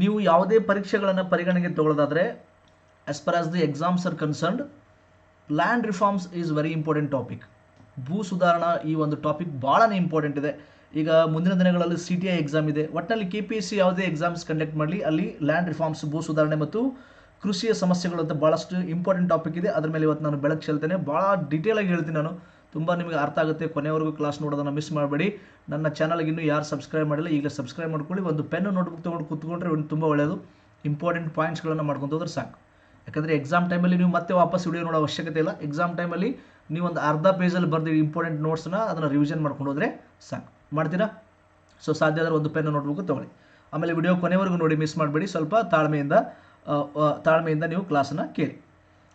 ನೀವು ಯಾವುದೇ ಪರೀಕ್ಷೆಗಳನ್ನು ಪರಿಗಣನೆಗೆ ತಗೊಳ್ಳೋದಾದರೆ as per as the exams are concerned, land reforms is very important topic. ಭೂ ಸುಧಾರಣಾ ಈ ಒಂದು ಟಾಪಿಕ್ ಭಾಳನೇ ಇಂಪಾರ್ಟೆಂಟ್ ಇದೆ. ಈಗ ಮುಂದಿನ ದಿನಗಳಲ್ಲಿ CTI ಎಕ್ಸಾಮ್ ಇದೆ. ಒಟ್ಟಿನಲ್ಲಿ KPSC ಯಾವುದೇ ಎಕ್ಸಾಮ್ಸ್ ಕಂಡಕ್ಟ್ ಮಾಡಲಿ, ಅಲ್ಲಿ ಲ್ಯಾಂಡ್ ರಿಫಾರ್ಮ್ಸ್, ಭೂ ಸುಧಾರಣೆ ಮತ್ತು ಕೃಷಿಯ ಸಮಸ್ಯೆಗಳು ಅಂತ ಭಾಳಷ್ಟು ಇಂಪಾರ್ಟೆಂಟ್ ಟಾಪಿಕ್ ಇದೆ. ಅದರ ಮೇಲೆ ಇವತ್ತು ನಾನು ಬೆಳಕು ಚೆಲ್ತೇನೆ. ಭಾಳ ಡೀಟೇಲಾಗಿ ಹೇಳ್ತೀನಿ ನಾನು, ತುಂಬ ನಿಮಗೆ ಅರ್ಥ ಆಗುತ್ತೆ. ಕೊನೆವರೆಗೂ ಕ್ಲಾಸ್ ನೋಡೋದನ್ನು ಮಿಸ್ ಮಾಡಬೇಡಿ. ನನ್ನ ಚಾನಲ್ಗೆ ಇನ್ನೂ ಯಾರು ಸಬ್ಸ್ಕ್ರೈಬ್ ಮಾಡಿಲ್ಲ ಈಗಲೇ ಸಬ್ಸ್ಕ್ರೈಬ್ ಮಾಡ್ಕೊಳ್ಳಿ. ಒಂದು ಪೆನ್ನು ನೋಟ್ಬುಕ್ ತೊಗೊಂಡು ಕೂತ್ಕೊಂಡ್ರೆ ತುಂಬ ಒಳ್ಳೆಯದು. ಇಂಪಾರ್ಟೆಂಟ್ ಪಾಯಿಂಟ್ಸ್ಗಳನ್ನು ಮಾಡ್ಕೊಂಡು ಹೋದ್ರೆ ಸಾಕು. ಯಾಕಂದರೆ ಎಕ್ಸಾಮ್ ಟೈಮಲ್ಲಿ ನೀವು ಮತ್ತೆ ವಾಪಸ್ ವಿಡಿಯೋ ನೋಡೋ ಅವಶ್ಯಕತೆ ಇಲ್ಲ. ಎಕ್ಸಾಮ್ ಟೈಮಲ್ಲಿ ನೀವು ಒಂದು ಅರ್ಧ ಪೇಜಲ್ಲಿ ಬರೆದು ಇಂಪಾರ್ಟೆಂಟ್ ನೋಟ್ಸ್ನ ಅದನ್ನು ರಿವಿಷನ್ ಮಾಡ್ಕೊಂಡು ಹೋದರೆ ಸಾಕು. ಮಾಡ್ತೀರಾ? ಸೊ ಸಾಧ್ಯ ಆದರೆ ಒಂದು ಪೆನ್ನು ನೋಟ್ಬುಕ್ ತೊಗೊಳ್ಳಿ. ಆಮೇಲೆ ವಿಡಿಯೋ ಕೊನೆವರೆಗೂ ನೋಡಿ, ಮಿಸ್ ಮಾಡಬೇಡಿ. ಸ್ವಲ್ಪ ತಾಳ್ಮೆಯಿಂದ ನೀವು ಕ್ಲಾಸನ್ನು ಕೇಳಿ.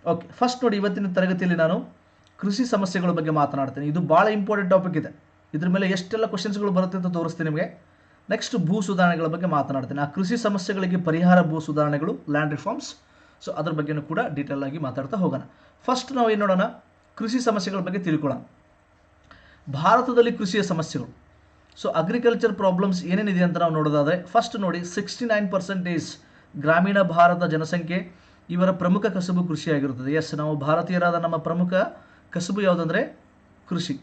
ಓಕೆ, ಫಸ್ಟ್ ನೋಡಿ, ಇವತ್ತಿನ ತರಗತಿಯಲ್ಲಿ ನಾನು ಕೃಷಿ ಸಮಸ್ಯೆಗಳ ಬಗ್ಗೆ ಮಾತನಾಡ್ತೀನಿ. ಇದು ಭಾಳ ಇಂಪಾರ್ಟೆಂಟ್ ಟಾಪಿಕ್ ಇದೆ. ಇದ್ರ ಮೇಲೆ ಎಷ್ಟೆಲ್ಲ ಕ್ವಶನ್ಸ್ಗಳು ಬರುತ್ತೆ ಅಂತ ತೋರಿಸ್ತೀನಿ ನಿಮಗೆ. ನೆಕ್ಸ್ಟ್ ಭೂ ಸುಧಾರಣೆಗಳ ಬಗ್ಗೆ ಮಾತನಾಡ್ತೀನಿ. ಆ ಕೃಷಿ ಸಮಸ್ಯೆಗಳಿಗೆ ಪರಿಹಾರ ಭೂ ಸುಧಾರಣೆಗಳು, ಲ್ಯಾಂಡ್ ರಿಫಾರ್ಮ್ಸ್. ಸೊ ಅದ್ರ ಬಗ್ಗೆನೂ ಕೂಡ ಡೀಟೇಲ್ ಆಗಿ ಮಾತಾಡ್ತಾ ಹೋಗೋಣ. ಫಸ್ಟ್ ನಾವು ಏನು ನೋಡೋಣ, ಕೃಷಿ ಸಮಸ್ಯೆಗಳ ಬಗ್ಗೆ ತಿಳ್ಕೊಳ್ಳೋಣ. ಭಾರತದಲ್ಲಿ ಕೃಷಿಯ ಸಮಸ್ಯೆಗಳು, ಸೊ ಅಗ್ರಿಕಲ್ಚರ್ ಪ್ರಾಬ್ಲಮ್ಸ್ ಏನೇನಿದೆ ಅಂತ ನಾವು ನೋಡೋದಾದರೆ, ಫಸ್ಟ್ ನೋಡಿ, 69% ಗ್ರಾಮೀಣ ಭಾರತ ಜನಸಂಖ್ಯೆ ಇವರ ಪ್ರಮುಖ ಕಸುಬು ಕೃಷಿಯಾಗಿರುತ್ತದೆ. ಎಸ್, ನಾವು ಭಾರತೀಯರಾದ ನಮ್ಮ ಪ್ರಮುಖ ಕಸುಬು ಯಾವುದಂದರೆ ಕೃಷಿ.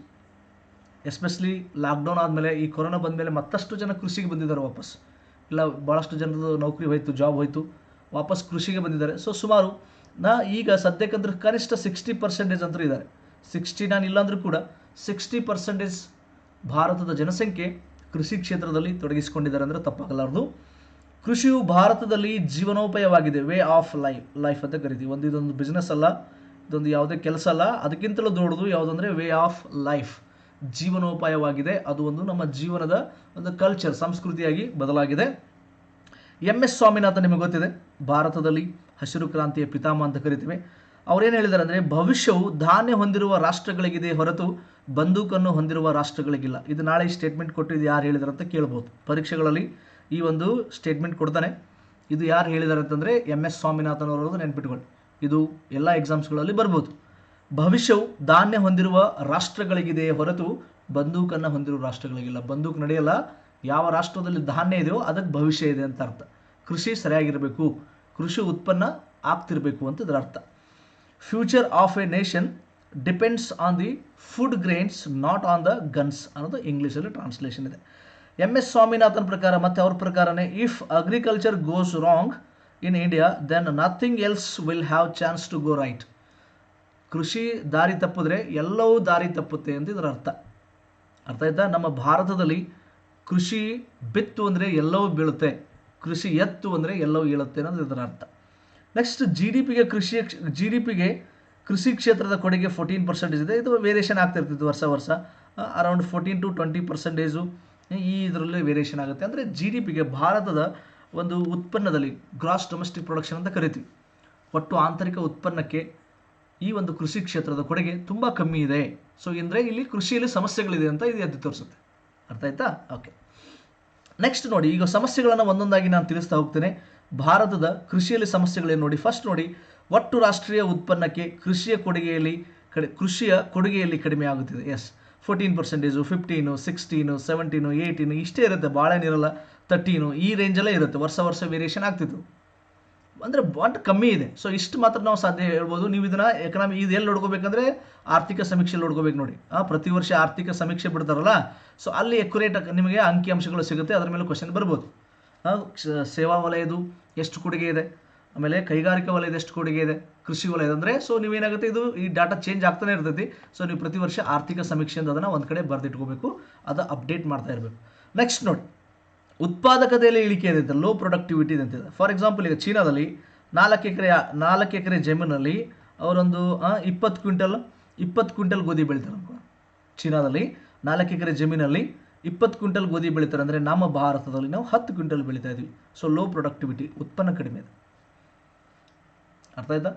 ಎಸ್ಪೆಷಲಿ ಲಾಕ್ಡೌನ್ ಆದಮೇಲೆ, ಈ ಕೊರೋನಾ ಬಂದಮೇಲೆ ಮತ್ತಷ್ಟು ಜನ ಕೃಷಿಗೆ ಬಂದಿದ್ದಾರೆ ವಾಪಸ್. ಇಲ್ಲ, ಭಾಳಷ್ಟು ಜನರದು ನೌಕರಿ ಹೋಯಿತು, ಜಾಬ್ ಹೋಯಿತು, ವಾಪಸ್ ಕೃಷಿಗೆ ಬಂದಿದ್ದಾರೆ. ಸೊ ಸುಮಾರು ಈಗ ಸದ್ಯಕ್ಕಂದ್ರೆ ಕನಿಷ್ಠ 60% ಅಂತೂ ಇದ್ದಾರೆ. 69 ಇಲ್ಲಾಂದ್ರೂ ಕೂಡ 60% ಭಾರತದ ಜನಸಂಖ್ಯೆ ಕೃಷಿ ಕ್ಷೇತ್ರದಲ್ಲಿ ತೊಡಗಿಸಿಕೊಂಡಿದ್ದಾರೆ ಅಂದರೆ ತಪ್ಪಾಗಲಾರದು. ಕೃಷಿಯು ಭಾರತದಲ್ಲಿ ಜೀವನೋಪಾಯವಾಗಿದೆ, ವೇ ಆಫ್ ಲೈಫ್ ಅಂತ ಕರಿತೀವಿ. ಇದೊಂದು ಬಿಸ್ನೆಸ್ ಅಲ್ಲ, ಇದೊಂದು ಯಾವುದೇ ಕೆಲಸ ಅಲ್ಲ, ಅದಕ್ಕಿಂತಲೂ ದೊಡ್ಡದು ಯಾವುದಂದರೆ ವೇ ಆಫ್ ಲೈಫ್, ಜೀವನೋಪಾಯವಾಗಿದೆ. ಅದು ಒಂದು ನಮ್ಮ ಜೀವನದ ಒಂದು ಕಲ್ಚರ್, ಸಂಸ್ಕೃತಿಯಾಗಿ ಬದಲಾಗಿದೆ. MS ಸ್ವಾಮಿನಾಥನ್ ನಿಮಗೆ ಗೊತ್ತಿದೆ, ಭಾರತದಲ್ಲಿ ಹಸಿರು ಕ್ರಾಂತಿಯ ಪಿತಾಮಹ ಅಂತ ಕರಿತೀವಿ. ಅವರೇನು ಹೇಳಿದ್ದಾರೆ ಅಂದರೆ, ಭವಿಷ್ಯವು ಧಾನ್ಯ ಹೊಂದಿರುವ ರಾಷ್ಟ್ರಗಳಿಗಿದೆ ಹೊರತು ಬಂದೂಕನ್ನು ಹೊಂದಿರುವ ರಾಷ್ಟ್ರಗಳಿಗಿಲ್ಲ. ಇದು ನಾಳೆ ಸ್ಟೇಟ್ಮೆಂಟ್ ಕೊಟ್ಟಿದ್ದು ಯಾರು ಹೇಳಿದಾರೆ ಅಂತ ಕೇಳ್ಬೋದು. ಪರೀಕ್ಷೆಗಳಲ್ಲಿ ಈ ಒಂದು ಸ್ಟೇಟ್ಮೆಂಟ್ ಕೊಡ್ತಾನೆ. ಇದು ಯಾರು ಹೇಳಿದ್ದಾರೆ ಅಂತಂದರೆ MS ಸ್ವಾಮಿನಾಥನ್ ಅವರದ್ದು ನೆನ್ಪಿಟ್ಕೊಳ್ಳಿ. ಇದು ಎಲ್ಲ ಎಕ್ಸಾಮ್ಸ್ಗಳಲ್ಲಿ ಬರ್ಬೋದು. ಭವಿಷ್ಯವು ಧಾನ್ಯ ಹೊಂದಿರುವ ರಾಷ್ಟ್ರಗಳಿಗಿದೆ ಹೊರತು ಬಂದೂಕನ್ನು ಹೊಂದಿರುವ ರಾಷ್ಟ್ರಗಳಿಗಿಲ್ಲ. ಬಂದೂಕು ನಡೆಯಲ್ಲ. ಯಾವ ರಾಷ್ಟ್ರದಲ್ಲಿ ಧಾನ್ಯ ಇದೆಯೋ ಅದಕ್ಕೆ ಭವಿಷ್ಯ ಇದೆ ಅಂತ ಅರ್ಥ. ಕೃಷಿ ಸರಿಯಾಗಿರಬೇಕು, ಕೃಷಿ ಉತ್ಪನ್ನ ಆಗ್ತಿರಬೇಕು ಅಂತ ಇದರ ಅರ್ಥ. Future of A nation depends on the food grains, not on the guns ಅನ್ನೋದು ಇಂಗ್ಲೀಷಲ್ಲಿ ಟ್ರಾನ್ಸ್ಲೇಷನ್ ಇದೆ. MS ಸ್ವಾಮಿನಾಥನ್ ಪ್ರಕಾರ, ಮತ್ತು ಅವ್ರ ಪ್ರಕಾರನೇ, if agriculture goes wrong in India then nothing else will have chance to go right. ಕೃಷಿ ದಾರಿ ತಪ್ಪಿದ್ರೆ ಎಲ್ಲವೂ ದಾರಿ ತಪ್ಪುತ್ತೆ ಅಂತ ಇದರ ಅರ್ಥ. ಅರ್ಥ ಆಯ್ತಾ? ನಮ್ಮ ಭಾರತದಲ್ಲಿ ಕೃಷಿ ಬಿತ್ತು ಅಂದರೆ ಎಲ್ಲವೂ ಬೀಳುತ್ತೆ, ಕೃಷಿ ಎತ್ತು ಅಂದರೆ ಎಲ್ಲವೂ ಏಳುತ್ತೆ ಅನ್ನೋದು ಇದರ ಅರ್ಥ. ನೆಕ್ಸ್ಟ್ ಜಿ ಡಿ ಪಿಗೆ ಕೃಷಿ ಕ್ಷೇತ್ರದ ಕೊಡುಗೆ 14% ಇದೆ. ಇದು ವೇರಿಯೇಷನ್ ಆಗ್ತಿರ್ತಿತ್ತು ವರ್ಷ. ಅರೌಂಡ್ 14 to 20% ಈ ಇದರಲ್ಲಿ ವೇರಿಯೇಷನ್ ಆಗುತ್ತೆ. ಅಂದರೆ GDPಗೆ, ಭಾರತದ ಒಂದು ಉತ್ಪನ್ನದಲ್ಲಿ, ಗ್ರಾಸ್ ಡೊಮೆಸ್ಟಿಕ್ ಪ್ರೊಡಕ್ಷನ್ ಅಂತ ಕರಿತೀವಿ, ಒಟ್ಟು ಆಂತರಿಕ ಉತ್ಪನ್ನಕ್ಕೆ ಈ ಒಂದು ಕೃಷಿ ಕ್ಷೇತ್ರದ ಕೊಡುಗೆ ತುಂಬ ಕಮ್ಮಿ ಇದೆ. ಸೊ ಅಂದರೆ ಇಲ್ಲಿ ಕೃಷಿಯಲ್ಲಿ ಸಮಸ್ಯೆಗಳಿದೆ ಅಂತ ಇದು ಎದ್ದು ತೋರಿಸುತ್ತೆ. ಅರ್ಥ ಆಯ್ತಾ? ಓಕೆ, ನೆಕ್ಸ್ಟ್ ನೋಡಿ, ಈಗ ಸಮಸ್ಯೆಗಳನ್ನು ಒಂದೊಂದಾಗಿ ನಾನು ತಿಳಿಸ್ತಾ ಹೋಗ್ತೇನೆ. ಭಾರತದ ಕೃಷಿಯಲ್ಲಿ ಸಮಸ್ಯೆಗಳೇನು ನೋಡಿ. ಫಸ್ಟ್ ನೋಡಿ, ಒಟ್ಟು ರಾಷ್ಟ್ರೀಯ ಉತ್ಪನ್ನಕ್ಕೆ ಕೃಷಿಯ ಕೊಡುಗೆಯಲ್ಲಿ ಕಡಿಮೆ ಆಗುತ್ತಿದೆ. ಎಸ್, 14%, 15, 16, 17, 18 ಇಷ್ಟೇ ಇರುತ್ತೆ, ಭಾಳೇನಿರಲ್ಲ. 13 ಈ ರೇಂಜಲ್ಲೇ ಇರುತ್ತೆ. ವರ್ಷ ವೇರಿಯೇಷನ್ ಆಗ್ತಿತ್ತು, ಅಂದರೆ ಬಾಟ್ ಕಮ್ಮಿ ಇದೆ. ಸೊ ಇಷ್ಟು ಮಾತ್ರ ನಾವು ಸಾಧ್ಯ ಹೇಳ್ಬೋದು. ನೀವು ಇದನ್ನು ಇದು ಎಲ್ಲಿ ನೋಡ್ಕೋಬೇಕಂದ್ರೆ ಆರ್ಥಿಕ ಸಮೀಕ್ಷೆಯಲ್ಲಿ ನೋಡ್ಕೋಬೇಕು ನೋಡಿ. ಪ್ರತಿ ವರ್ಷ ಆರ್ಥಿಕ ಸಮೀಕ್ಷೆ ಬಿಡ್ತಾರಲ್ಲ, ಸೊ ಅಲ್ಲಿ ಎಕ್ಯುರೇಟ್ ನಿಮಗೆ ಅಂಕಿಅಂಶಗಳು ಸಿಗುತ್ತೆ. ಅದರ ಮೇಲೆ ಕ್ವಶನ್ ಬರ್ಬೋದು. ಸೇವಾ ವಲಯದು ಎಷ್ಟು ಕೊಡುಗೆ ಇದೆ, ಆಮೇಲೆ ಕೈಗಾರಿಕಾ ವಲಯದ ಎಷ್ಟು ಕೊಡುಗೆ ಇದೆ, ಕೃಷಿ ವಲಯದ ಅಂದರೆ, ಸೊ ನೀವೇನಾಗುತ್ತೆ, ಈ ಡಾಟಾ ಚೇಂಜ್ ಆಗ್ತಾನೆ ಇರ್ತೈತಿ. ಸೊ ನೀವು ಪ್ರತಿ ವರ್ಷ ಆರ್ಥಿಕ ಸಮೀಕ್ಷೆಯಿಂದ ಅದನ್ನು ಒಂದು ಕಡೆ ಬರೆದಿಟ್ಕೋಬೇಕು, ಅದು ಅಪ್ಡೇಟ್ ಮಾಡ್ತಾ ಇರಬೇಕು. ನೆಕ್ಸ್ಟ್ ನೋಡಿ, ಉತ್ಪಾದಕತೆಯಲ್ಲಿ ಇಳಿಕೆ ಇದೆ, ಲೋ ಪ್ರೊಡಕ್ಟಿವಿಟಿ ಅಂತಿದೆ. ಫಾರ್ ಎಕ್ಸಾಂಪಲ್, ಈಗ ಚೀನಾದಲ್ಲಿ 4 ಎಕರೆ ಜಮೀನಲ್ಲಿ ಅವರೊಂದು 20 ಕ್ವಿಂಟಲ್ ಗೋಧಿ ಬೆಳಿತಾರೆ ಅನ್ಕೋ. ಚೀನಾದಲ್ಲಿ 4 ಎಕರೆ ಜಮೀನಲ್ಲಿ 20 ಕ್ವಿಂಟಲ್ ಗೋಧಿ ಬೆಳಿತಾರೆ. ಅಂದರೆ ನಮ್ಮ ಭಾರತದಲ್ಲಿ ನಾವು 10 ಕ್ವಿಂಟಲ್ ಬೆಳೀತಾ ಇದ್ವಿ. ಸೊ ಲೋ ಪ್ರೊಡಕ್ಟಿವಿಟಿ, ಉತ್ಪನ್ನ ಕಡಿಮೆ ಇದೆ. ಅರ್ಥ ಆಯ್ತಾ?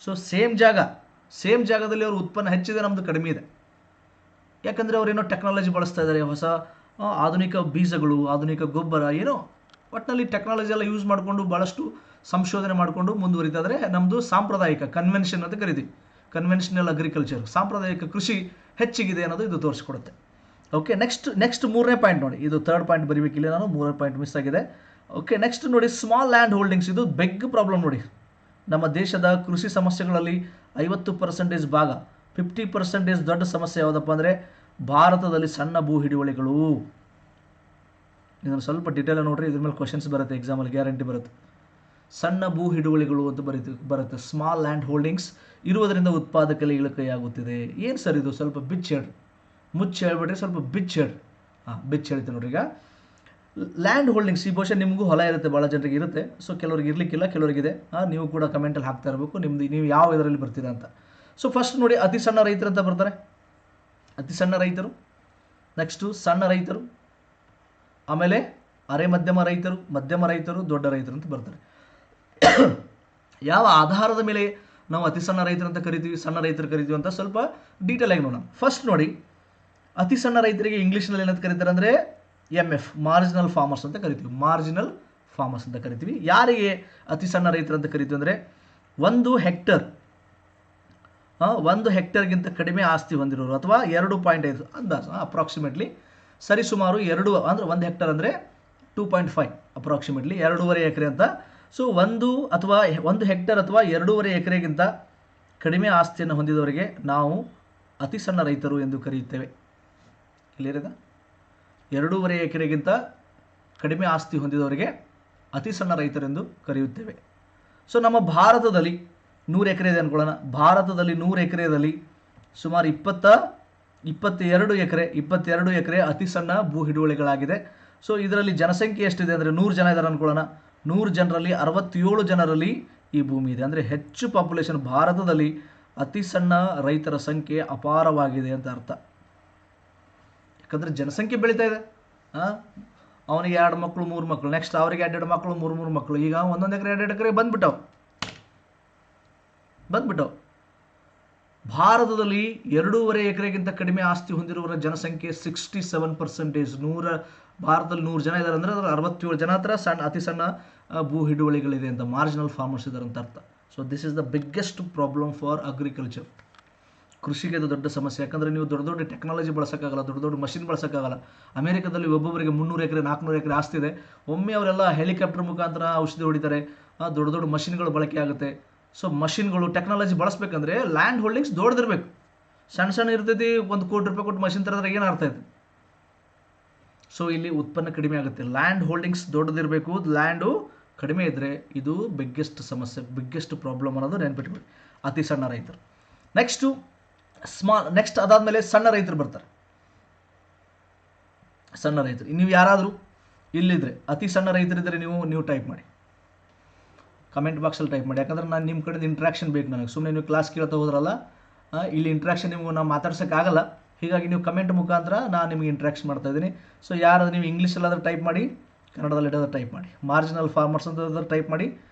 ಸೊ ಸೇಮ್ ಜಾಗದಲ್ಲಿ ಅವ್ರ ಉತ್ಪನ್ನ ಹೆಚ್ಚಿದೆ, ನಮ್ಮದು ಕಡಿಮೆ ಇದೆ. ಯಾಕಂದರೆ ಅವರೇನೋ ಟೆಕ್ನಾಲಜಿ ಬಳಸ್ತಾ ಇದ್ದಾರೆ, ಹೊಸ ಆಧುನಿಕ ಬೀಜಗಳು, ಆಧುನಿಕ ಗೊಬ್ಬರ, ಏನೋ ಒಟ್ಟಿನಲ್ಲಿ ಟೆಕ್ನಾಲಜಿ ಎಲ್ಲ ಯೂಸ್ ಮಾಡಿಕೊಂಡು ಭಾಳಷ್ಟು ಸಂಶೋಧನೆ ಮಾಡಿಕೊಂಡು ಮುಂದುವರಿತಾ ಇದ್ದಾರೆ. ನಮ್ಮದು ಸಾಂಪ್ರದಾಯಿಕ ಕನ್ವೆನ್ಷನ್ ಅಂತ ಕರಿತೀವಿ, ಕನ್ವೆನ್ಷನಲ್ ಅಗ್ರಿಕಲ್ಚರ್, ಸಾಂಪ್ರದಾಯಿಕ ಕೃಷಿ ಹೆಚ್ಚಿಗಿದೆ ಅನ್ನೋದು ಇದು ತೋರಿಸ್ಕೊಡುತ್ತೆ. ಓಕೆ, ನೆಕ್ಸ್ಟ್ 3ನೇ ಪಾಯಿಂಟ್ ನೋಡಿ. ಇದು 3rd ಪಾಯಿಂಟ್ ಬರೀಬೇಕಿಲ್ಲ ನಾನು, 3ನೇ ಪಾಯಿಂಟ್ ಮಿಸ್ ಆಗಿದೆ. ಓಕೆ, ನೆಕ್ಸ್ಟ್ ನೋಡಿ ಸ್ಮಾಲ್ ಲ್ಯಾಂಡ್ ಹೋಲ್ಡಿಂಗ್ಸ್. ಇದು ಬಿಗ್ ಪ್ರಾಬ್ಲಮ್ ನೋಡಿ. ನಮ್ಮ ದೇಶದ ಕೃಷಿ ಸಮಸ್ಯೆಗಳಲ್ಲಿ 50% ಭಾಗ, 50% ದೊಡ್ಡ ಸಮಸ್ಯೆ ಯಾವುದಪ್ಪ ಅಂದರೆ ಭಾರತದಲ್ಲಿ ಸಣ್ಣ ಭೂ ಹಿಡುವಳಿಗಳು. ಇದನ್ನು ಸ್ವಲ್ಪ ಡೀಟೇಲ್ ನೋಡ್ರಿ, ಇದ್ರ ಮೇಲೆ ಕ್ವಶನ್ಸ್ ಬರುತ್ತೆ ಎಕ್ಸಾಮಲ್ಲಿ, ಗ್ಯಾರಂಟಿ ಬರುತ್ತೆ. ಸಣ್ಣ ಭೂ ಹಿಡುವಳಿಗಳು ಅಂತ ಬರುತ್ತೆ. ಸ್ಮಾಲ್ ಲ್ಯಾಂಡ್ ಹೋಲ್ಡಿಂಗ್ಸ್ ಇರುವುದರಿಂದ ಉತ್ಪಾದಕತೆ ಇಳಿಕೆಯಾಗುತ್ತಿದೆ. ಏನು ಸರ್ ಇದು? ಸ್ವಲ್ಪ ಬಿಚ್ಚಿ ಹೇಳ್ರಿ, ಮುಚ್ಚಿ ಹೇಳ್ಬಿಟ್ರಿ, ಸ್ವಲ್ಪ ಬಿಚ್ಚಿ ಹೇಳ್ರಿ. ಬಿಚ್ಚಿ ಹೇಳ್ತೀನಿ ನೋಡ್ರಿ. ಈಗ ಲ್ಯಾಂಡ್ ಹೋಲ್ಡಿಂಗ್ಸ್, ಈ ಬಹುಶಃ ನಿಮಗೂ ಹೊಲ ಇರುತ್ತೆ, ಭಾಳ ಜನರಿಗೆ ಇರುತ್ತೆ. ಸೊ ಕೆಲವ್ರಿಗೆ ಇರಲಿಕ್ಕಿಲ್ಲ, ಕೆಲವರಿಗಿದೆ. ನೀವು ಕೂಡ ಕಮೆಂಟಲ್ಲಿ ಹಾಕ್ತಾ ಇರಬೇಕು ನೀವು ಯಾವ ಇದರಲ್ಲಿ ಬರ್ತೀರಾ ಅಂತ. ಸೊ ಫಸ್ಟ್ ನೋಡಿ, ಅತಿ ಸಣ್ಣ ರೈತರು ಅಂತ ಬರ್ತಾರೆ, ಅತಿ ಸಣ್ಣ ರೈತರು. ನೆಕ್ಸ್ಟು ಸಣ್ಣ ರೈತರು, ಆಮೇಲೆ ಅರೆ ಮಧ್ಯಮ ರೈತರು, ಮಧ್ಯಮ ರೈತರು, ದೊಡ್ಡ ರೈತರು ಅಂತ ಬರ್ತಾರೆ. ಯಾವ ಆಧಾರದ ಮೇಲೆ ನಾವು ಅತಿ ಸಣ್ಣ ರೈತರು ಅಂತ ಕರಿತೀವಿ, ಸಣ್ಣ ರೈತರು ಕರಿತೀವಿ ಅಂತ ಸ್ವಲ್ಪ ಡೀಟೇಲ್ ಆಗಿ ನೋಡೋಣ. ಫಸ್ಟ್ ನೋಡಿ, ಅತಿ ಸಣ್ಣ ರೈತರಿಗೆ ಇಂಗ್ಲೀಷ್ನಲ್ಲಿ ಏನಂತ ಕರೀತಾರೆ ಅಂದರೆ MF, ಮಾರ್ಜಿನಲ್ ಫಾರ್ಮರ್ಸ್ ಅಂತ ಕರಿತೀವಿ. ಮಾರ್ಜಿನಲ್ ಫಾರ್ಮರ್ಸ್ ಅಂತ ಕರಿತೀವಿ. ಯಾರಿಗೆ ಅತಿ ಸಣ್ಣ ರೈತರು ಅಂತ ಕರಿತೀವಿ ಅಂದರೆ 1 ಹೆಕ್ಟರ್, 1 ಹೆಕ್ಟರ್ಗಿಂತ ಕಡಿಮೆ ಆಸ್ತಿ ಹೊಂದಿರೋರು, ಅಥವಾ 2.5 ಅಂದಾಜು ಅಪ್ರಾಕ್ಸಿಮೇಟ್ಲಿ, ಸರಿಸುಮಾರು 2 ಅಂದರೆ 1 ಹೆಕ್ಟರ್ ಅಂದರೆ 2.5 ಅಪ್ರಾಕ್ಸಿಮೇಟ್ಲಿ 2.5 ಎಕರೆ ಅಂತ. ಸೊ 1 ಹೆಕ್ಟರ್ ಅಥವಾ 2.5 ಎಕರೆಗಿಂತ ಕಡಿಮೆ ಆಸ್ತಿಯನ್ನು ಹೊಂದಿದವರಿಗೆ ನಾವು ಅತಿ ಸಣ್ಣ ರೈತರು ಎಂದು ಕರೆಯುತ್ತೇವೆ. ಕ್ಲಿಯರ್? 2.5 ಎಕರೆಗಿಂತ ಕಡಿಮೆ ಆಸ್ತಿ ಹೊಂದಿದವರಿಗೆ ಅತಿ ಸಣ್ಣ ರೈತರೆಂದು ಕರೆಯುತ್ತೇವೆ. ಸೊ ನಮ್ಮ ಭಾರತದಲ್ಲಿ 100 ಎಕರೆ ಇದೆ ಅಂದ್ಕೊಳ್ಳೋಣ. ಭಾರತದಲ್ಲಿ 100 ಎಕರೆಯಲ್ಲಿ ಸುಮಾರು 22 ಎಕರೆ ಅತಿ ಸಣ್ಣ ಭೂ ಹಿಡುವಳಿಗಳಾಗಿದೆ. ಸೊ ಇದರಲ್ಲಿ ಜನಸಂಖ್ಯೆ ಎಷ್ಟಿದೆ ಅಂದರೆ 100 ಜನ ಇದ್ದಾರೆ ಅಂದ್ಕೊಳ್ಳೋಣ. 100 ಜನರಲ್ಲಿ 67 ಜನರಲ್ಲಿ ಈ ಭೂಮಿ ಇದೆ. ಅಂದರೆ ಹೆಚ್ಚು ಪಾಪ್ಯುಲೇಷನ್ ಭಾರತದಲ್ಲಿ ಅತಿ ಸಣ್ಣ ರೈತರ ಸಂಖ್ಯೆ ಅಪಾರವಾಗಿದೆ ಅಂತ ಅರ್ಥ. ಯಾಕಂದರೆ ಜನಸಂಖ್ಯೆ ಬೆಳೀತಾ ಇದೆ. ಅವನಿಗೆ 2 ಮಕ್ಕಳು 3 ಮಕ್ಕಳು, ನೆಕ್ಸ್ಟ್ ಅವರಿಗೆ 2 ಮಕ್ಕಳು 3 ಮಕ್ಕಳು, ಈಗ 1 ಎಕರೆ 2 ಎಕರೆ ಬಂದ್ಬಿಟ್ಟವು. ಭಾರತದಲ್ಲಿ 2.5 ಎಕರೆಗಿಂತ ಕಡಿಮೆ ಆಸ್ತಿ ಹೊಂದಿರುವವರ ಜನಸಂಖ್ಯೆ 67%. ಭಾರತದಲ್ಲಿ 100 ಜನ ಇದ್ದಾರೆ ಅಂದರೆ ಅದರ 67 ಜನ ಹತ್ರ ಅತಿ ಸಣ್ಣ ಭೂ ಹಿಡುವಳಿಗಳಿದೆ ಅಂತ, ಮಾರ್ಜಿನಲ್ ಫಾರ್ಮರ್ಸ್ ಇದ್ದಾರೆ ಅಂತ ಅರ್ಥ. So this is the biggest problem for agriculture. ಕೃಷಿಗೆ ಅದು ದೊಡ್ಡ ಸಮಸ್ಯೆ. ಯಾಕಂದರೆ ನೀವು ದೊಡ್ಡ ಟೆಕ್ನಾಲಜಿ ಬಳಸೋಕ್ಕಾಗಲ್ಲ, ದೊಡ್ಡ ಮಷಿನ್ ಬಳಸೋಕ್ಕಾಗಲ್ಲ. ಅಮೆರಿಕದಲ್ಲಿ ಒಬ್ಬೊಬ್ಬರಿಗೆ 300 ಎಕರೆ 400 ಎಕರೆ ಆಸ್ತಿ ಇದೆ. ಒಮ್ಮೆ ಅವರೆಲ್ಲ ಹೆಲಿಕಾಪ್ಟರ್ ಮುಖಾಂತರ ಔಷಧಿ ಹೊಡಿತಾರೆ. ದೊಡ್ಡ ಮಷಿನ್ಗಳು ಬಳಕೆ ಆಗುತ್ತೆ. ಸೊ ಮಷಿನ್ಗಳು ಟೆಕ್ನಾಲಜಿ ಬಳಸಬೇಕಂದ್ರೆ ಲ್ಯಾಂಡ್ ಹೋಲ್ಡಿಂಗ್ಸ್ ದೊಡ್ಡದಿರಬೇಕು. ಸಣ್ಣ ಇರ್ತೈತಿ, 1 ಕೋಟಿ ರೂಪಾಯಿ ಕೊಟ್ಟು ಮಷಿನ್ ತರೋದ್ರೆ ಏನು ಅರ್ಥ ಇದೆ? ಸೊ ಇಲ್ಲಿ ಉತ್ಪನ್ನ ಕಡಿಮೆ ಆಗುತ್ತೆ. ಲ್ಯಾಂಡ್ ಹೋಲ್ಡಿಂಗ್ಸ್ ದೊಡ್ಡದಿರಬೇಕು, ಲ್ಯಾಂಡು ಕಡಿಮೆ ಇದ್ದರೆ ಇದು ಬಿಗ್ಗೆಸ್ಟ್ ಸಮಸ್ಯೆ, ಬಿಗ್ಗೆಸ್ಟ್ ಪ್ರಾಬ್ಲಮ್ ಅನ್ನೋದು ನೆನ್ಪಿಟ್ಕೊಳ್ಳಿ. ಅತಿ ಸಣ್ಣ ರೈತರು. ನೆಕ್ಸ್ಟ್ ಅದಾದಮೇಲೆ ಸಣ್ಣ ರೈತರು ಬರ್ತಾರೆ. ಸಣ್ಣ ರೈತರು, ನೀವು ಯಾರಾದರೂ ಇಲ್ಲಿದ್ದರೆ ಅತಿ ಸಣ್ಣ ರೈತರಿದ್ದರೆ ನೀವು ಟೈಪ್ ಮಾಡಿ, ಕಮೆಂಟ್ ಬಾಕ್ಸಲ್ಲಿ ಟೈಪ್ ಮಾಡಿ. ಯಾಕಂದರೆ ನಾನು ನಿಮ್ಮ ಕಡೆಯಿಂದ ಇಂಟ್ರಾಕ್ಷನ್ ಬೇಕು ನನಗೆ. ಸುಮ್ಮನೆ ನೀವು ಕ್ಲಾಸ್ ಕೇಳ್ತಾ ಹೋದ್ರಲ್ಲ, ಇಲ್ಲಿ ಇಂಟ್ರಾಕ್ಷನ್ ನಿಮ್ಗೆ ನಾವು ಮಾತಾಡ್ಸೋಕ್ಕಾಗಲ್ಲ. ಹೀಗಾಗಿ ನೀವು ಕಮೆಂಟ್ ಮುಖಾಂತರ ನಾನು ನಿಮಗೆ ಇಂಟ್ರಾಕ್ಷನ್ ಮಾಡ್ತಾ ಇದ್ದೀನಿ. ಸೊ ಯಾರಾದರೂ ನೀವು ಇಂಗ್ಲೀಷಲ್ಲಾದರೂ ಟೈಪ್ ಮಾಡಿ, ಕನ್ನಡದಲ್ಲಿ ಇಡೋದು ಟೈಪ್ ಮಾಡಿ, ಮಾರ್ಜಿನಲ್ ಫಾರ್ಮರ್ಸ್ ಅಂತ ಟೈಪ್ ಮಾಡಿ.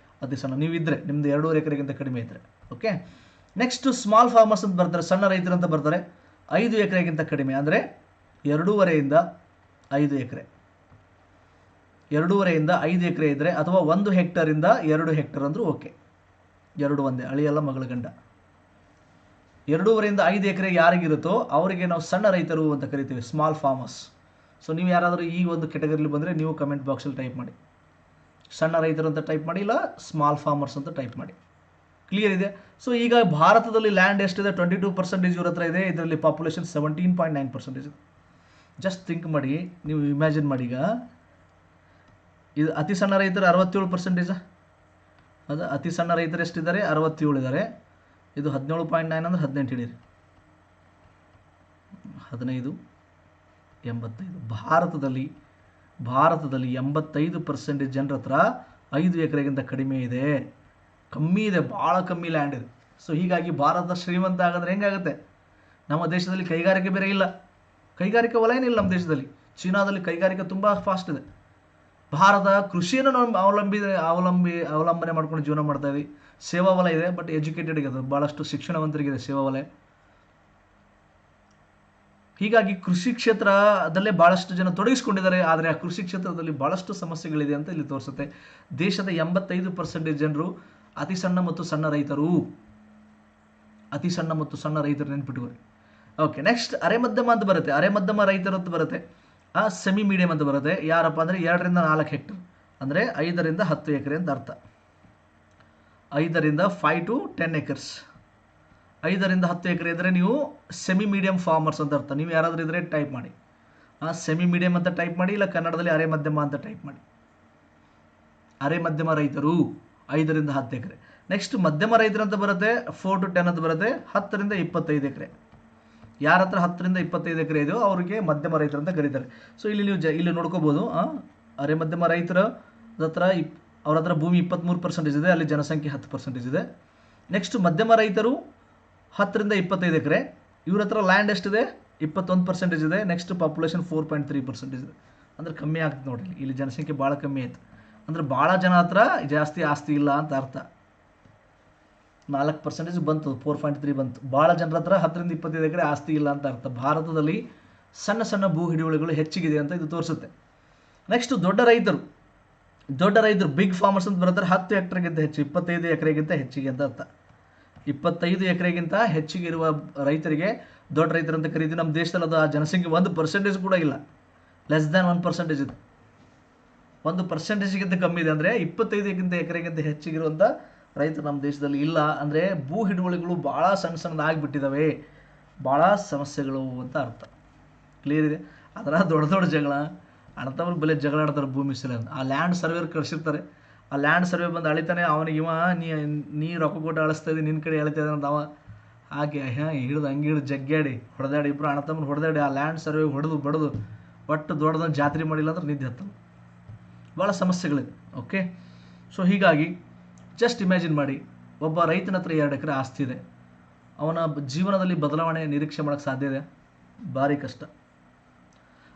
ಅತಿ ಸಣ್ಣ ನೀವು ಇದ್ದರೆ, ನಿಮ್ಮದು 2.5 ಎಕರೆಗಿಂತ ಕಡಿಮೆ ಇದ್ದರೆ. ಓಕೆ, ನೆಕ್ಸ್ಟ್ ಸ್ಮಾಲ್ ಫಾರ್ಮರ್ಸ್ ಅಂತ ಬರ್ತಾರೆ, ಸಣ್ಣ ರೈತರು ಅಂತ ಬರ್ತಾರೆ. 5 ಎಕರೆಗಿಂತ ಕಡಿಮೆ ಅಂದರೆ 2.5ರಿಂದ 5 ಎಕರೆ, 2.5ರಿಂದ 5 ಎಕರೆ ಇದ್ದರೆ, ಅಥವಾ 1 ಹೆಕ್ಟರಿಂದ 2 ಹೆಕ್ಟರ್ ಅಂದರೂ ಓಕೆ. 2 ಒಂದೇ, ಅಳಿಯಲ್ಲ ಮಗಳ ಗಂಡ. 2.5ರಿಂದ 5 ಎಕರೆ ಯಾರಿಗಿರುತ್ತೋ ಅವರಿಗೆ ನಾವು ಸಣ್ಣ ರೈತರು ಅಂತ ಕರಿತೀವಿ, ಸ್ಮಾಲ್ ಫಾರ್ಮರ್ಸ್. ಸೊ ನೀವು ಯಾರಾದರೂ ಈ ಒಂದು ಕೆಟಗರಿಲಿ ಬಂದರೆ ನೀವು ಕಮೆಂಟ್ ಬಾಕ್ಸಲ್ಲಿ ಟೈಪ್ ಮಾಡಿ, ಸಣ್ಣ ರೈತರು ಅಂತ ಟೈಪ್ ಮಾಡಿ, ಇಲ್ಲ ಸ್ಮಾಲ್ ಫಾರ್ಮರ್ಸ್ ಅಂತ ಟೈಪ್ ಮಾಡಿ. ಕ್ಲಿಯರ್ ಇದೆ? ಸೊ ಈಗ ಭಾರತದಲ್ಲಿ ಲ್ಯಾಂಡ್ ಎಷ್ಟಿದೆ? 22% ಇವ್ರ ಹತ್ರ ಇದೆ. ಇದರಲ್ಲಿ ಪಾಪ್ಯುಲೇಷನ್ 17.9% ಇದೆ. ಜಸ್ಟ್ ಥಿಂಕ್ ಮಾಡಿ, ನೀವು ಇಮ್ಯಾಜಿನ್ ಮಾಡಿ. ಈಗ ಇದು ಅತಿ ಸಣ್ಣ ರೈತರು 67%. ಅದು ಅತಿ ಸಣ್ಣ ರೈತರು ಎಷ್ಟಿದ್ದಾರೆ? 67 ಇದ್ದಾರೆ. ಇದು 17.9 ಅಂದರೆ 18 ಹಿಡೀರಿ, 15, 85. ಭಾರತದಲ್ಲಿ 85% ಜನರ ಹತ್ರ 5 ಎಕರೆಗಿಂತ ಕಡಿಮೆ ಇದೆ, ಕಮ್ಮಿ ಇದೆ, ಭಾಳ ಕಮ್ಮಿ ಲ್ಯಾಂಡ್ ಇದೆ. ಸೊ ಹೀಗಾಗಿ ಭಾರತ ಶ್ರೀಮಂತ ಆಗೋದ್ರೆ ಹೆಂಗಾಗುತ್ತೆ? ನಮ್ಮ ದೇಶದಲ್ಲಿ ಕೈಗಾರಿಕೆ ಬೇರೆ ಇಲ್ಲ, ಕೈಗಾರಿಕೆ ವಲಯನೇ ಇಲ್ಲ ನಮ್ಮ ದೇಶದಲ್ಲಿ. ಚೀನಾದಲ್ಲಿ ಕೈಗಾರಿಕೆ ತುಂಬ ಫಾಸ್ಟ್ ಇದೆ. ಭಾರತ ಕೃಷಿಯನ್ನು ನಾವು ಅವಲಂಬನೆ ಮಾಡ್ಕೊಂಡು ಜೀವನ ಮಾಡ್ತಾ ಇದ್ದೀವಿ. ಸೇವಾ ವಲಯ ಇದೆ, ಬಟ್ ಎಜುಕೇಟೆಡ್ಗೆ ಅದು ಭಾಳಷ್ಟು ಶಿಕ್ಷಣವಂತರಿಗಿದೆ ಸೇವಾ ವಲಯ. ಹೀಗಾಗಿ ಕೃಷಿ ಕ್ಷೇತ್ರದಲ್ಲೇ ಭಾಳಷ್ಟು ಜನ ತೊಡಗಿಸ್ಕೊಂಡಿದ್ದಾರೆ. ಆದರೆ ಆ ಕೃಷಿ ಕ್ಷೇತ್ರದಲ್ಲಿ ಭಾಳಷ್ಟು ಸಮಸ್ಯೆಗಳಿದೆ ಅಂತ ಇಲ್ಲಿ ತೋರಿಸುತ್ತೆ. ದೇಶದ 85% ಜನರು ಅತಿ ಸಣ್ಣ ಮತ್ತು ಸಣ್ಣ ರೈತರು. ಅತಿ ಸಣ್ಣ ಮತ್ತು ಸಣ್ಣ ರೈತರು ನೆನ್ಪಿಟ್ಕೊಳ್ಳಿ. ಓಕೆ, ನೆಕ್ಸ್ಟ್ ಅರೆ ಮಧ್ಯಮ ಅಂತ ಬರುತ್ತೆ. ಅರೆ ಮಧ್ಯಮ ರೈತರು ಅಂತ ಬರುತ್ತೆ. ಸೆಮಿ ಮೀಡಿಯಂ ಅಂತ ಬರುತ್ತೆ. ಯಾರಪ್ಪ ಅಂದರೆ 2ರಿಂದ 4 ಹೆಕ್ಟರ್, ಅಂದರೆ 5ರಿಂದ 10 ಎಕರೆ ಅಂತ ಅರ್ಥ. 5ರಿಂದ 5 to 10 acres. 5ರಿಂದ 10 ಎಕರೆ ಇದ್ದರೆ ನೀವು ಸೆಮಿ ಮೀಡಿಯಂ ಫಾರ್ಮರ್ಸ್ ಅಂತ ಅರ್ಥ. ನೀವು ಯಾರಾದರೂ ಇದ್ದರೆ ಟೈಪ್ ಮಾಡಿ, ಸೆಮಿ ಮೀಡಿಯಂ ಅಂತ ಟೈಪ್ ಮಾಡಿ, ಇಲ್ಲ ಕನ್ನಡದಲ್ಲಿ ಅರೆ ಮಧ್ಯಮ ಅಂತ ಟೈಪ್ ಮಾಡಿ. ಅರೆ ಮಧ್ಯಮ ರೈತರು 5ರಿಂದ 10 ಎಕರೆ. ನೆಕ್ಸ್ಟ್ ಮಧ್ಯಮ ರೈತರು ಅಂತ ಬರುತ್ತೆ, 4 to 10 ಅಂತ ಬರುತ್ತೆ, 10ರಿಂದ 25 ಎಕರೆ. ಯಾರ ಹತ್ರ 10ರಿಂದ 25 ಎಕರೆ ಇದೆಯೋ ಅವರಿಗೆ ಮಧ್ಯಮ ರೈತರು ಅಂತ ಕರೀತಾರೆ. ಸೊ ಇಲ್ಲಿ ನೀವು ಇಲ್ಲಿ ನೋಡ್ಕೋಬೋದು, ಅರೆ ಮಧ್ಯಮ ರೈತರ ಹತ್ರ ಅವ್ರ ಹತ್ರ ಭೂಮಿ 23% ಇದೆ, ಅಲ್ಲಿ ಜನಸಂಖ್ಯೆ 10% ಇದೆ. ನೆಕ್ಸ್ಟ್ ಮಧ್ಯಮ ರೈತರು 10ರಿಂದ 25 ಎಕರೆ, ಇವ್ರ ಹತ್ರ ಲ್ಯಾಂಡ್ ಎಷ್ಟಿದೆ, 21% ಇದೆ. ನೆಕ್ಸ್ಟ್ ಪಾಪ್ಯುಲೇಷನ್ 4.3% ಇದೆ. ಅಂದರೆ ಕಮ್ಮಿ ಆಗ್ತದೆ ನೋಡಿ, ಇಲ್ಲಿ ಜನಸಂಖ್ಯೆ ಭಾಳ ಕಮ್ಮಿ ಆಯ್ತು. ಅಂದರೆ ಭಾಳ ಜನ ಹತ್ರ ಜಾಸ್ತಿ ಆಸ್ತಿ ಇಲ್ಲ ಅಂತ ಅರ್ಥ. 4% ಬಂತು, 4.3 ಬಂತು. ಭಾಳ ಜನರ ಹತ್ರ 10ರಿಂದ 25 ಎಕರೆ ಆಸ್ತಿ ಇಲ್ಲ ಅಂತ ಅರ್ಥ. ಭಾರತದಲ್ಲಿ ಸಣ್ಣ ಸಣ್ಣ ಭೂ ಹಿಡುವಳಿಗಳು ಹೆಚ್ಚಿಗಿದೆ ಅಂತ ಇದು ತೋರಿಸುತ್ತೆ. ನೆಕ್ಸ್ಟ್ ದೊಡ್ಡ ರೈತರು ಬಿಗ್ ಫಾರ್ಮರ್ಸ್ ಅಂತ ಬರುತ್ತೆ, 10 ಹೆಕ್ಟರ್ಗಿಂತ ಹೆಚ್ಚು, 25 ಎಕರೆಗಿಂತ ಹೆಚ್ಚಿಗೆ ಅಂತ ಅರ್ಥ. 25 ಎಕರೆಗಿಂತ ಹೆಚ್ಚಿಗೆ ಇರುವ ರೈತರಿಗೆ ದೊಡ್ಡ ರೈತರು ಅಂತ ಕರೀತೀವಿ. ನಮ್ಮ ದೇಶದಲ್ಲಿ ಅದು ಆ ಜನಸಂಖ್ಯೆ 1% ಕೂಡ ಇಲ್ಲ, ಲೆಸ್ ದ್ಯಾನ್ 1% ಇದೆ. 1%ಗಿಂತ ಕಮ್ಮಿ ಇದೆ. ಅಂದರೆ 25 ಎಕರೆಗಿಂತ ಹೆಚ್ಚಿಗಿರುವಂಥ ರೈತರು ನಮ್ಮ ದೇಶದಲ್ಲಿ ಇಲ್ಲ. ಅಂದರೆ ಭೂ ಹಿಡುವಳಿಗಳು ಭಾಳ ಸಣ್ಣದಾಗಿಬಿಟ್ಟಿದ್ದಾವೆ, ಭಾಳ ಸಮಸ್ಯೆಗಳು ಅಂತ ಅರ್ಥ. ಕ್ಲಿಯರ್ ಇದೆ. ಅದರ ದೊಡ್ಡ ಜಗಳ ಅಣ್ಣತವ್ರಿಗೆ ಬೆಲೆ ಜಗಳ ಆಡ್ತಾರೆ ಭೂಮಿ ಸಲ. ಆ ಲ್ಯಾಂಡ್ ಸರ್ವೇರ್ ಕಳಿಸಿರ್ತಾರೆ, ಆ ಲ್ಯಾಂಡ್ ಸರ್ವೆ ಬಂದು ಅಳಿತಾನೆ, ಅವನಿಗೆ ನೀ ರೊಕ್ಕ ಕೊಟ್ಟು ಅಳಿಸ್ತಾ ಇದ್ದೀನಿ, ನಿನ್ನ ಕಡೆ ಅಳಿತಾ ಇದ್ದಾನೆ ಅಂತ ಅವ ಹಾಗೆ ಹಿಡಿದು ಜಗ್ಗಾಡಿ ಹೊಡೆದಾಡಿ, ಇಬ್ಬರು ಅಣ್ಣತಮ್ಮನ ಹೊಡೆದಾಡಿ ಆ ಲ್ಯಾಂಡ್ ಸರ್ವೆ ಹೊಡೆದು ಬಡ್ದು ಒಟ್ಟು ದೊಡ್ಡದೊಂದು ಜಾತ್ರೆ ಮಾಡಿಲ್ಲ ಅಂದ್ರೆ ನಿದ್ದೆ ಹತ್ತಲ್ಲ. ಭಾಳ ಸಮಸ್ಯೆಗಳಿದೆ. ಓಕೆ, ಸೊ ಹೀಗಾಗಿ ಜಸ್ಟ್ ಇಮ್ಯಾಜಿನ್ ಮಾಡಿ, ಒಬ್ಬ ರೈತನ ಹತ್ರ 2 ಎಕರೆ ಆಸ್ತಿ ಇದೆ, ಅವನ ಜೀವನದಲ್ಲಿ ಬದಲಾವಣೆ ನಿರೀಕ್ಷೆ ಮಾಡೋಕ್ಕೆ ಸಾಧ್ಯ ಇದೆ? ಭಾರಿ ಕಷ್ಟ.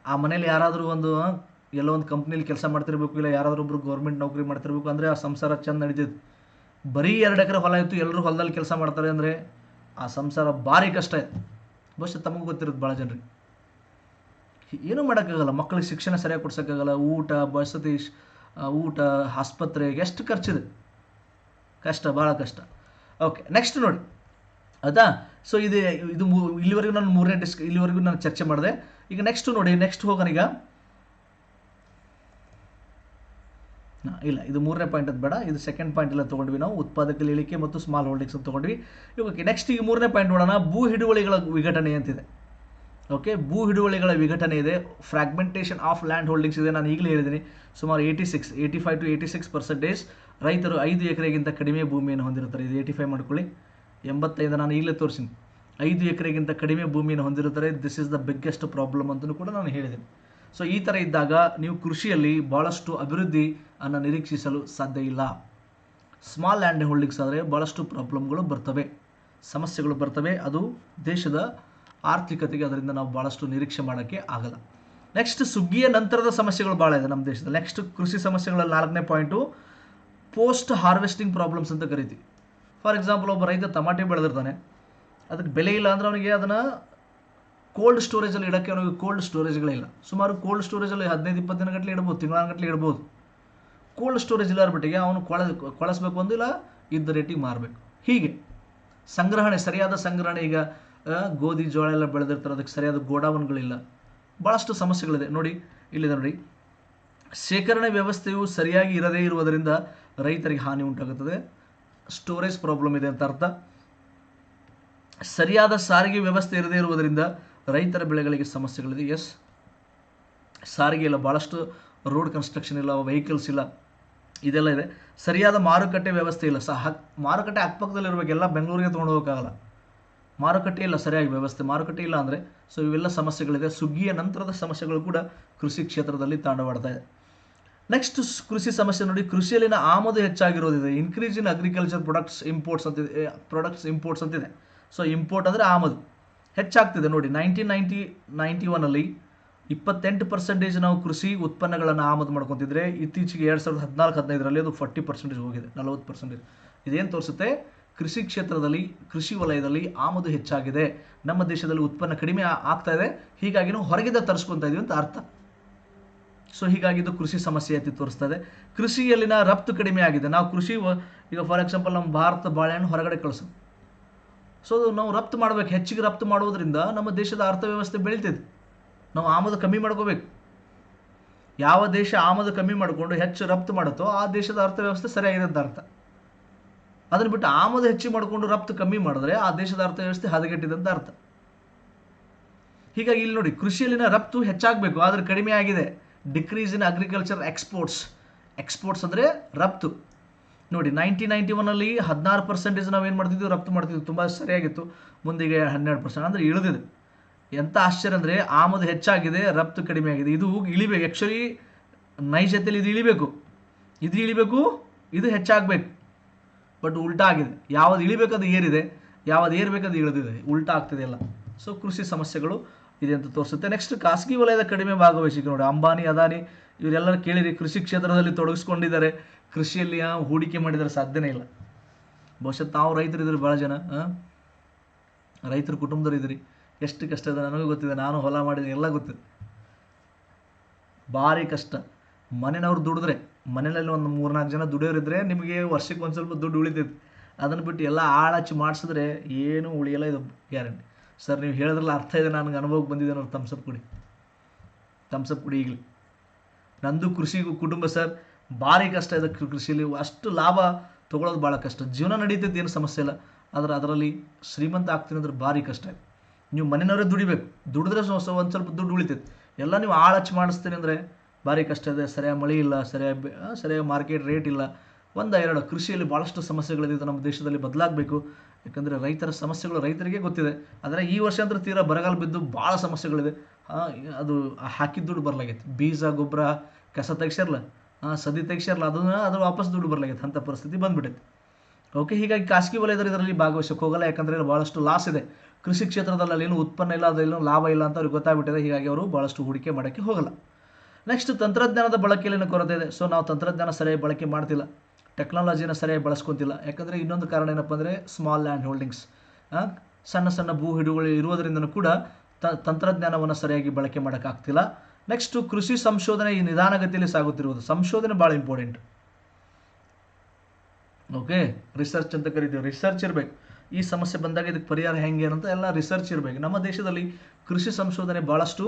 ಆ ಮನೇಲಿ ಯಾರಾದರೂ ಎಲ್ಲೋ ಒಂದು ಕಂಪ್ನಿಲಿ ಕೆಲಸ ಮಾಡ್ತಿರ್ಬೇಕು, ಇಲ್ಲ ಯಾರಾದರೂ ಒಬ್ರು ಗೌರ್ಮೆಂಟ್ ನೌಕರಿ ಮಾಡ್ತಿರ್ಬೇಕು, ಅಂದರೆ ಆ ಸಂಸಾರ ಚೆಂದ ನಡೀತೈತೆ. ಬರೀ 2 ಎಕರೆ ಹೊಲ ಇತ್ತು, ಎಲ್ಲರೂ ಹೊಲದಲ್ಲಿ ಕೆಲಸ ಮಾಡ್ತಾರೆ ಅಂದರೆ ಆ ಸಂಸಾರ ಭಾರಿ ಕಷ್ಟ ಇದೆ. ಬಹುಶಃ ತಮಗೂ ಗೊತ್ತಿರುತ್ತೆ ಭಾಳ ಜನರಿಗೆ. ಏನೂ ಮಾಡೋಕ್ಕಾಗಲ್ಲ, ಮಕ್ಕಳಿಗೆ ಶಿಕ್ಷಣ ಸರಿಯಾಗಿ ಕೊಡ್ಸೋಕ್ಕಾಗಲ್ಲ, ಊಟ ವಸತಿ, ಊಟ ಆಸ್ಪತ್ರೆ ಎಷ್ಟು ಖರ್ಚಿದೆ, ಕಷ್ಟ, ಭಾಳ ಕಷ್ಟ. ಓಕೆ, ನೆಕ್ಸ್ಟ್ ನೋಡಿ ಆಯಿತಾ. ಸೊ ಇದು ಇಲ್ಲಿವರೆಗೂ ನಾನು ಇಲ್ಲಿವರೆಗೂ ನಾನು ಚರ್ಚೆ ಮಾಡಿದೆ. ಈಗ ನೆಕ್ಸ್ಟ್ ನೋಡಿ, ನೆಕ್ಸ್ಟ್ ಹೋಗೋಣ. ಈಗ ಇಲ್ಲ, ಇದು 3ನೇ ಪಾಯಿಂಟ್ ಅದು ಬೇಡ, ಇದು ಸೆಕೆಂಡ್ ಪಾಯಿಂಟ್ ಎಲ್ಲ ತೊಗೊಂಡ್ವಿ ನಾವು, ಉತ್ಪಾದಕರ ಇಳಿಕೆ ಮತ್ತು ಸ್ಮಾಲ್ ಹೋಲ್ಡಿಂಗ್ಸ್ ಅಂತ ತೊಗೊಂಡ್ವಿ. ಓಕೆ, ನೆಕ್ಸ್ಟ್ ಈಗ 3ನೇ ಪಾಯಿಂಟ್ ನೋಡೋಣ, ಭೂ ಹಿಡುವಳಿಗಳ ವಿಘಟನೆ ಅಂತಿದೆ. ಓಕೆ, ಭೂ ಹಿಡುವಳಿಗಳ ವಿಘಟನೆ ಇದೆ, ಫ್ರಾಗ್ಮೆಂಟೇಷನ್ ಆಫ್ ಲ್ಯಾಂಡ್ ಹೋಲ್ಡಿಂಗ್ಸ್ ಇದೆ. ನಾನು ಈಗಲೇ ಹೇಳಿದ್ದೀನಿ, ಸುಮಾರು 85 to 86% ರೈತರು 5 ಎಕರೆಗಿಂತ ಕಡಿಮೆ ಭೂಮಿಯನ್ನು ಹೊಂದಿರುತ್ತಾರೆ. ಇದು 85 ಮಾಡ್ಕೊಳ್ಳಿ, 85 ನಾನು ಈಗಲೇ ತೋರಿಸಿನಿ. 5 ಎಕರೆಗಿಂತ ಕಡಿಮೆ ಭೂಮಿಯನ್ನು ಹೊಂದಿರುತ್ತಾರೆ. This is the biggest problem ಅಂತಲೂ ಕೂಡ ನಾನು ಹೇಳಿದ್ದೀನಿ. ಸೊ ಈ ಥರ ಇದ್ದಾಗ ನೀವು ಕೃಷಿಯಲ್ಲಿ ಭಾಳಷ್ಟು ಅಭಿವೃದ್ಧಿಯನ್ನು ನಿರೀಕ್ಷಿಸಲು ಸಾಧ್ಯ ಇಲ್ಲ. ಸ್ಮಾಲ್ ಲ್ಯಾಂಡ್ ಹೋಲ್ಡಿಂಗ್ಸ್ ಆದರೆ ಭಾಳಷ್ಟು ಪ್ರಾಬ್ಲಮ್ಗಳು ಬರ್ತವೆ, ಸಮಸ್ಯೆಗಳು ಬರ್ತವೆ. ಅದು ದೇಶದ ಆರ್ಥಿಕತೆಗೆ ಅದರಿಂದ ನಾವು ಭಾಳಷ್ಟು ನಿರೀಕ್ಷೆ ಮಾಡೋಕ್ಕೆ ಆಗಲ್ಲ. ನೆಕ್ಸ್ಟ್ ಸುಗ್ಗಿಯ ನಂತರದ ಸಮಸ್ಯೆಗಳು ಭಾಳ ಇದೆ ನಮ್ಮ ದೇಶದಲ್ಲಿ. ನೆಕ್ಸ್ಟ್ ಕೃಷಿ ಸಮಸ್ಯೆಗಳಲ್ಲಿ 4ನೇ ಪಾಯಿಂಟು ಪೋಸ್ಟ್ ಹಾರ್ವೆಸ್ಟಿಂಗ್ ಪ್ರಾಬ್ಲಮ್ಸ್ ಅಂತ ಕರಿತೀವಿ. ಫಾರ್ ಎಕ್ಸಾಂಪಲ್, ಒಬ್ಬ ರೈತ ಟಮಾಟೆ ಬೆಳೆದಿರ್ತಾನೆ, ಅದಕ್ಕೆ ಬೆಲೆ ಇಲ್ಲ ಅಂದರೆ ಅವನಿಗೆ ಅದನ್ನು ಕೋಲ್ಡ್ ಸ್ಟೋರೇಜಲ್ಲಿ ಇಡೋಕ್ಕೆ ಅವನಿಗೆ ಕೋಲ್ಡ್ ಸ್ಟೋರೇಜ್ಗಳಿಲ್ಲ. ಸುಮಾರು ಕೋಲ್ಡ್ ಸ್ಟೋರೇಜಲ್ಲಿ 15-20 ದಿನಗಟ್ಟಲೆ ಇಡ್ಬೋದು, ತಿಂಗಳಗಟ್ಟಲೆ ಇಡ್ಬೋದು. ಕೋಲ್ಡ್ ಸ್ಟೋರೇಜ್ ಇಲ್ಲರ್ಬಿಟ್ಟಿಗೆ ಅವನು ಕೊಳಿಸ್ಬೇಕು ಅಂದಿಲ್ಲ, ಇದ್ದ ರೇಟಿಗೆ ಮಾರಬೇಕು. ಹೀಗೆ ಸರಿಯಾದ ಸಂಗ್ರಹಣೆ. ಈಗ ಗೋಧಿ ಜೋಳ ಎಲ್ಲ ಬೆಳೆದಿರ್ತಾರೆ, ಅದಕ್ಕೆ ಸರಿಯಾದ ಗೋಡಾವನ್ಗಳಿಲ್ಲ, ಭಾಳಷ್ಟು ಸಮಸ್ಯೆಗಳಿದೆ. ನೋಡಿ ಇಲ್ಲಿದೆ ನೋಡಿ, ಶೇಖರಣೆ ವ್ಯವಸ್ಥೆಯು ಸರಿಯಾಗಿ ಇರದೇ ಇರುವುದರಿಂದ ರೈತರಿಗೆ ಹಾನಿ ಉಂಟಾಗುತ್ತದೆ. ಸ್ಟೋರೇಜ್ ಪ್ರಾಬ್ಲಮ್ ಇದೆ ಅಂತ ಅರ್ಥ. ಸರಿಯಾದ ಸಾರಿಗೆ ವ್ಯವಸ್ಥೆ ಇರದೇ ಇರುವುದರಿಂದ ರೈತರ ಬೆಳೆಗಳಿಗೆ ಸಮಸ್ಯೆಗಳಿದೆ. ಎಸ್, ಸಾರಿಗೆ ಇಲ್ಲ, ಭಾಳಷ್ಟು ರೋಡ್ ಕನ್ಸ್ಟ್ರಕ್ಷನ್ ಇಲ್ಲ, ವೆಹಿಕಲ್ಸ್ ಇಲ್ಲ, ಇದೆಲ್ಲ ಇದೆ. ಸರಿಯಾದ ಮಾರುಕಟ್ಟೆ ವ್ಯವಸ್ಥೆ ಇಲ್ಲ. ಮಾರುಕಟ್ಟೆ ಅಕ್ಕಪಕ್ಕದಲ್ಲಿರ್ಬೇಕು, ಎಲ್ಲ ಬೆಂಗಳೂರಿಗೆ ತೊಗೊಂಡು ಹೋಗೋಕ್ಕಾಗಲ್ಲ. ಮಾರುಕಟ್ಟೆ ಇಲ್ಲ, ಸರಿಯಾಗಿ ವ್ಯವಸ್ಥೆ, ಮಾರುಕಟ್ಟೆ ಇಲ್ಲ ಅಂದರೆ ಸೊ ಇವೆಲ್ಲ ಸಮಸ್ಯೆಗಳಿದೆ. ಸುಗ್ಗಿಯ ನಂತರದ ಸಮಸ್ಯೆಗಳು ಕೂಡ ಕೃಷಿ ಕ್ಷೇತ್ರದಲ್ಲಿ ತಾಂಡವಾಡ್ತಾ ಇದೆ. ನೆಕ್ಸ್ಟ್ ಕೃಷಿ ಸಮಸ್ಯೆ ನೋಡಿ, ಕೃಷಿಯಲ್ಲಿನ ಆಮದು ಹೆಚ್ಚಾಗಿರೋದಿದೆ. Increase in agriculture products imports ಅಂತಿದೆ. ಸೊ ಇಂಪೋರ್ಟ್ ಅಂದರೆ ಆಮದು ಹೆಚ್ಚಾಗ್ತಿದೆ. ನೋಡಿ 1991 28% ನಾವು ಕೃಷಿ ಉತ್ಪನ್ನಗಳನ್ನು ಆಮದು ಮಾಡ್ಕೊತಿದ್ರೆ, ಇತ್ತೀಚೆಗೆ 2014-15 ಅದು 40% ಹೋಗಿದೆ, 40%. ಇದೇನು ತೋರಿಸುತ್ತೆ? ಕೃಷಿ ಕ್ಷೇತ್ರದಲ್ಲಿ, ಕೃಷಿ ವಲಯದಲ್ಲಿ ಆಮದು ಹೆಚ್ಚಾಗಿದೆ. ನಮ್ಮ ದೇಶದಲ್ಲಿ ಉತ್ಪನ್ನ ಕಡಿಮೆ ಆಗ್ತಾ ಇದೆ, ಹೀಗಾಗಿ ನಾವು ಹೊರಗಿಂದ ತರಿಸ್ಕೊತಾ ಇದೀವಿ ಅಂತ ಅರ್ಥ. ಸೊ ಹೀಗಾಗಿ ಇದು ಕೃಷಿ ಸಮಸ್ಯೆ ಎತ್ತಿ ತೋರಿಸ್ತಾ ಇದೆ. ಕೃಷಿಯಲ್ಲಿನ ರಫ್ತು ಕಡಿಮೆ ಆಗಿದೆ. ನಾವು ಕೃಷಿ, ಈಗ ಫಾರ್ ಎಕ್ಸಾಂಪಲ್ ನಮ್ಮ ಭಾರತ ಬಾಳೆಹಣ್ಣು ಹೊರಗಡೆ ಕಳಿಸೋದು. ಸೊ ನಾವು ರಫ್ತು ಮಾಡಬೇಕು, ಹೆಚ್ಚಿಗೆ ರಫ್ತು ಮಾಡೋದ್ರಿಂದ ನಮ್ಮ ದೇಶದ ಅರ್ಥವ್ಯವಸ್ಥೆ ಬೆಳೀತಿದೆ. ನಾವು ಆಮದು ಕಮ್ಮಿ ಮಾಡ್ಕೋಬೇಕು. ಯಾವ ದೇಶ ಆಮದು ಕಮ್ಮಿ ಮಾಡಿಕೊಂಡು ಹೆಚ್ಚು ರಫ್ತು ಮಾಡುತ್ತೋ ಆ ದೇಶದ ಅರ್ಥವ್ಯವಸ್ಥೆ ಸರಿಯಾಗಿದೆ ಅಂತ ಅರ್ಥ. ಅದನ್ನು ಬಿಟ್ಟು ಆಮದು ಹೆಚ್ಚು ಮಾಡಿಕೊಂಡು ರಫ್ತು ಕಮ್ಮಿ ಮಾಡಿದ್ರೆ ಆ ದೇಶದ ಅರ್ಥವ್ಯವಸ್ಥೆ ಹದಗೆಟ್ಟಿದೆ ಅಂತ ಅರ್ಥ. ಹೀಗಾಗಿ ಇಲ್ಲಿ ನೋಡಿ, ಕೃಷಿಯಲ್ಲಿನ ರಫ್ತು ಹೆಚ್ಚಾಗಬೇಕು ಆದರೆ ಕಡಿಮೆ ಆಗಿದೆ. ಡಿಕ್ರೀಸ್ ಇನ್ ಅಗ್ರಿಕಲ್ಚರ್ ಎಕ್ಸ್ಪೋರ್ಟ್ಸ್ ಅಂದರೆ ರಫ್ತು. ನೋಡಿ 1991 16% ನಾವೇನು ಮಾಡ್ತಿದ್ವಿ, ರಫ್ತು ಮಾಡ್ತಿದ್ವಿ, ತುಂಬ ಸರಿಯಾಗಿತ್ತು. ಮುಂದಿಗೆ 12% ಅಂದರೆ ಇಳಿದಿದೆ. ಎಂಥ ಆಶ್ಚರ್ಯ ಅಂದರೆ ಆಮದು ಹೆಚ್ಚಾಗಿದೆ, ರಫ್ತು ಕಡಿಮೆ ಆಗಿದೆ. ಇದು ಇಳಿಬೇಕು. ಆ್ಯಕ್ಚುಲಿ ನೈಜತೆಯಲ್ಲಿ ಇದು ಇಳಿಬೇಕು, ಇದು ಹೆಚ್ಚಾಗಬೇಕು. ಬಟ್ ಉಲ್ಟಾ ಆಗಿದೆ. ಯಾವುದು ಇಳಿಬೇಕದು ಏರಿದೆ, ಯಾವುದು ಏರಬೇಕದು ಇಳಿದಿದೆ, ಉಲ್ಟಾ ಆಗ್ತಿದೆ ಎಲ್ಲ. ಸೊ ಕೃಷಿ ಸಮಸ್ಯೆಗಳು ಇದೆ ಅಂತ ತೋರಿಸುತ್ತೆ. ನೆಕ್ಸ್ಟ್ ಖಾಸಗಿ ವಲಯದ ಕಡಿಮೆ ಭಾಗವಹಿಸಿಕೆ. ನೋಡಿ, ಅಂಬಾನಿ, ಅದಾನಿ ಇವರೆಲ್ಲರೂ ಕೇಳಿರಿ, ಕೃಷಿ ಕ್ಷೇತ್ರದಲ್ಲಿ ತೊಡಗಿಸ್ಕೊಂಡಿದ್ದಾರೆ, ಕೃಷಿಯಲ್ಲಿ ಹೂಡಿಕೆ ಮಾಡಿದರೆ ಸಾಧ್ಯನೇ ಇಲ್ಲ. ಬಹುಶಃ ತಾವು ರೈತರಿದ್ದೀರಿ, ಭಾಳ ಜನ ರೈತರ ಕುಟುಂಬದವ್ರು ಇದ್ದೀರಿ. ಎಷ್ಟು ಕಷ್ಟ ಇದೆ ನನಗೂ ಗೊತ್ತಿದೆ, ನಾನು ಹೊಲ ಮಾಡಿದ್ದೀನಿ, ಎಲ್ಲ ಗೊತ್ತಿದೆ. ಭಾರಿ ಕಷ್ಟ. ಮನೆಯವ್ರು ದುಡಿದ್ರೆ, ಮನೆಯಲ್ಲಿ ಒಂದು 3-4 ಜನ ದುಡಿಯೋರಿದ್ರೆ ನಿಮಗೆ ವರ್ಷಕ್ಕೆ ಒಂದು ಸ್ವಲ್ಪ ದುಡ್ಡು ಉಳಿತೈತಿ. ಅದನ್ನು ಬಿಟ್ಟು ಎಲ್ಲ ಆಳಚ್ಚಿ ಮಾಡಿಸಿದ್ರೆ ಏನೂ ಉಳಿಯಲ್ಲ, ಇದು ಗ್ಯಾರಂಟಿ. ಸರ್ ನೀವು ಹೇಳಿದ್ರಲ್ಲ, ಅರ್ಥ ಇದೆ, ನನಗೆ ಅನುಭವಕ್ಕೆ ಬಂದಿದೆ ನೋಡಿ. ಥಮ್ಸಪ್ ಕುಡಿ ಈಗಲೇ. ನಂದು ಕೃಷಿ ಕುಟುಂಬ ಸರ್, ಭಾರಿ ಕಷ್ಟ ಇದೆ ಕೃಷಿಯಲ್ಲಿ. ಅಷ್ಟು ಲಾಭ ತೊಗೊಳೋದು ಭಾಳ ಕಷ್ಟ. ಜೀವನ ನಡೀತೈತೆ, ಏನು ಸಮಸ್ಯೆ ಇಲ್ಲ. ಆದರೆ ಅದರಲ್ಲಿ ಶ್ರೀಮಂತ ಆಗ್ತೀನಿ ಅಂದ್ರೆ ಭಾರಿ ಕಷ್ಟ ಇದೆ. ನೀವು ಮನೆಯವರೇ ದುಡಿಬೇಕು, ದುಡಿದ್ರೆ ಒಂದು ಸ್ವಲ್ಪ ದುಡ್ಡು ಉಳಿತೈತೆ. ಎಲ್ಲ ನೀವು ಆಳಚ್ಚಿ ಮಾಡಿಸ್ತೀನಿ ಅಂದರೆ ಭಾರಿ ಕಷ್ಟ ಇದೆ. ಸರಿಯಾಗಿ ಮಳೆ ಇಲ್ಲ, ಸರಿಯಾಗಿ ಮಾರ್ಕೆಟ್ ರೇಟ್ ಇಲ್ಲ. ಎರಡು ಕೃಷಿಯಲ್ಲಿ ಭಾಳಷ್ಟು ಸಮಸ್ಯೆಗಳಿದೆ. ಇದು ನಮ್ಮ ದೇಶದಲ್ಲಿ ಬದಲಾಗಬೇಕು. ಯಾಕಂದರೆ ರೈತರ ಸಮಸ್ಯೆಗಳು ರೈತರಿಗೆ ಗೊತ್ತಿದೆ. ಆದರೆ ಈ ವರ್ಷ ಅಂದ್ರೆ ತೀರಾ ಬರಗಾಲ ಬಿದ್ದು ಭಾಳ ಸಮಸ್ಯೆಗಳಿದೆ. ಅದು ಹಾಕಿದ ದುಡ್ಡು ಬರಲಾಗೈತೆ. ಬೀಜ, ಗೊಬ್ಬರ, ಕಸ ತೆಗ್ಸಿರಲ್ಲ, ಸದಿ ತೆಗ್ಸಿರಲ್ಲ, ಅದು ವಾಪಸ್ ದುಡ್ಡು ಬರಲಾಗೈತೆ. ಅಂಥ ಪರಿಸ್ಥಿತಿ ಬಂದ್ಬಿಟ್ಟೈತೆ. ಓಕೆ, ಹೀಗಾಗಿ ಖಾಸಗಿ ವಲಯದಲ್ಲಿ ಇದರಲ್ಲಿ ಭಾಗವಹಿಸಕ್ಕೆ ಹೋಗಲ್ಲ. ಯಾಕಂದರೆ ಭಾಳಷ್ಟು ಲಾಸ್ ಇದೆ ಕೃಷಿ ಕ್ಷೇತ್ರದಲ್ಲಿ. ಏನು ಉತ್ಪನ್ನ ಇಲ್ಲ, ಅದರಲ್ಲೂ ಲಾಭ ಇಲ್ಲ ಅಂತ ಅವ್ರಿಗೆ ಗೊತ್ತಾಗ್ಬಿಟ್ಟಿದೆ. ಹೀಗಾಗಿ ಅವರು ಭಾಳಷ್ಟು ಹೂಡಿಕೆ ಮಾಡೋಕ್ಕೆ ಹೋಗಲ್ಲ. ನೆಕ್ಸ್ಟ್ ತಂತ್ರಜ್ಞಾನದ ಬಳಕೆಯಲ್ಲಿನ ಕೊರತೆ ಇದೆ. ಸೊ ನಾವು ತಂತ್ರಜ್ಞಾನ ಸರಿಯಾಗಿ ಬಳಕೆ ಮಾಡ್ತಿಲ್ಲ, ಟೆಕ್ನಾಲಜಿನ ಸರಿಯಾಗಿ ಬಳಸ್ಕೊತಿಲ್ಲ. ಯಾಕಂದರೆ ಇನ್ನೊಂದು ಕಾರಣ ಏನಪ್ಪ ಅಂದರೆ ಸ್ಮಾಲ್ ಲ್ಯಾಂಡ್ ಹೋಲ್ಡಿಂಗ್ಸ್, ಸಣ್ಣ ಭೂ ಹಿಡುವಳಿ ಇರುವುದರಿಂದನೂ ಕೂಡ ತಂತ್ರಜ್ಞಾನವನ್ನು ಸರಿಯಾಗಿ ಬಳಕೆ ಮಾಡೋಕ್ಕಾಗ್ತಿಲ್ಲ. ನೆಕ್ಸ್ಟು ಕೃಷಿ ಸಂಶೋಧನೆ ಈ ನಿಧಾನಗತಿಯಲ್ಲಿ ಸಾಗುತ್ತಿರುವುದು. ಸಂಶೋಧನೆ ಭಾಳ ಇಂಪಾರ್ಟೆಂಟ್. ಓಕೆ, ರಿಸರ್ಚ್ ಅಂತ ಕರಿತೀವಿ. ರಿಸರ್ಚ್ ಇರಬೇಕು. ಈ ಸಮಸ್ಯೆ ಬಂದಾಗ ಇದಕ್ಕೆ ಪರಿಹಾರ ಹೆಂಗೆ ಅಂತ ಎಲ್ಲ ರಿಸರ್ಚ್ ಇರಬೇಕು. ನಮ್ಮ ದೇಶದಲ್ಲಿ ಕೃಷಿ ಸಂಶೋಧನೆ ಭಾಳಷ್ಟು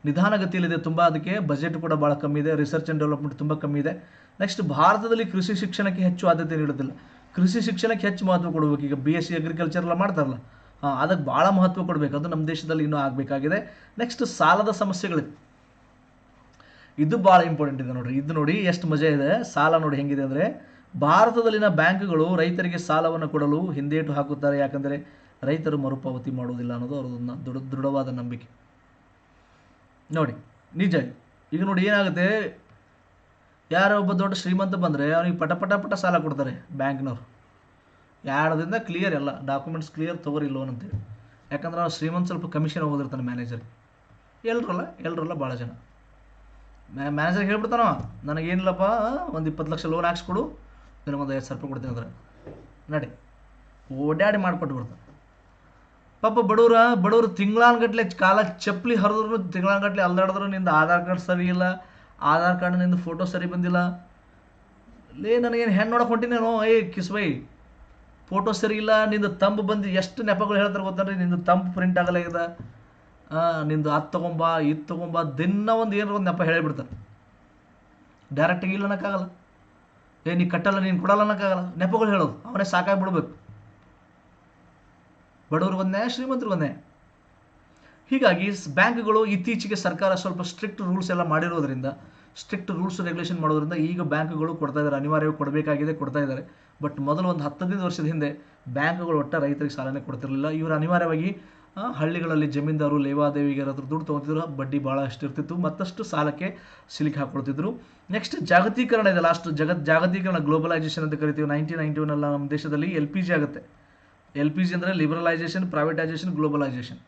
ನಿಧಾನಗತಿಯಲ್ಲಿದೆ ತುಂಬ. ಅದಕ್ಕೆ ಬಜೆಟ್ ಕೂಡ ಭಾಳ ಕಮ್ಮಿ ಇದೆ. ರಿಸರ್ಚ್ ಆ್ಯಂಡ್ ಡೆವಲಪ್ಮೆಂಟ್ ತುಂಬ ಕಮ್ಮಿ ಇದೆ. ನೆಕ್ಸ್ಟ್ ಭಾರತದಲ್ಲಿ ಕೃಷಿ ಶಿಕ್ಷಣಕ್ಕೆ ಹೆಚ್ಚು ಆದ್ಯತೆ ನೀಡೋದಿಲ್ಲ. ಕೃಷಿ ಶಿಕ್ಷಣಕ್ಕೆ ಹೆಚ್ಚು ಮಹತ್ವ ಕೊಡಬೇಕು. ಈಗ BSc ಅಗ್ರಿಕಲ್ಚರ್ ಎಲ್ಲ ಮಾಡ್ತಾರಲ್ಲ, ಅದಕ್ಕೆ ಭಾಳ ಮಹತ್ವ ಕೊಡಬೇಕು. ಅದು ನಮ್ಮ ದೇಶದಲ್ಲಿ ಇನ್ನೂ ಆಗಬೇಕಾಗಿದೆ. ನೆಕ್ಸ್ಟ್ ಸಾಲದ ಸಮಸ್ಯೆಗಳಿದೆ. ಇದು ಭಾಳ ಇಂಪಾರ್ಟೆಂಟ್ ಇದೆ ನೋಡಿರಿ. ಇದು ನೋಡಿ ಎಷ್ಟು ಮಜಾ ಇದೆ. ಸಾಲ ನೋಡಿ ಹೆಂಗಿದೆ ಅಂದರೆ, ಭಾರತದಲ್ಲಿನ ಬ್ಯಾಂಕ್ಗಳು ರೈತರಿಗೆ ಸಾಲವನ್ನು ಕೊಡಲು ಹಿಂದೇಟು ಹಾಕುತ್ತಾರೆ. ಯಾಕಂದರೆ ರೈತರು ಮರುಪಾವತಿ ಮಾಡುವುದಿಲ್ಲ ಅನ್ನೋದು ಅವ್ರದ್ದು ದೃಢವಾದ ನಂಬಿಕೆ. ನೋಡಿ ನಿಜ. ಈಗ ನೋಡಿ ಏನಾಗುತ್ತೆ, ಯಾರೋ ಒಬ್ಬ ದೊಡ್ಡ ಶ್ರೀಮಂತ ಬಂದರೆ ಅವನಿಗೆ ಪಟ ಸಾಲ ಕೊಡ್ತಾರೆ ಬ್ಯಾಂಕ್ನವ್ರು. 2 ದಿನದಿಂದ ಕ್ಲಿಯರ್, ಎಲ್ಲ ಡಾಕ್ಯುಮೆಂಟ್ಸ್ ಕ್ಲಿಯರ್, ತೊಗೊರಿ ಲೋನ್ ಅಂತೇಳಿ. ಯಾಕಂದ್ರೆ ಅವ್ನು ಶ್ರೀಮಂತ ಸ್ವಲ್ಪ ಕಮಿಷನ್ ಹೋಗೋದಿರ್ತಾನೆ ಮ್ಯಾನೇಜರ್. ಎಲ್ಲರಲ್ಲ ಭಾಳ ಜನ ಮ್ಯಾನೇಜರ್ಗೆ ಹೇಳ್ಬಿಡ್ತಾನೋ, ನನಗೇನಿಲ್ಲಪ್ಪ ಒಂದು 20 ಲಕ್ಷ ಲೋನ್ ಹಾಕ್ಸ್ಕೊಡು, ನಿನಗೊಂದು 50,000 ರೂಪಾಯಿ ಕೊಡ್ತೀನಿ ಅಂದ್ರೆ ನಡಿ ಓಡಾಡಿ ಮಾಡಿಕೊಟ್ಟು ಬಿಡ್ತಾನೆ. ಪಾಪ ಬಡವರು ತಿಂಗಳಾನ್ಗಟ್ಲೆ ಕಾಲ ಚಪ್ಪಲಿ ಹರಿದ್ರು, ತಿಂಗಳಾನ್ಗಟ್ಲೆ ಅಲ್ದಾಡಿದ್ರು, ನಿಂದು ಆಧಾರ್ ಕಾರ್ಡ್ ಸರಿ ಇಲ್ಲ, ಆಧಾರ್ ಕಾರ್ಡ್ ನಿಂದು ಫೋಟೋ ಸರಿ ಬಂದಿಲ್ಲ, ನನಗೇನು ಹೆಣ್ಣು ನೋಡಕ್ಕೆ ಹೊಂಟಿನೇನೋ, ಕಿಸ್ಬೈ ಫೋಟೋ ಸರಿ ಇಲ್ಲ, ನಿಂದು ತಂಬು ಬಂದು ಎಷ್ಟು ನೆಪಗಳು ಹೇಳ್ತಾರೆ ಗೊತ್ತಂದ್ರೆ, ನಿಂದು ತಂಬು ಪ್ರಿಂಟ್ ಆಗಲ್ಲ ಇದೆ, ನಿಂದು ಅದು ತೊಗೊಂಬ ಇದು ತೊಗೊಂಬ, ದಿನ ಒಂದು ಏನಾರ ಒಂದು ನೆಪ ಹೇಳಿಬಿಡ್ತಾರೆ. ಡೈರೆಕ್ಟಾಗಿ ಇಲ್ಲ ಅನ್ನೋಕ್ಕಾಗಲ್ಲ. ನೀ ಕಟ್ಟಲ್ಲ, ನೀನು ಕೊಡಲ್ಲ ಅನ್ನೋಕ್ಕಾಗಲ್ಲ. ನೆಪಗಳು ಹೇಳೋದು ಅವನೇ ಸಾಕಾಗಿಬಿಡ್ಬೇಕು. ಬಡವ್ರಿಗೊಂದೇ, ಶ್ರೀಮಂತರಿಗೊಂದೇ. ಹೀಗಾಗಿ ಬ್ಯಾಂಕ್ಗಳು ಇತ್ತೀಚೆಗೆ ಸರ್ಕಾರ ಸ್ವಲ್ಪ ಸ್ಟ್ರಿಕ್ಟ್ ರೂಲ್ಸ್ ಎಲ್ಲ ಮಾಡಿರೋದ್ರಿಂದ, ಸ್ಟ್ರಿಕ್ಟ್ ರೂಲ್ಸ್ ರೆಗ್ಯುಲೇಷನ್ ಮಾಡೋದ್ರಿಂದ ಈಗ ಬ್ಯಾಂಕ್ಗಳು ಕೊಡ್ತಾ ಇದ್ದಾರೆ. ಅನಿವಾರ್ಯವಾಗಿ ಕೊಡಬೇಕಾಗಿದೆ, ಕೊಡ್ತಾ ಇದ್ದಾರೆ. ಬಟ್ ಮೊದಲು ಒಂದು 10-15 ವರ್ಷದ ಹಿಂದೆ ಬ್ಯಾಂಕ್ಗಳು ಒಟ್ಟ ರೈತರಿಗೆ ಸಾಲನೇ ಕೊಡ್ತಿರಲಿಲ್ಲ. ಇವರು ಅನಿವಾರ್ಯವಾಗಿ ಹಳ್ಳಿಗಳಲ್ಲಿ ಜಮೀನ್ದಾರು ಲೇವಾದೇವಿಗೆ ಹತ್ರ ದುಡ್ಡು ತೊಗೊತಿದ್ರು. ಬಡ್ಡಿ ಭಾಳ ಇರ್ತಿತ್ತು, ಮತ್ತಷ್ಟು ಸಾಲಕ್ಕೆ ಸಿಲುಕಿ ಹಾಕ್ಕೊಳ್ತಿದ್ರು. ನೆಕ್ಸ್ಟ್ ಜಾಗತೀಕರಣ ಇದೆ. ಲಾಸ್ಟ್ ಜಾಗತೀಕರಣ, ಗ್ಲೋಬಲೈಸೇಷನ್ ಅಂತ ಕರಿತೀವಿ. 1991 ನಮ್ಮ ದೇಶದಲ್ಲಿ LPG ಆಗುತ್ತೆ. LPG ಅಂದರೆ ಲಿಬರಲೈಸೇಷನ್, ಪ್ರೈವೇಟೈಸೇಷನ್, ಗ್ಲೋಬಲೈಸೇಷನ್.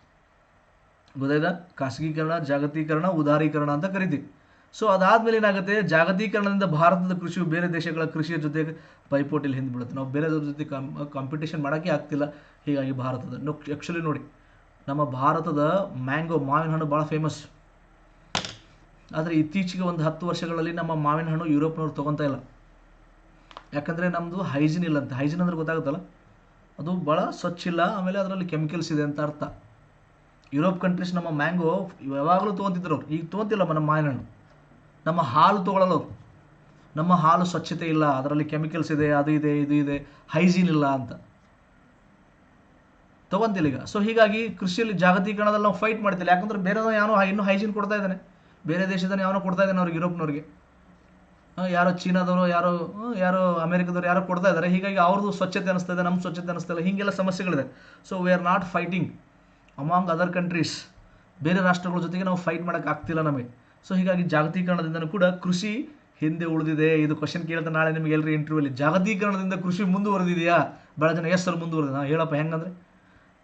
ಗೊತ್ತಾಯ್ತಾ? ಖಾಸಗೀಕರಣ, ಜಾಗತೀಕರಣ, ಉದಾರೀಕರಣ ಅಂತ ಕರಿತೀವಿ. ಸೊ ಅದಾದಮೇಲೆ ಏನಾಗುತ್ತೆ, ಜಾಗತೀಕರಣದಿಂದ ಭಾರತದ ಕೃಷಿಯು ಬೇರೆ ದೇಶಗಳ ಕೃಷಿಯ ಜೊತೆ ಪೈಪೋಟಿಲಿ ಹಿಂದೆ ಬೀಳುತ್ತೆ. ನಾವು ಬೇರೆದ್ರ ಜೊತೆ ಕಾಂಪಿಟೇಷನ್ ಮಾಡೋಕ್ಕೆ ಆಗ್ತಿಲ್ಲ. ಹೀಗಾಗಿ ಭಾರತದ ಆ್ಯಕ್ಚುಲಿ ನೋಡಿ, ನಮ್ಮ ಭಾರತದ ಮ್ಯಾಂಗೋ, ಮಾವಿನ ಹಣ್ಣು ಭಾಳ ಫೇಮಸ್. ಆದರೆ ಇತ್ತೀಚೆಗೆ ಒಂದು 10 ವರ್ಷಗಳಲ್ಲಿ ನಮ್ಮ ಮಾವಿನ ಹಣ್ಣು ಯುರೋಪ್ನವ್ರು ತೊಗೊತಾ ಇಲ್ಲ. ಯಾಕಂದರೆ ನಮ್ಮದು ಹೈಜಿನ್ ಇಲ್ಲ ಅಂತ. ಹೈಜಿನ್ ಅಂದ್ರೆ ಗೊತ್ತಾಗುತ್ತಲ್ಲ, ಅದು ಭಾಳ ಸ್ವಚ್ಛ ಇಲ್ಲ, ಆಮೇಲೆ ಅದರಲ್ಲಿ ಕೆಮಿಕಲ್ಸ್ ಇದೆ ಅಂತ ಅರ್ಥ. ಯುರೋಪ್ ಕಂಟ್ರೀಸ್ ನಮ್ಮ ಮ್ಯಾಂಗೋ ಯಾವಾಗಲೂ ತೊಗೊತಿದ್ರು ಅವ್ರು, ಈಗ ತೊಗೊತಿಲ್ಲ ನಮ್ಮ ಮಾವಿನ ಹಣ್ಣು. ನಮ್ಮ ಹಾಲು ತೊಗೊಳ್ಳಲ್ಲ ಅವರು. ನಮ್ಮ ಹಾಲು ಸ್ವಚ್ಛತೆ ಇಲ್ಲ, ಅದರಲ್ಲಿ ಕೆಮಿಕಲ್ಸ್ ಇದೆ, ಅದು ಇದೆ, ಇದು ಇದೆ, ಹೈಜೀನ್ ಇಲ್ಲ ಅಂತ ತೊಗೊಂತಿಲ್ಲ ಈಗ. ಸೊ ಹೀಗಾಗಿ ಕೃಷಿಯಲ್ಲಿ ಜಾಗತೀಕರಣದಲ್ಲಿ ನಾವು ಫೈಟ್ ಮಾಡ್ತಿಲ್ಲ. ಯಾಕಂದ್ರೆ ಬೇರೆ ಯಾವನೋ ಇನ್ನೂ ಹೈಜೀನ್ ಕೊಡ್ತಾ ಇದ್ದಾನೆ, ಬೇರೆ ದೇಶದ ಯಾವನೋ ಕೊಡ್ತಾ ಇದ್ದಾನೆ ಅವ್ರಿಗೆ, ಯುರೋಪ್ನವ್ರಿಗೆ, ಯಾರೋ ಚೀನಾದವರು, ಯಾರೋ ಅಮೆರಿಕದವ್ರು ಯಾರೋ ಕೊಡ್ತಾ ಇದ್ದಾರೆ. ಹೀಗಾಗಿ ಅವ್ರದ್ದು ಸ್ವಚ್ಛತೆ ಅನಿಸ್ತಾ ಇದೆ, ನಮ್ಮ ಸ್ವಚ್ಛತೆ ಅನಿಸ್ತಾ ಇಲ್ಲ, ಹೀಗೆಲ್ಲ ಸಮಸ್ಯೆಗಳಿದೆ. So we are not fighting among other countries. ಬೇರೆ ರಾಷ್ಟ್ರಗಳ ಜೊತೆಗೆ ನಾವು ಫೈಟ್ ಮಾಡೋಕ್ಕೆ ಆಗ್ತಿಲ್ಲ ನಮಗೆ. ಸೊ ಹೀಗಾಗಿ ಜಾಗತೀಕರಣದಿಂದನೂ ಕೂಡ ಕೃಷಿ ಹಿಂದೆ ಉಳಿದಿದೆ. ಇದು ಕ್ವಶನ್ ಕೇಳ್ತಾ ನಾಳೆ ನಿಮಗೆ ಎಲ್ಲರೂ ಇಂಟರ್ವ್ಯೂಲಿ, ಜಾಗತೀಕರಣದಿಂದ ಕೃಷಿ ಮುಂದುವರೆದಿದೆಯಾ? ಭಾಳ ಜನ ಎಸ್ ಸರ್ ಮುಂದುವರೆದಿದೆ. ನಾವು ಹೇಳಪ್ಪ ಹೆಂಗಂದ್ರೆ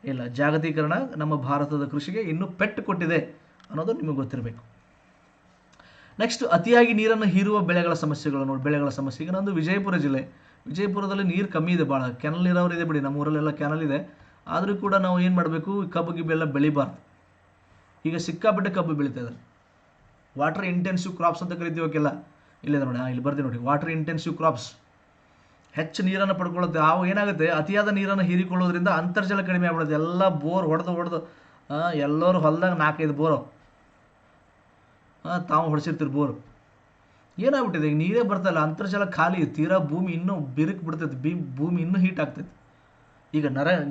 ಇಲ್ಲ, ಜಾಗತೀಕರಣ ನಮ್ಮ ಭಾರತದ ಕೃಷಿಗೆ ಇನ್ನೂ ಪೆಟ್ಟು ಕೊಟ್ಟಿದೆ ಅನ್ನೋದು ನಿಮಗೆ ಗೊತ್ತಿರಬೇಕು. ನೆಕ್ಸ್ಟ್, ಅತಿಯಾಗಿ ನೀರನ್ನು ಹೀರುವ ಬೆಳೆಗಳ ಸಮಸ್ಯೆಗಳು ನೋಡಿ. ಬೆಳೆಗಳ ಸಮಸ್ಯೆ, ಈಗ ನಂದು ವಿಜಯಪುರ ಜಿಲ್ಲೆ. ವಿಜಯಪುರದಲ್ಲಿ ನೀರು ಕಮ್ಮಿ ಇದೆ, ಭಾಳ ಕೆನಲ್ ನೀರಾವರಿ ಇದೆ ಬಿಡಿ, ನಮ್ಮ ಊರಲ್ಲೆಲ್ಲ ಕೆನಲ್ ಇದೆ. ಆದರೂ ಕೂಡ ನಾವು ಏನು ಮಾಡಬೇಕು, ಕಬ್ಬು ಗಿಬ್ಬೆಲ್ಲ ಬೆಳಿಬಾರ್ದು. ಈಗ ಸಿಕ್ಕಾಪಟ್ಟೆ ಕಬ್ಬು ಬೆಳೀತಾ ಇದ್ದಾರೆ. ವಾಟರ್ ಇಂಟೆನ್ಸಿವ್ ಕ್ರಾಪ್ಸ್ ಅಂತ ಕರಿತೀವಕ್ಕೆಲ್ಲ ಇಲ್ಲಿದೆ ನೋಡಿ, ಇಲ್ಲಿ ಬರ್ತೀವಿ ನೋಡಿ, ವಾಟರ್ ಇಂಟೆನ್ಸಿವ್ ಕ್ರಾಪ್ಸ್. ಹೆಚ್ಚು ನೀರನ್ನು ಪಡ್ಕೊಳ್ಳುತ್ತೆ. ಅವು ಏನಾಗುತ್ತೆ, ಅತಿಯಾದ ನೀರನ್ನು ಹೀರಿಕೊಳ್ಳೋದ್ರಿಂದ ಅಂತರ್ಜಲ ಕಡಿಮೆ ಆಗ್ಬಿಡುತ್ತೆ. ಎಲ್ಲ ಬೋರ್ ಹೊಡೆದು ಎಲ್ಲರೂ ಹೊಲದಾಗ 4-5 ಬೋರು ತಾವು ಹೊಡಿಸಿರ್ತೀರಿ ಬೋರು. ಏನಾಗ್ಬಿಟ್ಟಿದೆ, ಈಗ ನೀರೇ ಬರ್ತಾಯಿಲ್ಲ, ಅಂತರ್ಜಲ ಖಾಲಿ, ತೀರಾ ಭೂಮಿ ಇನ್ನೂ ಬಿರುಕು ಬಿಡ್ತೈತಿ, ಭೂಮಿ ಇನ್ನೂ ಹೀಟ್ ಆಗ್ತೈತಿ. ಈಗ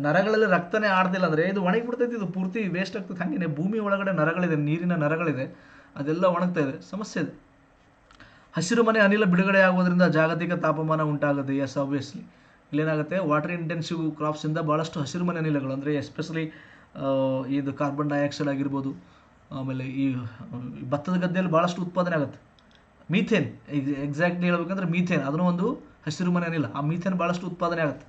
ನರಗಳಲ್ಲಿ ರಕ್ತನೇ ಆಡ್ತಿಲ್ಲ ಅಂದರೆ ಇದು ಒಣಗಿ ಬಿಡ್ತೈತಿ, ಇದು ಪೂರ್ತಿ ವೇಸ್ಟ್ ಆಗ್ತೈತೆ. ಹಾಗೆಯೇ ಭೂಮಿ ಒಳಗಡೆ ನರಗಳಿದೆ, ನೀರಿನ ನರಗಳಿದೆ, ಅದೆಲ್ಲ ಒಣಗ್ತಾ ಇದೆ, ಸಮಸ್ಯೆ ಇದೆ. ಹಸಿರು ಮನೆ ಅನಿಲ ಬಿಡುಗಡೆ ಆಗೋದ್ರಿಂದ ಜಾಗತಿಕ ತಾಪಮಾನ ಉಂಟಾಗುತ್ತೆ. ಎಸ್, ಆಬ್ವಿಯಸ್ಲಿ ಇಲ್ಲೇನಾಗುತ್ತೆ, ವಾಟರ್ ಇಂಟೆನ್ಸಿವ್ ಕ್ರಾಪ್ಸಿಂದ ಭಾಳಷ್ಟು ಹಸಿರು ಮನೆ ಅನಿಲಗಳು, ಅಂದರೆ ಎಸ್ಪೆಷಲಿ ಇದು ಕಾರ್ಬನ್ ಡೈಆಕ್ಸೈಡ್ ಆಗಿರ್ಬೋದು, ಆಮೇಲೆ ಈ ಭತ್ತದ ಗದ್ದೆಯಲ್ಲಿ ಭಾಳಷ್ಟು ಉತ್ಪಾದನೆ ಆಗುತ್ತೆ. ಮೀಥೇನ್, ಎಕ್ಸಾಕ್ಟ್ಲಿ ಹೇಳ್ಬೇಕಂದ್ರೆ ಮೀಥೇನ್, ಅದನ್ನು ಒಂದು ಹಸಿರು ಮನೆ ಅನಿಲ. ಆ ಮೀಥೇನ್ ಭಾಳಷ್ಟು ಉತ್ಪಾದನೆ ಆಗುತ್ತೆ.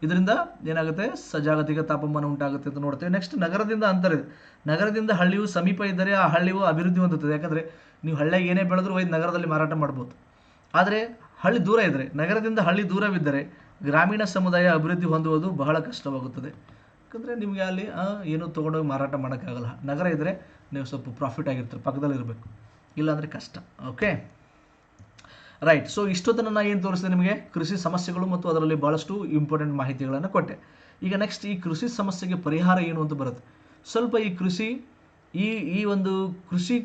ಇದರಿಂದ ಏನಾಗುತ್ತೆ, ಜಾಗತಿಕ ತಾಪಮಾನ ಉಂಟಾಗುತ್ತೆ ಅಂತ ನೋಡ್ತೇವೆ. ನೆಕ್ಸ್ಟ್, ನಗರದಿಂದ ಅಂತರ ಇದೆ. ನಗರದಿಂದ ಹಳ್ಳಿಯು ಸಮೀಪ ಇದ್ದರೆ ಆ ಹಳ್ಳಿಯು ಅಭಿವೃದ್ಧಿ ಹೊಂದುತ್ತದೆ. ಯಾಕಂದರೆ ನೀವು ಹಳ್ಳಿಯಾಗ ಏನೇ ಬೆಳೆದ್ರೂ ಒಯ್ದು ನಗರದಲ್ಲಿ ಮಾರಾಟ ಮಾಡ್ಬೋದು. ಆದರೆ ಹಳ್ಳಿ ದೂರ ಇದ್ದರೆ, ನಗರದಿಂದ ಹಳ್ಳಿ ದೂರವಿದ್ದರೆ ಗ್ರಾಮೀಣ ಸಮುದಾಯ ಅಭಿವೃದ್ಧಿ ಹೊಂದುವುದು ಬಹಳ ಕಷ್ಟವಾಗುತ್ತದೆ. ಯಾಕಂದರೆ ನಿಮಗೆ ಅಲ್ಲಿ ಏನೂ ತೊಗೊಂಡೋಗಿ ಮಾರಾಟ ಮಾಡೋಕ್ಕಾಗಲ್ಲ. ನಗರ ಇದ್ದರೆ ನೀವು ಸ್ವಲ್ಪ ಪ್ರಾಫಿಟ್ ಆಗಿರ್ತೀರ, ಪಕ್ಕದಲ್ಲಿರಬೇಕು, ಇಲ್ಲಾಂದರೆ ಕಷ್ಟ. Okay, right. ಸೊ ಇಷ್ಟೊತ್ತನ್ನು ನಾನು ಏನು ತೋರಿಸಿದೆ ನಿಮಗೆ, ಕೃಷಿ ಸಮಸ್ಯೆಗಳು ಮತ್ತು ಅದರಲ್ಲಿ ಭಾಳಷ್ಟು ಇಂಪಾರ್ಟೆಂಟ್ ಮಾಹಿತಿಗಳನ್ನು ಕೊಟ್ಟೆ. ಈಗ ನೆಕ್ಸ್ಟ್, ಈ ಕೃಷಿ ಸಮಸ್ಯೆಗೆ ಪರಿಹಾರ ಏನು ಅಂತ ಬರುತ್ತೆ. ಸ್ವಲ್ಪ ಈ ಕೃಷಿ ಈ ಒಂದು ಕೃಷಿ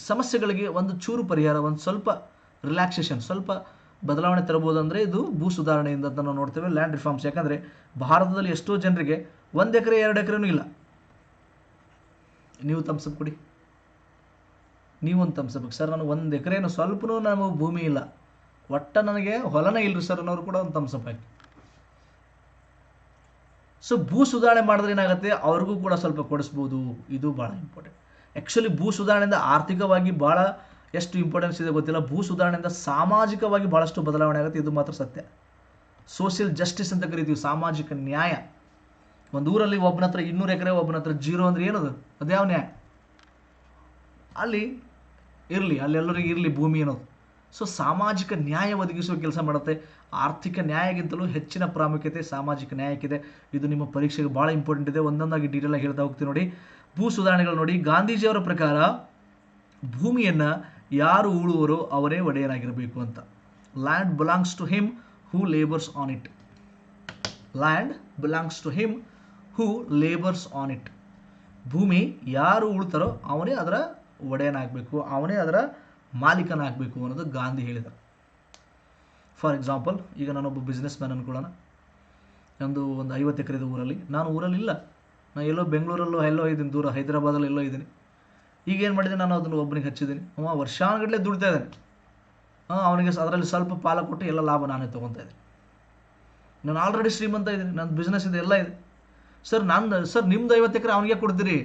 ಸಮಸ್ಯೆಗಳಿಗೆ ಒಂದು ಚೂರು ಪರಿಹಾರ, ಒಂದು ಸ್ವಲ್ಪ ರಿಲ್ಯಾಕ್ಸೇಷನ್, ಸ್ವಲ್ಪ ಬದಲಾವಣೆ ತರಬಹುದು. ಅಂದರೆ ಇದು ಭೂ ಸುಧಾರಣೆಯಿಂದ ಅಂತ ನಾವು ನೋಡ್ತೇವೆ, ಲ್ಯಾಂಡ್ ರಿಫಾರ್ಮ್ಸ್. ಯಾಕಂದರೆ ಭಾರತದಲ್ಲಿ ಎಷ್ಟೋ ಜನರಿಗೆ 1 ಎಕರೆ 2 ಎಕರೆನೂ ಇಲ್ಲ. ನೀವು ತಮ್ಸಪ್ ಕೊಡಿ, ನೀವೊಂದು ತಮ್ಸಬೇಕು ಸರ್, ನಾನು 1 ಎಕರೆನೂ ಸ್ವಲ್ಪನೂ ನಮಗೆ ಭೂಮಿ ಇಲ್ಲ, ಒಟ್ಟ ನನಗೆ ಹೊಲನೇ ಇಲ್ಲರಿ ಸರ್ ಅನ್ನೋರು ಕೂಡ ಒಂದು ತಮ್ಸಪ್ ಹಾಕಿ. ಸೊ ಭೂ ಸುಧಾರಣೆ ಮಾಡಿದ್ರೆ ಏನಾಗುತ್ತೆ, ಅವ್ರಿಗೂ ಕೂಡ ಸ್ವಲ್ಪ ಕೊಡಿಸ್ಬೋದು. ಇದು ಭಾಳ ಇಂಪಾರ್ಟೆಂಟ್. ಆ್ಯಕ್ಚುಲಿ ಭೂ ಸುಧಾರಣೆಯಿಂದ ಆರ್ಥಿಕವಾಗಿ ಭಾಳ ಎಷ್ಟು ಇಂಪಾರ್ಟೆನ್ಸ್ ಇದೆ ಗೊತ್ತಿಲ್ಲ. ಭೂ ಸುಧಾರಣೆಯಿಂದ ಸಾಮಾಜಿಕವಾಗಿ ಭಾಳಷ್ಟು ಬದಲಾವಣೆ ಆಗುತ್ತೆ, ಇದು ಮಾತ್ರ ಸತ್ಯ. ಸೋಷಿಯಲ್ ಜಸ್ಟಿಸ್ ಅಂತ ಕರಿತೀವಿ, ಸಾಮಾಜಿಕ ನ್ಯಾಯ. ಒಂದು ಊರಲ್ಲಿ ಒಬ್ಬನ ಹತ್ರ 200 ಎಕರೆ, ಒಬ್ಬನ ಹತ್ರ 0 ಅಂದರೆ ಏನದು, ಅದ್ಯಾವ ನ್ಯಾಯ? ಅಲ್ಲಿ ಇರಲಿ, ಅಲ್ಲೆಲ್ಲರಿಗೂ ಇರಲಿ ಭೂಮಿ ಅನ್ನೋದು. ಸೊ ಸಾಮಾಜಿಕ ನ್ಯಾಯ ಒದಗಿಸುವ ಕೆಲಸ ಮಾಡುತ್ತೆ. ಆರ್ಥಿಕ ನ್ಯಾಯಕ್ಕಿಂತಲೂ ಹೆಚ್ಚಿನ ಪ್ರಾಮುಖ್ಯತೆ ಸಾಮಾಜಿಕ ನ್ಯಾಯಕ್ಕಿದೆ. ಇದು ನಿಮ್ಮ ಪರೀಕ್ಷೆಗೆ ಭಾಳ ಇಂಪಾರ್ಟೆಂಟ್ ಇದೆ. ಒಂದೊಂದಾಗಿ ಡೀಟೇಲಾಗಿ ಹೇಳ್ತಾ ಹೋಗ್ತೀನಿ ನೋಡಿ. ಭೂ ಸುಧಾರಣೆಗಳು ನೋಡಿ, ಗಾಂಧೀಜಿಯವರ ಪ್ರಕಾರ ಭೂಮಿಯನ್ನು ಯಾರು ಉಳುವರೋ ಅವರೇ ಒಡೆಯರಾಗಿರಬೇಕು ಅಂತ. Land belongs to him who labours on it. Land belongs to him who labours on it. ಭೂಮಿ ಯಾರು ಉಳ್ತಾರೋ ಅವನೇ ಅದರ ಒಡೆಯನಾಗಬೇಕು, ಅವನೇ ಅದರ ಮಾಲೀಕನಾಗಬೇಕು ಅನ್ನೋದು ಗಾಂಧಿ ಹೇಳಿದರು. ಫಾರ್ ಎಕ್ಸಾಂಪಲ್, ಈಗ ನಾನೊಬ್ಬ ಬಿಸ್ನೆಸ್ ಮ್ಯಾನ್ ಅಂದ್ಕೊಳ್ಳೋಣ. ಒಂದು 50 ಎಕರೆದ ಊರಲ್ಲಿ, ನಾನು ಊರಲ್ಲಿಲ್ಲ, ನಾನು ಎಲ್ಲೋ ಬೆಂಗಳೂರಲ್ಲೋ ಎಲ್ಲೋ ಇದ್ದೀನಿ, ದೂರ ಹೈದರಾಬಾದಲ್ಲಿ ಎಲ್ಲೋ ಇದ್ದೀನಿ. ಈಗ ಏನು ಮಾಡಿದೆ, ನಾನು ಅದನ್ನು ಒಬ್ಬನಿಗೆ ಹಚ್ಚಿದ್ದೀನಿ, ಅವ ವರ್ಷಾನುಗಟ್ಟಲೆ ದುಡಿತಾ ಇದ್ದಾನೆ. ಅವನಿಗೆ ಅದರಲ್ಲಿ ಸ್ವಲ್ಪ ಪಾಲ ಕೊಟ್ಟು ಎಲ್ಲ ಲಾಭ ನಾನೇ ತೊಗೊತಾ ಇದ್ದೀನಿ. ನಾನು ಆಲ್ರೆಡಿ ಶ್ರೀಮಂತ ಇದ್ದೀನಿ, ನನ್ನ ಬಿಸ್ನೆಸ್ ಇದೆ, ಎಲ್ಲ ಇದೆ. ಸರ್ ನಿಮ್ದು 50 ಎಕರೆ ಅವನಿಗೆ ಕೊಡ್ತೀರಿ,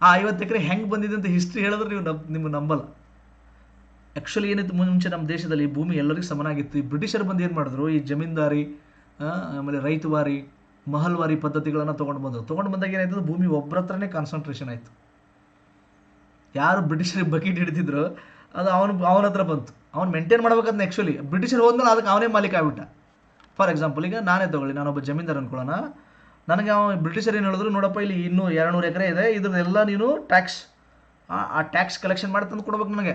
ಆ 50 ಎಕರೆ ಹೆಂಗೆ ಬಂದಿದೆ ಅಂತ ಹಿಸ್ಟ್ರಿ ಹೇಳಿದ್ರೆ ನೀವು ನಿಮ್ಗೆ ನಂಬಲ್ಲ. ಆ್ಯಕ್ಚುಲಿ ಏನಿತ್ತು, ಮುಂಚೆ ನಮ್ಮ ದೇಶದಲ್ಲಿ ಭೂಮಿ ಎಲ್ಲರಿಗೂ ಸಮನಾಗಿತ್ತು. ಈ ಬ್ರಿಟಿಷರು ಬಂದು ಏನು ಮಾಡಿದ್ರು, ಈ ಜಮೀನ್ದಾರಿ ಆಮೇಲೆ ರೈತವಾರಿ, ಮಹಲ್ವಾರಿ ಪದ್ಧತಿಗಳನ್ನು ತೊಗೊಂಡು ಬಂದಾಗ ಏನಾಯ್ತದ, ಭೂಮಿ ಒಬ್ಬರ ಹತ್ರನೇ ಕಾನ್ಸಂಟ್ರೇಷನ್ ಆಯಿತು. ಯಾರು ಬ್ರಿಟಿಷರಿಗೆ ಬಕೀಟ್ ಹಿಡಿತಿದ್ರು ಅದು ಅವನ ಹತ್ರ ಬಂತು. ಅವ್ನು ಮೇಂಟೈನ್ ಮಾಡ್ಬೇಕಂತ. ಆ್ಯಕ್ಚುಲಿ ಬ್ರಿಟಿಷರು ಹೋದ್ಮೇಲೆ ಅದಕ್ಕೆ ಅವನೇ ಮಾಲೀಕ ಆಗ್ಬಿಟ್ಟ. ಫಾರ್ ಎಕ್ಸಾಂಪಲ್, ಈಗ ನಾನೇ ತೊಗೊಳ್ಳಿ, ನಾನೊಬ್ಬ ಜಮೀನ್ದಾರ್ ಅನ್ಕೊಳ್ಳೋಣ. ನನಗೆ ಬ್ರಿಟಿಷರು ಏನು ಹೇಳಿದ್ರು, ನೋಡಪ್ಪ ಇಲ್ಲಿ ಇನ್ನೂ 200 ಎಕರೆ ಇದೆ, ಇದ್ರದ್ದೆಲ್ಲ ನೀನು ಟ್ಯಾಕ್ಸ್, ಆ ಟ್ಯಾಕ್ಸ್ ಕಲೆಕ್ಷನ್ ಮಾಡಿ ತಂದು ಕೊಡ್ಬೇಕು ನನಗೆ,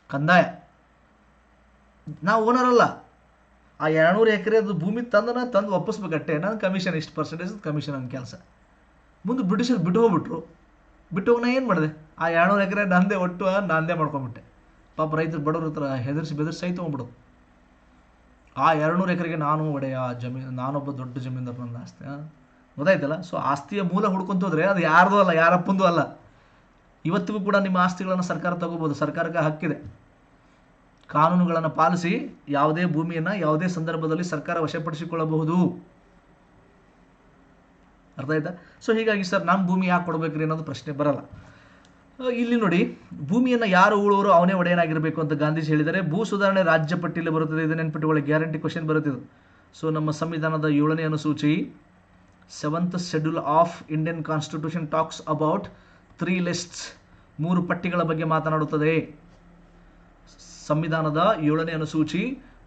ಕಂದಾಯ. ನಾವು ಓನರ್ ಅಲ್ಲ, ಆ 200 ಎಕರೆದು ಭೂಮಿ ತಂದು ಒಪ್ಪಿಸ್ಬೇಕಟ್ಟೆ. ನಾನು ಕಮಿಷನ್ ಇಷ್ಟು % ಕಮಿಷನ್ ನನ್ನ ಕೆಲಸ. ಮುಂದೆ ಬ್ರಿಟಿಷರು ಬಿಟ್ಟು ಹೋಗ್ಬಿಟ್ರು. ನಾ ಏನು ಮಾಡಿದೆ, ಆ 200 ಎಕರೆ ನಂದೇ ಒಟ್ಟು ನಂದೇ ಮಾಡ್ಕೊಂಬಿಟ್ಟೆ. ಪಾಪ ರೈತರು ಬಡವರು ಹತ್ರ ಹೆದರ್ಸಿ ಬೆದರ್ಸಿ ಸೈ ತೊಗೊಂಡ್ಬಿಡೋದು. ಆ 200 ಎಕರೆಗೆ ನಾನು ಒಡೆಯ ನಾನೊಬ್ಬ ದೊಡ್ಡ ಜಮೀನ್ದಾರ, ನನ್ನ ಆಸ್ತಿ ಗೊತ್ತಾಯ್ತಲ್ಲ. ಸೊ ಆಸ್ತಿಯ ಮೂಲ ಹುಡ್ಕೊಂತ ಹೋದ್ರೆ ಅದು ಯಾರ್ದು ಅಲ್ಲ, ಯಾರಪ್ಪಂದು ಅಲ್ಲ. ಇವತ್ತಿಗೂ ಕೂಡ ನಿಮ್ಮ ಆಸ್ತಿಗಳನ್ನು ಸರ್ಕಾರ ತಗೋಬೋದು, ಸರ್ಕಾರಕ್ಕೆ ಹಕ್ಕಿದೆ. ಕಾನೂನುಗಳನ್ನು ಪಾಲಿಸಿ ಯಾವುದೇ ಭೂಮಿಯನ್ನು ಯಾವುದೇ ಸಂದರ್ಭದಲ್ಲಿ ಸರ್ಕಾರ ವಶಪಡಿಸಿಕೊಳ್ಳಬಹುದು. ಅರ್ಥ ಆಯ್ತಾ? ಸೊ ಹೀಗಾಗಿ ಸರ್ ನಮ್ಮ ಭೂಮಿ ಯಾಕೆ ಕೊಡಬೇಕ್ರಿ ಅನ್ನೋದು ಪ್ರಶ್ನೆ ಬರಲ್ಲ. ಇಲ್ಲಿ ನೋಡಿ, ಭೂಮಿಯನ್ನು ಯಾರು ಉಳುವವರು ಅವನೇ ಒಡೆಯನಾಗಿರಬೇಕು ಅಂತ ಗಾಂಧೀಜಿ ಹೇಳಿದರೆ. ಭೂ ಸುಧಾರಣೆ ರಾಜ್ಯ ಪಟ್ಟಿಯಲ್ಲಿ ಬರುತ್ತದೆ, ಇದು ನೆನ್ಪಿಟ್ಟುಕೊಳ್ಳಿ, ಗ್ಯಾರಂಟಿ ಕ್ವಶನ್ ಬರುತ್ತಿದ್ದು. ಸೊ ನಮ್ಮ ಸಂವಿಧಾನದ 7ನೇ ಅನುಸೂಚಿ 7th schedule of Indian constitution talks about 3 lists, 3 ಪಟ್ಟಿಗಳ ಬಗ್ಗೆ ಮಾತನಾಡುತ್ತದೆ. ಸಂವಿಧಾನದ 7ನೇ ಅನುಸೂಚಿ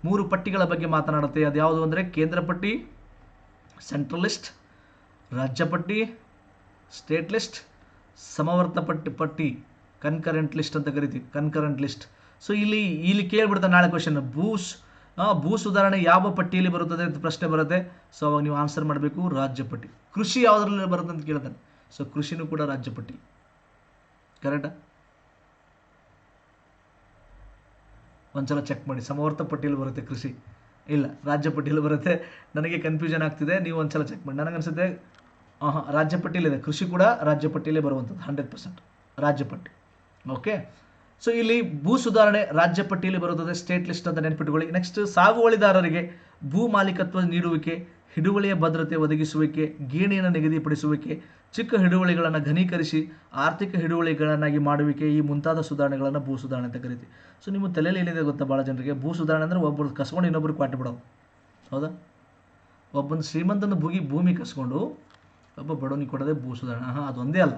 3 ಪಟ್ಟಿಗಳ ಬಗ್ಗೆ ಮಾತನಾಡುತ್ತೆ. ಅದ್ಯಾವುದು ಅಂದರೆ ಕೇಂದ್ರ ಪಟ್ಟಿ, ಸೆಂಟ್ರಲ್ ಲಿಸ್ಟ್, ರಾಜ್ಯ ಪಟ್ಟಿ, ಸ್ಟೇಟ್ ಲಿಸ್ಟ್, ಸಮವರ್ತ ಪಟ್ಟಿ, ಕನ್ಕರೆಂಟ್ ಲಿಸ್ಟ್ ಅಂತ ಕರಿತೀವಿ, ಕನ್ಕರೆಂಟ್ ಲಿಸ್ಟ್. ಸೊ ಇಲ್ಲಿ ಕೇಳ್ಬಿಡ್ತಾರೆ ನಾಳೆ ಕ್ವಶನ್, ಭೂ ಸುಧಾರಣೆ ಯಾವ ಪಟ್ಟಿಯಲ್ಲಿ ಬರುತ್ತದೆ ಅಂತ ಪ್ರಶ್ನೆ ಬರುತ್ತೆ. ಸೊ ಅವಾಗ ನೀವು ಆನ್ಸರ್ ಮಾಡಬೇಕು ರಾಜ್ಯ ಪಟ್ಟಿ. ಕೃಷಿ ಯಾವುದರಲ್ಲಿ ಬರುತ್ತೆ ಅಂತ ಕೇಳ್ತಾನೆ. ಸೊ ಕೃಷಿನೂ ಕೂಡ ರಾಜ್ಯ ಪಟ್ಟಿ, ಕರೆಕ್ಟಾ? ಒಂದ್ಸಲ ಚೆಕ್ ಮಾಡಿ, ಸಮವರ್ತ ಪಟ್ಟಿಯಲ್ಲಿ ಬರುತ್ತೆ ಕೃಷಿ, ಇಲ್ಲ ರಾಜ್ಯ ಪಟ್ಟಿಯಲ್ಲಿ ಬರುತ್ತೆ. ನನಗೆ ಕನ್ಫ್ಯೂಷನ್ ಆಗ್ತಿದೆ, ನೀವು ಒಂದ್ಸಲ ಚೆಕ್ ಮಾಡಿ. ನನಗನ್ಸುತ್ತೆ ರಾಜ್ಯ ಪಟ್ಟಿಯಲ್ಲಿದೆ, ಕೃಷಿ ಕೂಡ ರಾಜ್ಯ ಪಟ್ಟಿಯಲ್ಲೇ ಬರುವಂಥದ್ದು 100% ರಾಜ್ಯ ಪಟ್ಟಿ. ಓಕೆ, ಸೊ ಇಲ್ಲಿ ಭೂ ಸುಧಾರಣೆ ರಾಜ್ಯ ಪಟ್ಟಿಯಲ್ಲಿ ಬರುತ್ತದೆ, ಸ್ಟೇಟ್ ಲಿಸ್ಟ್ ಅಂತ ನೆನಪಿಟ್ಟುಕೊಳ್ಳಿ. ನೆಕ್ಸ್ಟ್, ಸಾಗುವಳಿದಾರರಿಗೆ ಭೂ ಮಾಲೀಕತ್ವ ನೀಡುವಿಕೆ, ಹಿಡುವಳಿಯ ಭದ್ರತೆ ಒದಗಿಸುವಿಕೆ, ಗೇಣಿಯನ್ನು ನಿಗದಿಪಡಿಸುವಿಕೆ, ಚಿಕ್ಕ ಹಿಡುವಳಿಗಳನ್ನು ಘನೀಕರಿಸಿ ಆರ್ಥಿಕ ಹಿಡುವಳಿಗಳನ್ನಾಗಿ ಮಾಡುವಿಕೆ, ಈ ಮುಂತಾದ ಸುಧಾರಣೆಗಳನ್ನು ಭೂ ಸುಧಾರಣೆ ಅಂತ ಕರಿತೀವಿ. ಸೊ ನಿಮ್ಮ ತಲೆಯಲ್ಲಿ ಏನಿದೆ ಗೊತ್ತಾ, ಭಾಳ ಜನರಿಗೆ ಭೂ ಸುಧಾರಣೆ ಅಂದರೆ ಒಬ್ಬರು ಕಸ್ಕೊಂಡು ಇನ್ನೊಬ್ರಿಗೆ ಕ್ವಾಟಿ ಬಿಡೋದು, ಹೌದಾ? ಒಬ್ಬನ ಶ್ರೀಮಂತನ ಭೂಮಿ ಕಸ್ಕೊಂಡು ಒಬ್ಬ ಬಡವನಿಗೆ ಕೊಡೋದೇ ಭೂ ಸುಧಾರಣೆ. ಅದೊಂದೇ ಅಲ್ಲ,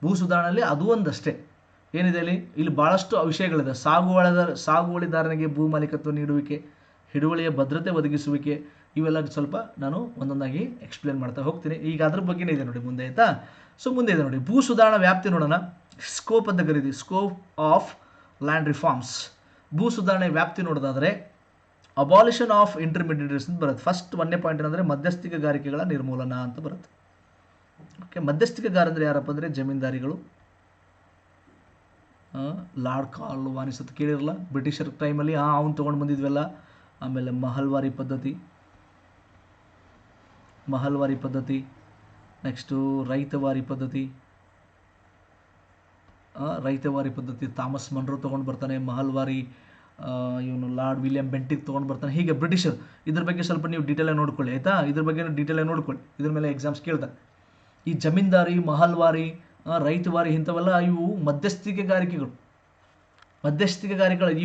ಭೂ ಸುಧಾರಣೆಯಲ್ಲಿ ಅದು ಒಂದಷ್ಟೇ. ಏನಿದೆ ಇಲ್ಲಿ ಭಾಳಷ್ಟು ವಿಷಯಗಳಿದೆ. ಸಾಗುವಳಿದಾರನಿಗೆ ಭೂ ಮಾಲೀಕತ್ವ ನೀಡುವಿಕೆ, ಹಿಡುವಳಿಯ ಭದ್ರತೆ ಒದಗಿಸುವಿಕೆ, ಇವೆಲ್ಲ ಸ್ವಲ್ಪ ನಾನು ಒಂದೊಂದಾಗಿ ಎಕ್ಸ್ಪ್ಲೇನ್ ಮಾಡ್ತಾ ಹೋಗ್ತೀನಿ. ಈಗ ಅದ್ರ ಬಗ್ಗೆನೇ ಇದೆ ನೋಡಿ ಮುಂದೆ, ಆಯಿತಾ? ಸೊ ಮುಂದೆ ಇದೆ ನೋಡಿ, ಭೂ ಸುಧಾರಣಾ ವ್ಯಾಪ್ತಿ ನೋಡೋಣ. ಸ್ಕೋಪ್ ಅಂತ ಕರಿತೀವಿ, ಸ್ಕೋಪ್ ಆಫ್ ಲ್ಯಾಂಡ್ ರಿಫಾರ್ಮ್ಸ್. ಭೂ ಸುಧಾರಣೆ ವ್ಯಾಪ್ತಿ ನೋಡೋದಾದರೆ ಅಬಾಲಿಷನ್ ಆಫ್ ಇಂಟರ್ಮಿಡಿಯೇಟರೀಸ್ ಅಂತ ಬರುತ್ತೆ. ಫಸ್ಟ್ 1ನೇ ಪಾಯಿಂಟ್ ಏನಂದರೆ ಮಧ್ಯಸ್ಥಿಕೆಗಾರಿಕೆಗಳ ನಿರ್ಮೂಲನ ಅಂತ ಬರುತ್ತೆ. ಓಕೆ, ಮಧ್ಯಸ್ಥಿಕೆಗಾರ ಅಂದರೆ ಯಾರಪ್ಪ ಅಂದರೆ ಜಮೀನ್ದಾರಿಗಳು. ಲಾರ್ಡ್ ಕಾರ್ನ್ವಾಲಿಸ್ ಅಂತ ಕೇಳಿರಲ್ಲ, ಬ್ರಿಟಿಷರ್ ಟೈಮಲ್ಲಿ ಅವ್ನು ತೊಗೊಂಡು ಬಂದಿದ್ವೆಲ್ಲ. ಆಮೇಲೆ ಮಹಲ್ವಾರಿ ಪದ್ಧತಿ, ನೆಕ್ಸ್ಟು ರೈತವಾರಿ ಪದ್ಧತಿ ಥಾಮಸ್ ಮನ್ರೋ ತೊಗೊಂಡು ಬರ್ತಾನೆ. ಮಹಲ್ವಾರಿ ಇವನು ಲಾರ್ಡ್ ವಿಲಿಯಂ ಬೆಂಟಿಕ್ ತೊಗೊಂಡು ಬರ್ತಾನೆ. ಹೀಗೆ ಬ್ರಿಟಿಷರು. ಇದ್ರ ಬಗ್ಗೆ ಸ್ವಲ್ಪ ನೀವು ಡೀಟೇಲಾಗಿ ನೋಡ್ಕೊಳ್ಳಿ, ಆಯಿತಾ? ಇದ್ರ ಬಗ್ಗೆ ಡೀಟೇಲಾಗಿ ನೋಡ್ಕೊಳ್ಳಿ, ಇದ್ರ ಮೇಲೆ ಎಕ್ಸಾಮ್ಸ್ ಕೇಳ್ತಾರೆ. ಈ ಜಮೀನ್ದಾರಿ, ಮಹಲ್ವಾರಿ, ರೈತವಾರಿ ಇಂಥವೆಲ್ಲ ಇವು ಮಧ್ಯಸ್ಥಿಕೆಗಾರಿಕೆಗಳು.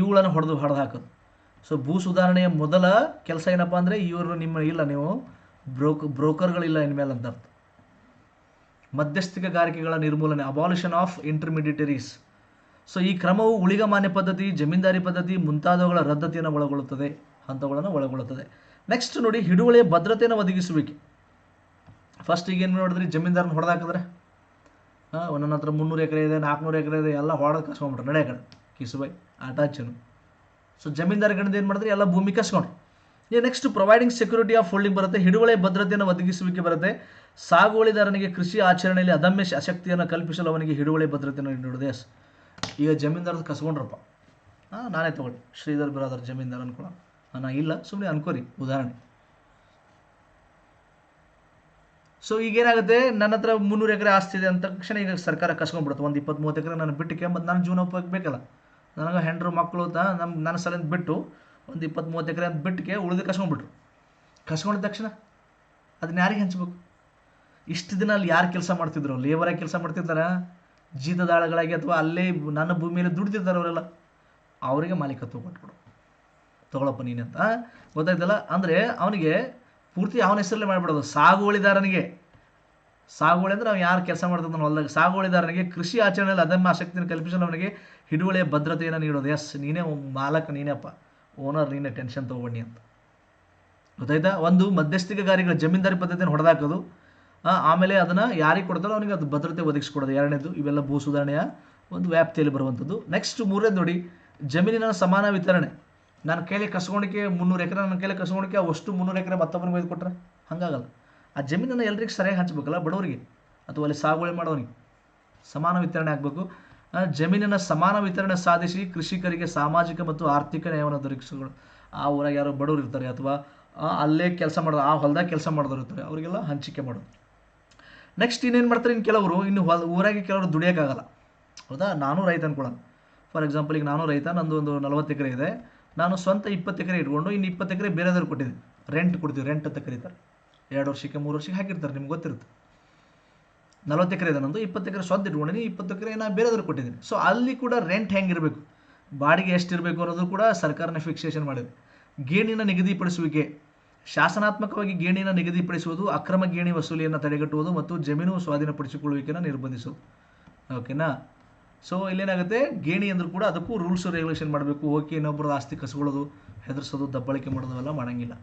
ಇವುಗಳನ್ನು ಹೊಡೆದು ಹಾಕೋದು. ಸೊ ಭೂ ಸುಧಾರಣೆಯ ಮೊದಲ ಕೆಲಸ ಏನಪ್ಪ ಅಂದರೆ ಇವರು ನೀವು ಬ್ರೋಕರ್ಗಳಿಲ್ಲ ಇನ್ಮೇಲೆ ಅಂತ ಅರ್ಥ. ಮಧ್ಯಸ್ಥಿಕೆಗಾರಿಕೆಗಳ ನಿರ್ಮೂಲನೆ, ಅಬಾಲಿಷನ್ ಆಫ್ ಇಂಟರ್ಮಿಡಿಯೇಟರೀಸ್. ಸೊ ಈ ಕ್ರಮವು ಉಳಿಗಮಾನ್ಯ ಪದ್ಧತಿ, ಜಮೀನ್ದಾರಿ ಪದ್ಧತಿ ಮುಂತಾದವುಗಳ ರದ್ದತಿಯನ್ನು ಒಳಗೊಳ್ಳುತ್ತದೆ. ನೆಕ್ಸ್ಟ್ ನೋಡಿ, ಹಿಡುವಳಿಯ ಭದ್ರತೆಯನ್ನು ಒದಗಿಸುವಿಕೆ. ಫಸ್ಟ್ ಈಗೇನು ನೋಡಿದ್ರಿ, ಜಮೀನ್ದಾರನ ಹೊಡೆದಾಕಿದ್ರೆ ಒಂದೊಂದು ಹತ್ರ 300 ಎಕರೆ ಇದೆ, 400 ಎಕರೆ ಇದೆ, ಎಲ್ಲ ಹೊಡೆದು ಕಸ್ಕೊಂಡ್ಬಿಟ್ರೆ ನಡೆಯ ಕಡೆ ಕಿಸುಬೈ ಆಟ ಹಚ್ಚನು. ಸೊ ಜಮೀನ್ದಾರಿಗಳಿಂದ ಏನು ಮಾಡಿದ್ರೆ ಎಲ್ಲ ಭೂಮಿ ಕಸ್ಕೊಂಡ್ರು. Next providing security of holding ಬರುತ್ತೆ, ಹಿಡುವಳಿಯ ಭದ್ರತೆಯನ್ನು ಒದಗಿಸುವಿಕೆ ಬರುತ್ತೆ. ಸಾಗುವಳಿದಾರನಿಗೆ ಕೃಷಿ ಆಚರಣೆಯಲ್ಲಿ ಅದಮ್ಯ ಶಕ್ತಿಯನ್ನು ಕಲ್ಪಿಸಲು ಅವನಿಗೆ ಹಿಡುವಳಿ ಭದ್ರತೆಯನ್ನು ನೀಡುವುದು. ಎಸ್, ಈಗ ಜಮೀನ್ದಾರದ ಕಸ್ಕೊಂಡ್ರಪ್ಪ, ನಾನೇ ತಗೊಳ್ಳಿ, ಶ್ರೀಧರ್ ಬ್ರದರ್ ಜಮೀನ್ದಾರ ಅನ್ಕೊಳ್ಳೋ, ಇಲ್ಲ ಸುಮ್ಮನೆ ಅನ್ಕೋರಿ ಉದಾಹರಣೆ. ಸೊ ಈಗೇನಾಗುತ್ತೆ, ನನ್ನ ಹತ್ರ 300 ಎಕರೆ ಆಸ್ತಿ ಇದೆ ಅಂತ ತಕ್ಷಣ ಈಗ ಸರ್ಕಾರ ಕಸ್ಕೊಂಡ್ಬಿಡುತ್ತೆ. ಒಂದು 20-30 ಎಕರೆ ನಾನು ಬಿಟ್ಟಕ್ಕೆ, ಮತ್ತು ನನ್ನ ಜೀವನ ಉಪಯೋಗ ಬೇಕಲ್ಲ, ನನಗೆ ಹೆಂಡ್ರು ಮಕ್ಕಳು ನನ್ನ ಸಲಿಂದ ಬಿಟ್ಟು ಒಂದು 20-30 ಎಕರೆ ಅಂತ ಬಿಟ್ಟಿಗೆ ಉಳಿದು ಕಸ್ಕೊಂಡಿದ ತಕ್ಷಣ ಅದನ್ನ ಯಾರಿಗೆ ಹಂಚ್ಬೇಕು? ಇಷ್ಟು ದಿನ ಅಲ್ಲಿ ಯಾರು ಕೆಲಸ ಮಾಡ್ತಿದ್ರು? ಲೇಬರಾಗಿ ಕೆಲಸ ಮಾಡ್ತಿರ್ತಾರ, ಜೀತದಾಳಗಳಾಗಿ, ಅಥವಾ ಅಲ್ಲೇ ನನ್ನ ಭೂಮಿಯಲ್ಲಿ ದುಡ್ತಿರ್ತಾರೆ ಅವರೆಲ್ಲ, ಅವರಿಗೆ ಮಾಲೀಕತ್ವ ಕೊಟ್ಬಿಡು, ತಗೊಳಪ್ಪ ನೀನಂತ. ಗೊತ್ತಾಯ್ತಲ್ಲ? ಅಂದರೆ ಅವನಿಗೆ ಪೂರ್ತಿ ಅವನ ಹೆಸರಲ್ಲೇ ಮಾಡಿಬಿಡೋದು. ಸಾಗುವಳಿದಾರನಿಗೆ, ಸಾಗುವಳಿ ಅಂದರೆ ನಾವು ಯಾರು ಕೆಲಸ ಮಾಡ್ತಿದ್ದಾನೋ ಹೊಲದಾಗ, ಸಾಗುವಳಿದಾರನಿಗೆ ಕೃಷಿ ಆಚರಣೆಯಲ್ಲಿ ಅದಮ್ಯ ಆಸಕ್ತಿಯನ್ನು ಕಲ್ಪಿಸಲು ಅವನಿಗೆ ಹಿಡುವಳಿಯ ಭದ್ರತೆಯನ್ನು ನೀಡೋದು. ಎಸ್, ನೀನೇ ಮಾಲಕ, ನೀನೇಪ್ಪ ಓನರ್, ನೀನೇ ಟೆನ್ಷನ್ ತೊಗೊಬನ್ನಿ ಅಂತ. ಗೊತ್ತಾಯ್ತಾ? ಒಂದು ಮಧ್ಯಸ್ಥಿಕೆಗಾರಿಗಳ ಜಮೀನ್ದಾರಿ ಪದ್ಧತಿಯನ್ನು ಹೊಡೆದಾಕೋದು, ಆಮೇಲೆ ಅದನ್ನು ಯಾರಿಗೆ ಕೊಡ್ತಾರೋ ಅವನಿಗೆ ಅದು ಭದ್ರತೆ ಒದಗಿಸ್ಕೊಡೋದು. ಎರಡನೇದು, ಇವೆಲ್ಲ ಭೂ ಸುಧಾರಣೆಯ ಒಂದು ವ್ಯಾಪ್ತಿಯಲ್ಲಿ ಬರುವಂಥದ್ದು. ನೆಕ್ಸ್ಟ್ 3ನೇದು ನೋಡಿ, ಜಮೀನಿನ ಸಮಾನ ವಿತರಣೆ. ನನ್ನ ಕೈಲಿ ಕಸ್ಕೊಂಡಿಕೆ 300 ಎಕರೆ, ನನ್ನ ಕೈಲಿ ಕಸ್ಕೊಂಡಿಕೆ ಅಷ್ಟು 300 ಎಕರೆ ಮತ್ತೊಬ್ಬನಿಗೆ ಒಯ್ದು ಕೊಟ್ಟರೆ ಹಾಗಾಗಲ್ಲ. ಆ ಜಮೀನನ್ನು ಎಲ್ರಿಗೂ ಸರಿಯಾಗಿ ಹಂಚ್ಬೇಕಲ್ಲ, ಬಡವರಿಗೆ ಅಥವಾ ಅಲ್ಲಿ ಸಾಗುವಳಿ ಮಾಡೋನಿಗೆ ಸಮಾನ ವಿತರಣೆ ಆಗಬೇಕು. ಜಮೀನಿನ ಸಮಾನ ವಿತರಣೆ ಸಾಧಿಸಿ ಕೃಷಿಕರಿಗೆ ಸಾಮಾಜಿಕ ಮತ್ತು ಆರ್ಥಿಕ ನ್ಯಾಯವನ್ನು ದೊರಕಿಸಗಳು. ಆ ಊರಾಗ ಯಾರೋ ಬಡವರು ಇರ್ತಾರೆ ಅಥವಾ ಅಲ್ಲೇ ಕೆಲಸ ಮಾಡೋದು, ಆ ಹೊಲದಾಗ ಕೆಲಸ ಮಾಡಿದವರು ಇರ್ತಾರೆ, ಅವರಿಗೆಲ್ಲ ಹಂಚಿಕೆ ಮಾಡೋದು. ನೆಕ್ಸ್ಟ್ ಇನ್ನೇನು ಮಾಡ್ತಾರೆ, ಇನ್ನು ಕೆಲವರು ಇನ್ನು ಊರಾಗೆ ಕೆಲವರು ದುಡಿಯೋಕ್ಕಾಗಲ್ಲ. ಹೌದಾ, ನಾನು ರೈತ ಅನ್ಕೊಳ್ಳೋಣ. ಫಾರ್ ಎಕ್ಸಾಂಪಲ್ ಈಗ ನಾನು ರೈತ, ನಂದು ಒಂದು 40 ಎಕರೆ ಇದೆ. ನಾನು ಸ್ವಂತ 20 ಎಕರೆ ಇಟ್ಕೊಂಡು ಇನ್ನು 20 ಎಕರೆ ಬೇರೆದವ್ರು ಕೊಟ್ಟಿದ್ದೀನಿ. ರೆಂಟ್ ಕೊಡ್ತೀವಿ, ರೆಂಟ್ ಅಂತ ಕರೀತಾರೆ. 2 ವರ್ಷಕ್ಕೆ 3 ವರ್ಷಕ್ಕೆ ಹಾಕಿರ್ತಾರೆ, ನಿಮ್ಗೆ ಗೊತ್ತಿರುತ್ತೆ. 40 ಎಕರೆ ಇದೆ ನಂದು, 20 ಎಕರೆ ಸ್ವಂತ ಇಟ್ಕೊಂಡಿದ್ದೀನಿ, 20 ಎಕರೆ ನಾನು ಬೇರೆದವ್ರಿಗೆ ಕೊಟ್ಟಿದ್ದೀನಿ. ಸೊ ಅಲ್ಲಿ ಕೂಡ ರೆಂಟ್ ಹೆಂಗಿರಬೇಕು, ಬಾಡಿಗೆ ಎಷ್ಟಿರಬೇಕು ಅನ್ನೋದು ಕೂಡ ಸರ್ಕಾರನೇ ಫಿಕ್ಸೇಷನ್ ಮಾಡಿದೆ. ಗೇಣಿನ ನಿಗದಿಪಡಿಸುವಿಕೆ, ಶಾಸನಾತ್ಮಕವಾಗಿ ಗೇಣಿನ ನಿಗದಿಪಡಿಸುವುದು, ಅಕ್ರಮ ಗೇಣಿ ವಸೂಲಿಯನ್ನು ತಡೆಗಟ್ಟುವುದು ಮತ್ತು ಜಮೀನು ಸ್ವಾಧೀನಪಡಿಸಿಕೊಳ್ಳುವಿಕೆಯನ್ನು ನಿರ್ಬಂಧಿಸುವುದು. ಓಕೆನಾ. ಸೊ ಇಲ್ಲೇನಾಗುತ್ತೆ, ಗೇಣಿ ಅಂದರೂ ಕೂಡ ಅದಕ್ಕೂ ರೂಲ್ಸ್ ರೆಗ್ಯುಲೇಷನ್ ಮಾಡಬೇಕು. ಓಕೆ, ಇನ್ನೊಬ್ಬರದ ಆಸ್ತಿ ಕಸ್ಕೊಳ್ಳೋದು, ಹೆದರ್ಸೋದು, ದಬ್ಬಳಿಕೆ ಮಾಡೋದು ಎಲ್ಲ ಮಾಡೋಂಗಿಲ್ಲ.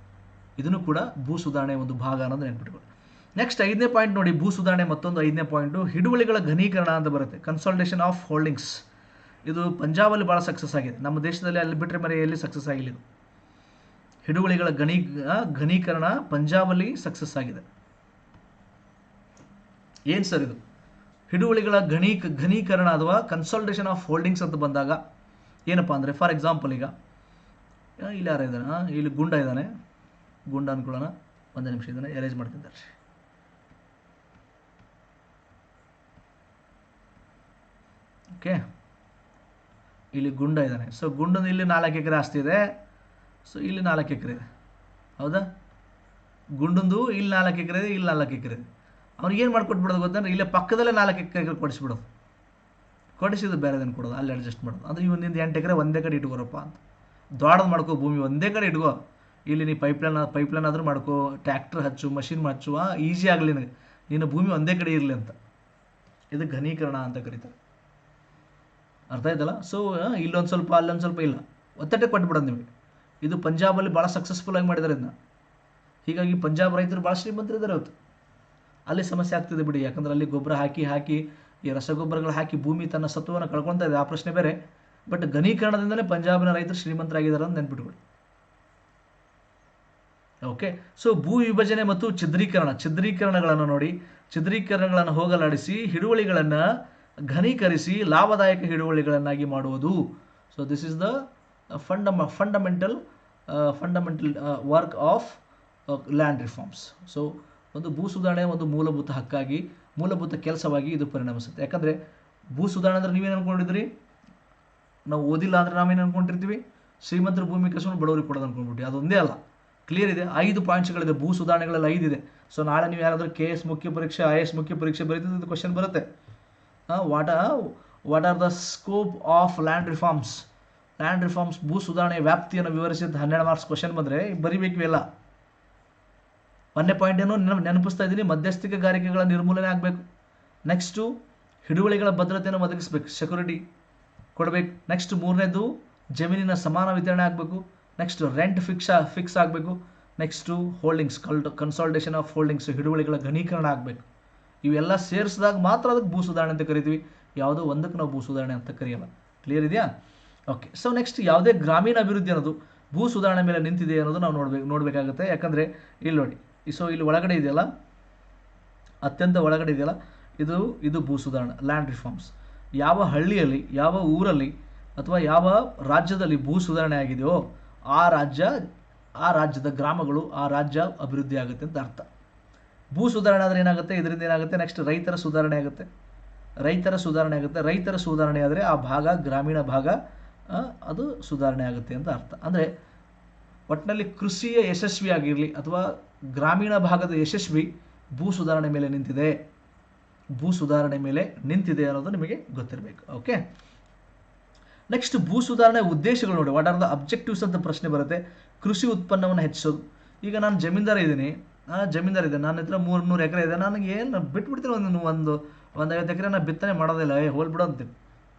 ಇದನ್ನು ಕೂಡ ಭೂ ಸುಧಾರಣೆ ಒಂದು ಭಾಗ ಅನ್ನೋದು ನೆನ್ಪಿಟ್ಕೊಳ್ಳಿ. ನೆಕ್ಸ್ಟ್ 5ನೇ ಪಾಯಿಂಟ್ ನೋಡಿ, ಭೂ ಸುಧಾರಣೆ ಮತ್ತೊಂದು 5ನೇ ಪಾಯಿಂಟು ಹಿಡುವಳಿಗಳ ಘನೀಕರಣ ಅಂತ ಬರುತ್ತೆ, ಕನ್ಸಾಲಿಡೇಷನ್ ಆಫ್ ಹೋಲ್ಡಿಂಗ್ಸ್. ಇದು ಪಂಜಾಬಲ್ಲಿ ಭಾಳ ಸಕ್ಸಸ್ ಆಗಿದೆ, ನಮ್ಮ ದೇಶದಲ್ಲಿ ಅಲ್ಲಿ ಬಿಟ್ಟರೆ ಮರೆ ಎಲ್ಲಿ ಸಕ್ಸಸ್ ಆಗಿಲ್ಲ ಇದು. ಹಿಡುವಳಿಗಳ ಘನೀಕರಣ ಪಂಜಾಬಲ್ಲಿ ಸಕ್ಸಸ್ ಆಗಿದೆ. ಏನು ಸರ್ ಇದು? ಹಿಡುವಳಿಗಳ ಘನೀಕರಣ ಅಥವಾ ಕನ್ಸಾಲಿಡೇಷನ್ ಆಫ್ ಹೋಲ್ಡಿಂಗ್ಸ್ ಅಂತ ಬಂದಾಗ ಏನಪ್ಪ ಅಂದರೆ, ಫಾರ್ ಎಕ್ಸಾಂಪಲ್ ಈಗ ಇಲ್ಲಿ ಯಾರ ಇದ್ದಾನೆ, ಇಲ್ಲಿ ಗುಂಡ ಇದ್ದಾನೆ, ಗುಂಡ ಅನ್ಕೊಳ್ಳೋಣ, 1 ನಿಮಿಷ ಇದ್ದಾನೆ, ಅರೇಂಜ್ ಮಾಡ್ತಿದ್ದಾರೆ. ಓಕೆ, ಇಲ್ಲಿ ಗುಂಡ ಇದ್ದಾನೆ. ಸೊ ಗುಂಡನ ಇಲ್ಲಿ 4 ಎಕರೆ ಆಸ್ತಿ ಇದೆ. ಸೊ ಇಲ್ಲಿ 4 ಎಕರೆ ಇದೆ, ಹೌದಾ? ಗುಂಡಂದು ಇಲ್ಲಿ 4 ಎಕರೆ ಇದೆ, ಇಲ್ಲಿ 4 ಎಕರೆ ಇದೆ. ಅವ್ನಿಗೆ ಏನು ಮಾಡ್ಕೊಟ್ಬಿಡೋದು ಗೊತ್ತಂದ್ರೆ, ಇಲ್ಲೇ ಪಕ್ಕದಲ್ಲೇ 4 ಎಕರೆ ಕೊಡಿಸ್ಬಿಡೋದು. ಕೊಡಿಸಿದ್ದು ಬೇರೆದನ್ನು ಕೊಡೋದು, ಅಲ್ಲಿ ಅಡ್ಜಸ್ಟ್ ಮಾಡೋದು. ಅಂದರೆ ಇವನಿಂದ 8 ಎಕರೆ ಒಂದೇ ಕಡೆ ಇಟ್ಕೋರಪ್ಪ ಅಂತ. ದೊಡ್ಡದು ಮಾಡ್ಕೋ, ಭೂಮಿ ಒಂದೇ ಕಡೆ ಇಟ್ಕೋ. ಇಲ್ಲಿ ನೀ ಪೈಪ್ಲೈನ್ ಆದರೂ ಮಾಡ್ಕೋ, ಟ್ರ್ಯಾಕ್ಟರ್ ಹಚ್ಚು, ಮಷಿನ್ ಹಚ್ಚುವ, ಈಸಿ ಆಗಲಿ ನನಗೆ, ನಿನ್ನ ಭೂಮಿ ಒಂದೇ ಕಡೆ ಇರಲಿ ಅಂತ. ಇದು ಘನೀಕರಣ ಅಂತ ಕರೀತಾರೆ. ಅರ್ಥ ಆಯ್ತಲ್ಲ? ಸೊ ಇಲ್ಲೊಂದು ಸ್ವಲ್ಪ ಅಲ್ಲೊಂದು ಸ್ವಲ್ಪ ಇಲ್ಲ, ಒತ್ತಟ್ಟೆ ಕೊಟ್ಬಿಡೋದು ನಿಮಗೆ. ಇದು ಪಂಜಾಬಲ್ಲಿ ಭಾಳ ಸಕ್ಸಸ್ಫುಲ್ಲಾಗಿ ಮಾಡಿದ್ದಾರೆ ಇದನ್ನ. ಹೀಗಾಗಿ ಪಂಜಾಬ್ ರೈತರು ಭಾಳ ಶ್ರೀಮಂತರಿದ್ದಾರೆ ಇವತ್ತು. ಅಲ್ಲಿ ಸಮಸ್ಯೆ ಆಗ್ತಿದೆ ಬಿಡಿ, ಯಾಕಂದ್ರೆ ಅಲ್ಲಿ ಗೊಬ್ಬರ ಹಾಕಿ ಈ ರಸಗೊಬ್ಬರಗಳು ಹಾಕಿ ಭೂಮಿ ತನ್ನ ಸತ್ವವನ್ನು ಕಳ್ಕೊತಾ ಇದೆ, ಆ ಪ್ರಶ್ನೆ ಬೇರೆ. ಬಟ್ ಘನೀಕರಣದಿಂದಲೇ ಪಂಜಾಬಿನ ರೈತರು ಶ್ರೀಮಂತರಾಗಿದ್ದಾರೆ ಅಂತ ನೆನ್ಪಿಟ್ಕೊಳ್ಳಿ. ಓಕೆ. ಸೊ ಭೂ ವಿಭಜನೆ ಮತ್ತು ಛಿದ್ರೀಕರಣಗಳನ್ನು ನೋಡಿ, ಛಿದ್ರೀಕರಣಗಳನ್ನು ಹೋಗಲಾಡಿಸಿ ಹಿಡುವಳಿಗಳನ್ನು ಘನೀಕರಿಸಿ ಲಾಭದಾಯಕ ಹಿಡುವಳಿಗಳನ್ನಾಗಿ ಮಾಡುವುದು. So this is the fundamental work of land reforms. So ಒಂದು ಭೂ ಸುಧಾರಣೆ ಒಂದು ಮೂಲಭೂತ ಹಕ್ಕಾಗಿ, ಮೂಲಭೂತ ಕೆಲಸವಾಗಿ ಇದು ಪರಿಣಮಿಸುತ್ತೆ. ಯಾಕಂದರೆ ಭೂ ಸುಧಾರಣೆ ಅಂದರೆ ನೀವೇನು ಅಂದ್ಕೊಂಡಿದ್ರಿ, ನಾವು ಓದಿಲ್ಲ ಅಂದರೆ ನಾವೇನು ಅಂದ್ಕೊಂಡಿರ್ತೀವಿ, ಶ್ರೀಮಂತರ ಭೂಮಿ ಕಸವನ್ನು ಬಡವರಿಗೆ ಕೊಡೋದು ಅಂದ್ಕೊಂಡ್ಬಿಟ್ಟು. ಅದೊಂದೇ ಅಲ್ಲ, ಕ್ಲಿಯರ್ ಇದೆ. 5 ಪಾಯಿಂಟ್ಸ್ಗಳಿದೆ, ಭೂ ಸುಧಾರಣೆಗಳೆಲ್ಲ 5 ಇದೆ. ಸೊ ನಾಳೆ ನೀವು ಯಾರಾದರೂ KS ಮುಖ್ಯ ಪರೀಕ್ಷೆ, IAS ಮುಖ್ಯ ಪರೀಕ್ಷೆ ಬರೀತಿದ್ದು ಕ್ವಶನ್ ಬರುತ್ತೆ. What are the scope of land reforms? Land reforms ಭೂ ಸುಧಾರಣೆ ವ್ಯಾಪ್ತಿಯನ್ನು ವಿವರಿಸಿದ 12 ಮಾರ್ಕ್ಸ್ ಕ್ವಶನ್ ಬಂದರೆ ಬರಿಬೇಕು ಇವೆಲ್ಲ. 1ನೇ ಪಾಯಿಂಟ್ ಏನು ನೆನಪಿಸ್ತಾ ಇದ್ದೀನಿ, ಮಧ್ಯಸ್ಥಿಕೆಗಾರಿಕೆಗಳ ನಿರ್ಮೂಲನೆ ಆಗಬೇಕು. ನೆಕ್ಸ್ಟು ಹಿಡುವಳಿಗಳ ಭದ್ರತೆಯನ್ನು ಒದಗಿಸ್ಬೇಕು, ಸೆಕ್ಯೂರಿಟಿ ಕೊಡಬೇಕು. ನೆಕ್ಸ್ಟ್ 3ನೇದು ಜಮೀನಿನ ಸಮಾನ ವಿತರಣೆ ಆಗಬೇಕು. ನೆಕ್ಸ್ಟ್ ರೆಂಟ್ ಫಿಕ್ಸ್ ಆಗಬೇಕು. Next holdings, consolidation of holdings, ಹಿಡುವಳಿಗಳ ಘನೀಕರಣ ಆಗಬೇಕು. ಇವೆಲ್ಲ ಸೇರಿಸಿದಾಗ ಮಾತ್ರ ಅದಕ್ಕೆ ಭೂ ಸುಧಾರಣೆ ಅಂತ ಕರಿತೀವಿ. ಯಾವುದೋ ಒಂದಕ್ಕೆ ನಾವು ಭೂ ಸುಧಾರಣೆ ಅಂತ ಕರೆಯಲ್ಲ. ಕ್ಲಿಯರ್ ಇದೆಯಾ? ಓಕೆ. ಸೊ ನೆಕ್ಸ್ಟ್ ಯಾವುದೇ ಗ್ರಾಮೀಣ ಅಭಿವೃದ್ಧಿ ಅನ್ನೋದು ಭೂ ಸುಧಾರಣೆ ಮೇಲೆ ನಿಂತಿದೆ ಅನ್ನೋದು ನಾವು ನೋಡಬೇಕಾಗುತ್ತೆ. ಯಾಕಂದರೆ ಇಲ್ಲಿ ನೋಡಿ, ಸೊ ಇಲ್ಲಿ ಒಳಗಡೆ ಇದೆಯಲ್ಲ, ಅತ್ಯಂತ ಒಳಗಡೆ ಇದೆಯಲ್ಲ, ಇದು ಭೂ ಸುಧಾರಣೆ, ಲ್ಯಾಂಡ್ ರಿಫಾರ್ಮ್ಸ್. ಯಾವ ಹಳ್ಳಿಯಲ್ಲಿ, ಯಾವ ಊರಲ್ಲಿ ಅಥವಾ ಯಾವ ರಾಜ್ಯದಲ್ಲಿ ಭೂ ಸುಧಾರಣೆ ಆಗಿದೆಯೋ ಆ ರಾಜ್ಯದ ಗ್ರಾಮಗಳು, ಆ ರಾಜ್ಯ ಅಭಿವೃದ್ಧಿ ಆಗುತ್ತೆ ಅಂತ ಅರ್ಥ. ಭೂ ಸುಧಾರಣೆ ಆದರೆ ಏನಾಗುತ್ತೆ, ಇದರಿಂದ ಏನಾಗುತ್ತೆ, ನೆಕ್ಸ್ಟ್ ರೈತರ ಸುಧಾರಣೆ ಆಗುತ್ತೆ. ರೈತರ ಸುಧಾರಣೆ ಆದರೆ ಆ ಭಾಗ, ಗ್ರಾಮೀಣ ಭಾಗ ಅದು ಸುಧಾರಣೆ ಆಗುತ್ತೆ ಅಂತ ಅರ್ಥ. ಅಂದರೆ ಒಟ್ಟಿನಲ್ಲಿ ಕೃಷಿಯ ಯಶಸ್ವಿ ಆಗಿರಲಿ ಅಥವಾ ಗ್ರಾಮೀಣ ಭಾಗದ ಯಶಸ್ವಿ ಭೂ ಸುಧಾರಣೆ ಮೇಲೆ ನಿಂತಿದೆ ಅನ್ನೋದು ನಿಮಗೆ ಗೊತ್ತಿರಬೇಕು. ಓಕೆ. ನೆಕ್ಸ್ಟ್ ಭೂ ಸುಧಾರಣೆ ಉದ್ದೇಶಗಳು ನೋಡಿ, ವಾಟ್ ಆರ್ ದ ಅಬ್ಜೆಕ್ಟಿವ್ಸ್ ಅಂತ ಪ್ರಶ್ನೆ ಬರುತ್ತೆ. ಕೃಷಿ ಉತ್ಪನ್ನವನ್ನು ಹೆಚ್ಚಿಸೋದು. ಈಗ ನಾನು ಜಮೀನ್ದಾರ ಇದ್ದೀನಿ, ನನ್ನ ಹತ್ರ 300 ಎಕರೆ ಇದೆ, ನನಗೆ ಏನು ಬಿಟ್ಬಿಡ್ತೀನಿ, ಒಂದು 50 ಎಕರೆ ನಾನು ಬಿತ್ತನೆ ಮಾಡೋದಿಲ್ಲ, ಹೋಲ್ಬಿಡೋ ಅಂತೀನಿ.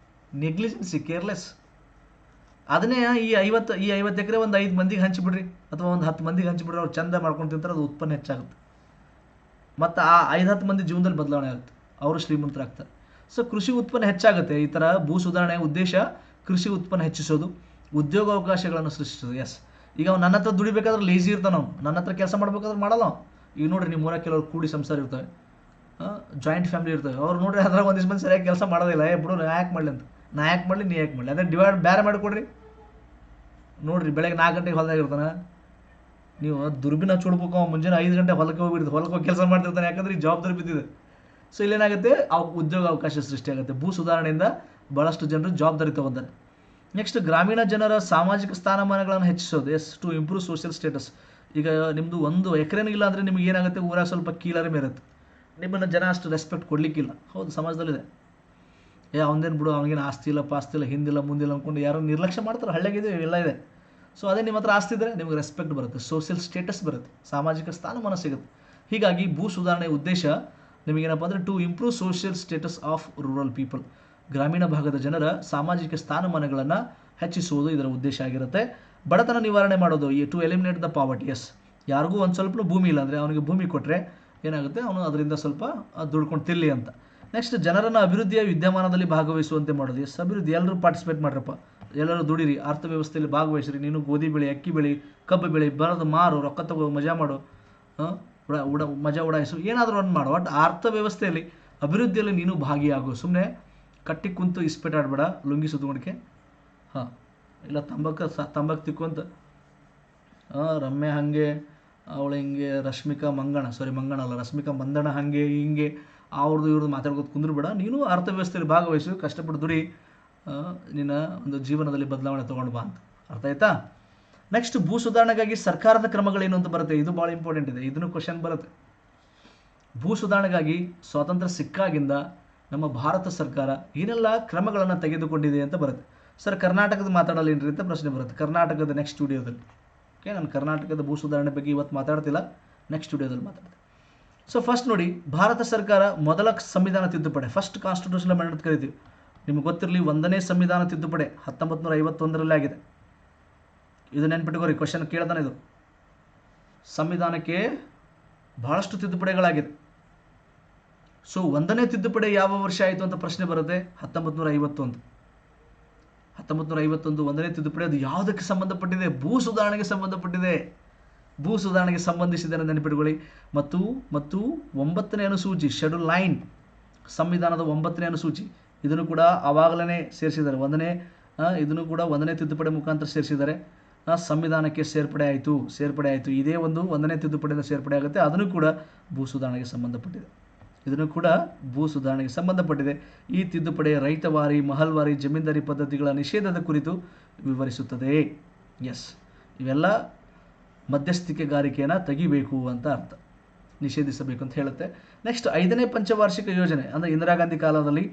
Negligence, careless. ಅದನ್ನೇ ಈ 50 ಎಕರೆ ಒಂದು 5 ಮಂದಿಗೆ ಹಂಚಿಬಿಡ್ರಿ ಅಥವಾ ಒಂದು 10 ಮಂದಿಗೆ ಹಂಚಿಬಿಡ್ರಿ, ಅವ್ರು ಚಂದ ಮಾಡ್ಕೊಂಡು ತಿಂತಾರೆ, ಅದು ಉತ್ಪನ್ನ ಹೆಚ್ಚಾಗುತ್ತೆ. ಮತ್ತು ಆ 5-10 ಮಂದಿ ಜೀವನದಲ್ಲಿ ಬದಲಾವಣೆ ಆಗುತ್ತೆ, ಅವರು ಶ್ರೀಮಂತರಾಗ್ತಾರೆ. ಸೊ ಕೃಷಿ ಉತ್ಪನ್ನ ಹೆಚ್ಚಾಗುತ್ತೆ. ಈ ಥರ ಭೂ ಸುಧಾರಣೆಯ ಉದ್ದೇಶ ಕೃಷಿ ಉತ್ಪನ್ನ ಹೆಚ್ಚಿಸೋದು, ಉದ್ಯೋಗಾವಕಾಶಗಳನ್ನು ಸೃಷ್ಟಿಸೋದು. ಎಸ್, ಈಗ ಅವ್ನು ನನ್ನ ಹತ್ರ ದುಡಿಬೇಕಾದ್ರೆ ಲೇಜಿ ಇರ್ತಾನೆ, ನಾವು ನನ್ನ ಹತ್ರ ಕೆಲಸ ಮಾಡ್ಬೇಕಾದ್ರೆ ಮಾಡಲ್ಲ. ಈಗ ನೋಡ್ರಿ, ನಿಮ್ಮ ಊರಾಗ ಕೆಲವರು ಕೂಡಿ ಸಂಸಾರ ಇರ್ತವೆ, ಜಾಯಿಂಟ್ ಫ್ಯಾಮಿಲಿ ಇರ್ತವೆ, ಅವ್ರು ನೋಡ್ರಿ ಅದ್ರಾಗ ಒಂದಿಷ್ಟು ಮಂದಿ ಸರಿಯಾಗಿ ಕೆಲಸ ಮಾಡೋದಿಲ್ಲ, ಬಿಡು ಯಾಕೆ ಮಾಡಲಿ ಅಂತ. ನಾ ಯಾಕೆ ಮಾಡಲಿ ನೀ ಯಾಕೆ ಮಾಡಲಿ, ಅದೇ ಡಿವೈಡ್ ಬೇರೆ ಮಾಡಿಕೊಡ್ರಿ. ನೋಡಿರಿ ಬೆಳಗ್ಗೆ 4 ಗಂಟೆಗೆ ಹೊಲದಾಗ ಇರ್ತಾನೆ, ನೀವು ದುರ್ಬಿನ ಹಚ್ಕೊಡ್ಬೇಕು, ಮುಂಜಾನೆ 5 ಗಂಟೆ ಹೊಲಕ್ಕೆ ಹೋಗ್ಬಿಡ್ತು, ಹೊಲಕ್ಕೆ ಹೋಗಿ ಕೆಲಸ ಮಾಡ್ತಿರ್ತಾನೆ, ಯಾಕಂದ್ರೆ ಈ ಜವಾಬ್ದಾರಿ ಬಿದ್ದಿದೆ. ಸೊ ಇಲ್ಲೇನಾಗುತ್ತೆ, ಉದ್ಯೋಗ ಅವಕಾಶ ಸೃಷ್ಟಿಯಾಗುತ್ತೆ. ಭೂ ಸುಧಾರಣೆಯಿಂದ ಭಾಳಷ್ಟು ಜನರು ಜವಾಬ್ದಾರಿ ತಗೊಂತಾರೆ. ನೆಕ್ಸ್ಟ್, ಗ್ರಾಮೀಣ ಜನರ ಸಾಮಾಜಿಕ ಸ್ಥಾನಮಾನಗಳನ್ನು ಹೆಚ್ಚಿಸೋದು. To improve social status. ಈಗ ನಿಮ್ಮದು 1 ಎಕರೆನೂ ಇಲ್ಲ ಅಂದರೆ ನಿಮ್ಗೆ ಏನಾಗುತ್ತೆ, ಊರಾಗ ಸ್ವಲ್ಪ ಕೀಳರೆ ಮೇರುತ್ತೆ, ನಿಮ್ಮನ್ನು ಜನ ಅಷ್ಟು ರೆಸ್ಪೆಕ್ಟ್ ಕೊಡಲಿಕ್ಕಿಲ್ಲ. ಹೌದು, ಸಮಾಜದಲ್ಲಿದೆ. ಅವನದೇನು ಬಿಡು, ಅವನಿಗೇನು ಆಸ್ತಿ ಇಲ್ಲ ಪಾಸ್ತಿ ಇಲ್ಲ, ಹಿಂದಿಲ್ಲ ಮುಂದಿಲ್ಲ ಅಂದ್ಕೊಂಡು ಯಾರೋ ನಿರ್ಲಕ್ಷ್ಯ ಮಾಡ್ತಾರೆ. ಹಳ್ಳಿಯಾಗಿದೆ, ಎಲ್ಲ ಇದೆ. ಸೊ ಅದೇ ನಿಮ್ಮ ಹತ್ರ ಆಸ್ತಿ ಇದ್ದರೆ ನಿಮಗೆ ರೆಸ್ಪೆಕ್ಟ್ ಬರುತ್ತೆ, ಸೋಷಿಯಲ್ ಸ್ಟೇಟಸ್ ಬರುತ್ತೆ, ಸಾಮಾಜಿಕ ಸ್ಥಾನಮಾನ ಸಿಗುತ್ತೆ. ಹೀಗಾಗಿ ಭೂ ಸುಧಾರಣೆಯ ಉದ್ದೇಶ ನಿಮಗೇನಪ್ಪ ಅಂದರೆ to improve social status of rural people. ಗ್ರಾಮೀಣ ಭಾಗದ ಜನರ ಸಾಮಾಜಿಕ ಸ್ಥಾನಮಾನಗಳನ್ನು ಹೆಚ್ಚಿಸುವುದು ಇದರ ಉದ್ದೇಶ ಆಗಿರುತ್ತೆ. ಬಡತನ ನಿವಾರಣೆ ಮಾಡೋದು, ಟು ಎಲಿಮಿನೇಟ್ ದ ಪಾವರ್ಟಿ. ಯಾರಿಗೂ ಒಂದು ಸ್ವಲ್ಪ ಭೂಮಿ ಇಲ್ಲ ಅಂದರೆ ಅವನಿಗೆ ಭೂಮಿ ಕೊಟ್ಟರೆ ಏನಾಗುತ್ತೆ, ಅವನು ಅದರಿಂದ ಸ್ವಲ್ಪ ದುಡ್ಕೊಂಡು ತಿರ್ಲಿ ಅಂತ. ನೆಕ್ಸ್ಟ್, ಜನರನ್ನು ಅಭಿವೃದ್ಧಿಯ ವಿದ್ಯಮಾನದಲ್ಲಿ ಭಾಗವಹಿಸುವಂತೆ ಮಾಡೋದು. ಅಭಿವೃದ್ಧಿ ಎಲ್ಲರೂ ಪಾರ್ಟಿಸಿಪೇಟ್ ಮಾಡ್ರಪ್ಪ, ಎಲ್ಲರೂ ದುಡಿರಿ, ಅರ್ಥವ್ಯವಸ್ಥೆಯಲ್ಲಿ ಭಾಗವಹಿಸ್ರಿ. ನೀನು ಗೋಧಿ ಬೆಳೆ, ಅಕ್ಕಿ ಬೆಳೆ, ಕಬ್ಬು ಬೆಳೆ, ಬರೋದು ಮಾರು, ರೊಕ್ಕ ತಗೋ, ಮಜಾ ಮಾಡು, ಮಜಾ ಉಡಾಯಿಸು, ಏನಾದರೂ ಒಂದು ಮಾಡು. ಒಟ್ಟು ಅರ್ಥವ್ಯವಸ್ಥೆಯಲ್ಲಿ ಅಭಿವೃದ್ಧಿಯಲ್ಲಿ ನೀನು ಭಾಗಿಯಾಗು. ಸುಮ್ಮನೆ ಕಟ್ಟಿ ಕುಂತು ಇಸ್ಪೇಟ್ ಆಡಬೇಡ, ಲುಂಗಿ ಸುತ್ತುಕೊಂಡ್ಕೆ ಇಲ್ಲ ತಂಬಾಕು ತಿಕ್ಕೊಂತ ರಮ್ಯಾ ಹಾಗೆ, ಅವಳು ಹಿಂಗೆ, ರಶ್ಮಿಕಾ ಮಂದಣ್ಣ ಹಾಗೆ ಹಿಂಗೆ ಅವ್ರದ್ದು ಇವ್ರದ್ದು ಮಾತಾಡ್ಕೋತ ಕುಂದ್ರಬೇಡ. ನೀನು ಅರ್ಥವ್ಯವಸ್ಥೆಯಲ್ಲಿ ಭಾಗವಹಿಸು, ಕಷ್ಟಪಟ್ಟು ದುಡಿ, ನಿನ್ನ ಒಂದು ಜೀವನದಲ್ಲಿ ಬದಲಾವಣೆ ತೊಗೊಂಡು ಬಾ ಅಂತ. ಅರ್ಥ ಆಯ್ತಾ? ನೆಕ್ಸ್ಟ್, ಭೂ ಸುಧಾರಣೆಗಾಗಿ ಸರ್ಕಾರದ ಕ್ರಮಗಳೇನು ಅಂತ ಬರುತ್ತೆ. ಇದು ಭಾಳ ಇಂಪಾರ್ಟೆಂಟ್ ಇದೆ, ಇದನ್ನು ಕ್ವಶನ್ ಬರುತ್ತೆ. ಭೂ ಸುಧಾರಣೆಗಾಗಿ ಸ್ವಾತಂತ್ರ್ಯ ಸಿಕ್ಕಾಗಿಂದ ನಮ್ಮ ಭಾರತ ಸರ್ಕಾರ ಏನೆಲ್ಲ ಕ್ರಮಗಳನ್ನು ತೆಗೆದುಕೊಂಡಿದೆ ಅಂತ ಬರುತ್ತೆ. ಸರ್ ಕರ್ನಾಟಕದ ಮಾತಾಡಲೇನ್ರಿ ಅಂತ ಪ್ರಶ್ನೆ ಬರುತ್ತೆ. ಕರ್ನಾಟಕದ ನೆಕ್ಸ್ಟ್ ಸ್ಟುಡಿಯೋದಲ್ಲಿ. ನಾನು ಕರ್ನಾಟಕದ ಭೂ ಸುಧಾರಣೆ ಬಗ್ಗೆ ಇವತ್ತು ಮಾತಾಡ್ತಿಲ್ಲ, ನೆಕ್ಸ್ಟ್ ಸ್ಟುಡಿಯೋದಲ್ಲಿ ಮಾತಾಡ್ತೀನಿ. ಸೊ ಫಸ್ಟ್ ನೋಡಿ, ಭಾರತ ಸರ್ಕಾರ ಮೊದಲ ಸಂವಿಧಾನ ತಿದ್ದುಪಡಿ, ಫಸ್ಟ್ ಕಾನ್ಸ್ಟಿಟ್ಯೂಷನಲ್ ಅಮೆಂಡ್ಮೆಂಟ್ ಅಂತ ಕರಿತೀವಿ. ನಿಮ್ಗೆ ಗೊತ್ತಿರಲಿ, 1ನೇ ಸಂವಿಧಾನ ತಿದ್ದುಪಡಿ 1951ರಲ್ಲಿ ಆಗಿದೆ. ಇದು ನೆನ್ಪಿಟ್ಕೋರಿ, ಕ್ವಶನ್ ಕೇಳ್ತಾನೆ ಇದು. ಸಂವಿಧಾನಕ್ಕೆ ಬಹಳಷ್ಟು ತಿದ್ದುಪಡಿಗಳಾಗಿದೆ. ಸೊ 1ನೇ ತಿದ್ದುಪಡಿ ಯಾವ ವರ್ಷ ಆಯಿತು ಅಂತ ಪ್ರಶ್ನೆ ಬರುತ್ತೆ. 1951. 1ನೇ ತಿದ್ದುಪಡಿ ಅದು ಯಾವುದಕ್ಕೆ ಸಂಬಂಧಪಟ್ಟಿದೆ? ಭೂ ಸುಧಾರಣೆಗೆ ಸಂಬಂಧಪಟ್ಟಿದೆ. ಭೂ ಸುಧಾರಣೆಗೆ ಸಂಬಂಧಿಸಿದ ನೆನಪಿಟ್ಕೊಳ್ಳಿ. ಮತ್ತು 9ನೇ ಅನುಸೂಚಿ, ಶೆಡ್ಯೂಲ್ 9, ಸಂವಿಧಾನದ 9ನೇ ಅನುಸೂಚಿ, ಇದನ್ನು ಕೂಡ ಆವಾಗಲೇ ಸೇರಿಸಿದ್ದಾರೆ. ಇದನ್ನು ಕೂಡ 1ನೇ ತಿದ್ದುಪಡಿ ಮುಖಾಂತರ ಸೇರಿಸಿದ್ದಾರೆ. ಸಂವಿಧಾನಕ್ಕೆ ಸೇರ್ಪಡೆ ಆಯಿತು. ಇದೇ ಒಂದು 1ನೇ ತಿದ್ದುಪಡಿಯಿಂದ ಸೇರ್ಪಡೆ ಆಗುತ್ತೆ. ಅದನ್ನು ಕೂಡ ಭೂ ಸುಧಾರಣೆಗೆ ಸಂಬಂಧಪಟ್ಟಿದೆ. ಈ ತಿದ್ದುಪಡಿ ರೈತವಾರಿ, ಮಹಲ್ವಾರಿ ಜಮೀನ್ದಾರಿ ಪದ್ಧತಿಗಳ ನಿಷೇಧದ ಕುರಿತು ವಿವರಿಸುತ್ತದೆ. ಇವೆಲ್ಲ ಮಧ್ಯಸ್ಥಿಕೆಗಾರಿಕೆಯನ್ನು ತೆಗಿಬೇಕು ಅಂತ ಅರ್ಥ, ನಿಷೇಧಿಸಬೇಕು ಅಂತ ಹೇಳುತ್ತೆ. ನೆಕ್ಸ್ಟ್, 5ನೇ ಪಂಚವಾರ್ಷಿಕ ಯೋಜನೆ ಅಂದರೆ ಇಂದಿರಾ ಗಾಂಧಿ ಕಾಲದಲ್ಲಿ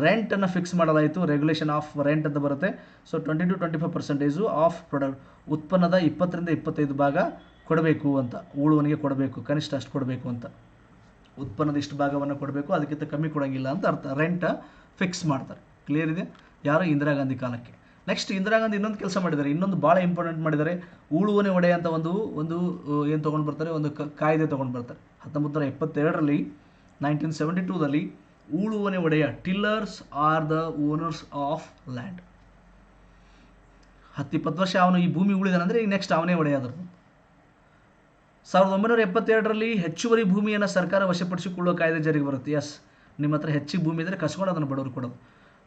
ರೆಂಟನ್ನು ಫಿಕ್ಸ್ ಮಾಡಲಾಯಿತು. ರೆಗ್ಯುಲೇಷನ್ ಆಫ್ ರೆಂಟ್ ಅಂತ ಬರುತ್ತೆ. ಸೊ 20-25% ಆಫ್ ಉತ್ಪನ್ನದ 20-25 ಭಾಗ ಕೊಡಬೇಕು ಅಂತ, ಉಳುವನಿಗೆ ಕೊಡಬೇಕು, ಕನಿಷ್ಠ ಅಷ್ಟು ಕೊಡಬೇಕು ಅಂತ. ಉತ್ಪನ್ನದ ಇಷ್ಟು ಭಾಗವನ್ನು ಕೊಡಬೇಕು, ಅದಕ್ಕಿಂತ ಕಮ್ಮಿ ಕೊಡೋಂಗಿಲ್ಲ ಅಂತ ಅರ್ಥ. ರೆಂಟ್ ಫಿಕ್ಸ್ ಮಾಡ್ತಾರೆ. ಕ್ಲಿಯರ್ ಇದೆ? ಯಾರು? ಇಂದಿರಾ ಗಾಂಧಿ ಕಾಲಕ್ಕೆ. ನೆಕ್ಸ್ಟ್, ಇಂದಿರಾ ಗಾಂಧಿ ಇನ್ನೊಂದು ಕೆಲಸ ಮಾಡಿದ್ದಾರೆ, ಇನ್ನೊಂದು ಭಾಳ ಇಂಪಾರ್ಟೆಂಟ್ ಮಾಡಿದ್ದಾರೆ. ಉಳುವನೆ ಒಡೆ ಅಂತ ಒಂದು ಏನು ತೊಗೊಂಡು ಬರ್ತಾರೆ, ಒಂದು ಕಾಯ್ದೆ ತೊಗೊಂಡು ಬರ್ತಾರೆ. 1972ರಲ್ಲಿ 1972ದಲ್ಲಿ ಉಳುವನೆ ಒಡೆಯ, tillers are the owners of land. 10-20 ವರ್ಷ ಅವನು ಈ ಭೂಮಿ ಉಳಿದಾನಂದರೆ ಈಗ ನೆಕ್ಸ್ಟ್ ಅವನೇ ಒಡೆಯಾದರು. 1972ರಲ್ಲಿ ಹೆಚ್ಚುವರಿ ಭೂಮಿಯನ್ನು ಸರ್ಕಾರ ವಶಪಡಿಸಿಕೊಳ್ಳುವ ಕಾಯ್ದೆ ಜಾರಿಗೆ ಬರುತ್ತೆ. ನಿಮ್ಮ ಹತ್ರ ಹೆಚ್ಚಿಗೆ ಭೂಮಿ ಇದ್ದರೆ ಕಸ್ಕೊಂಡು ಅದನ್ನು ಬಡವರು ಕೊಡೋದು.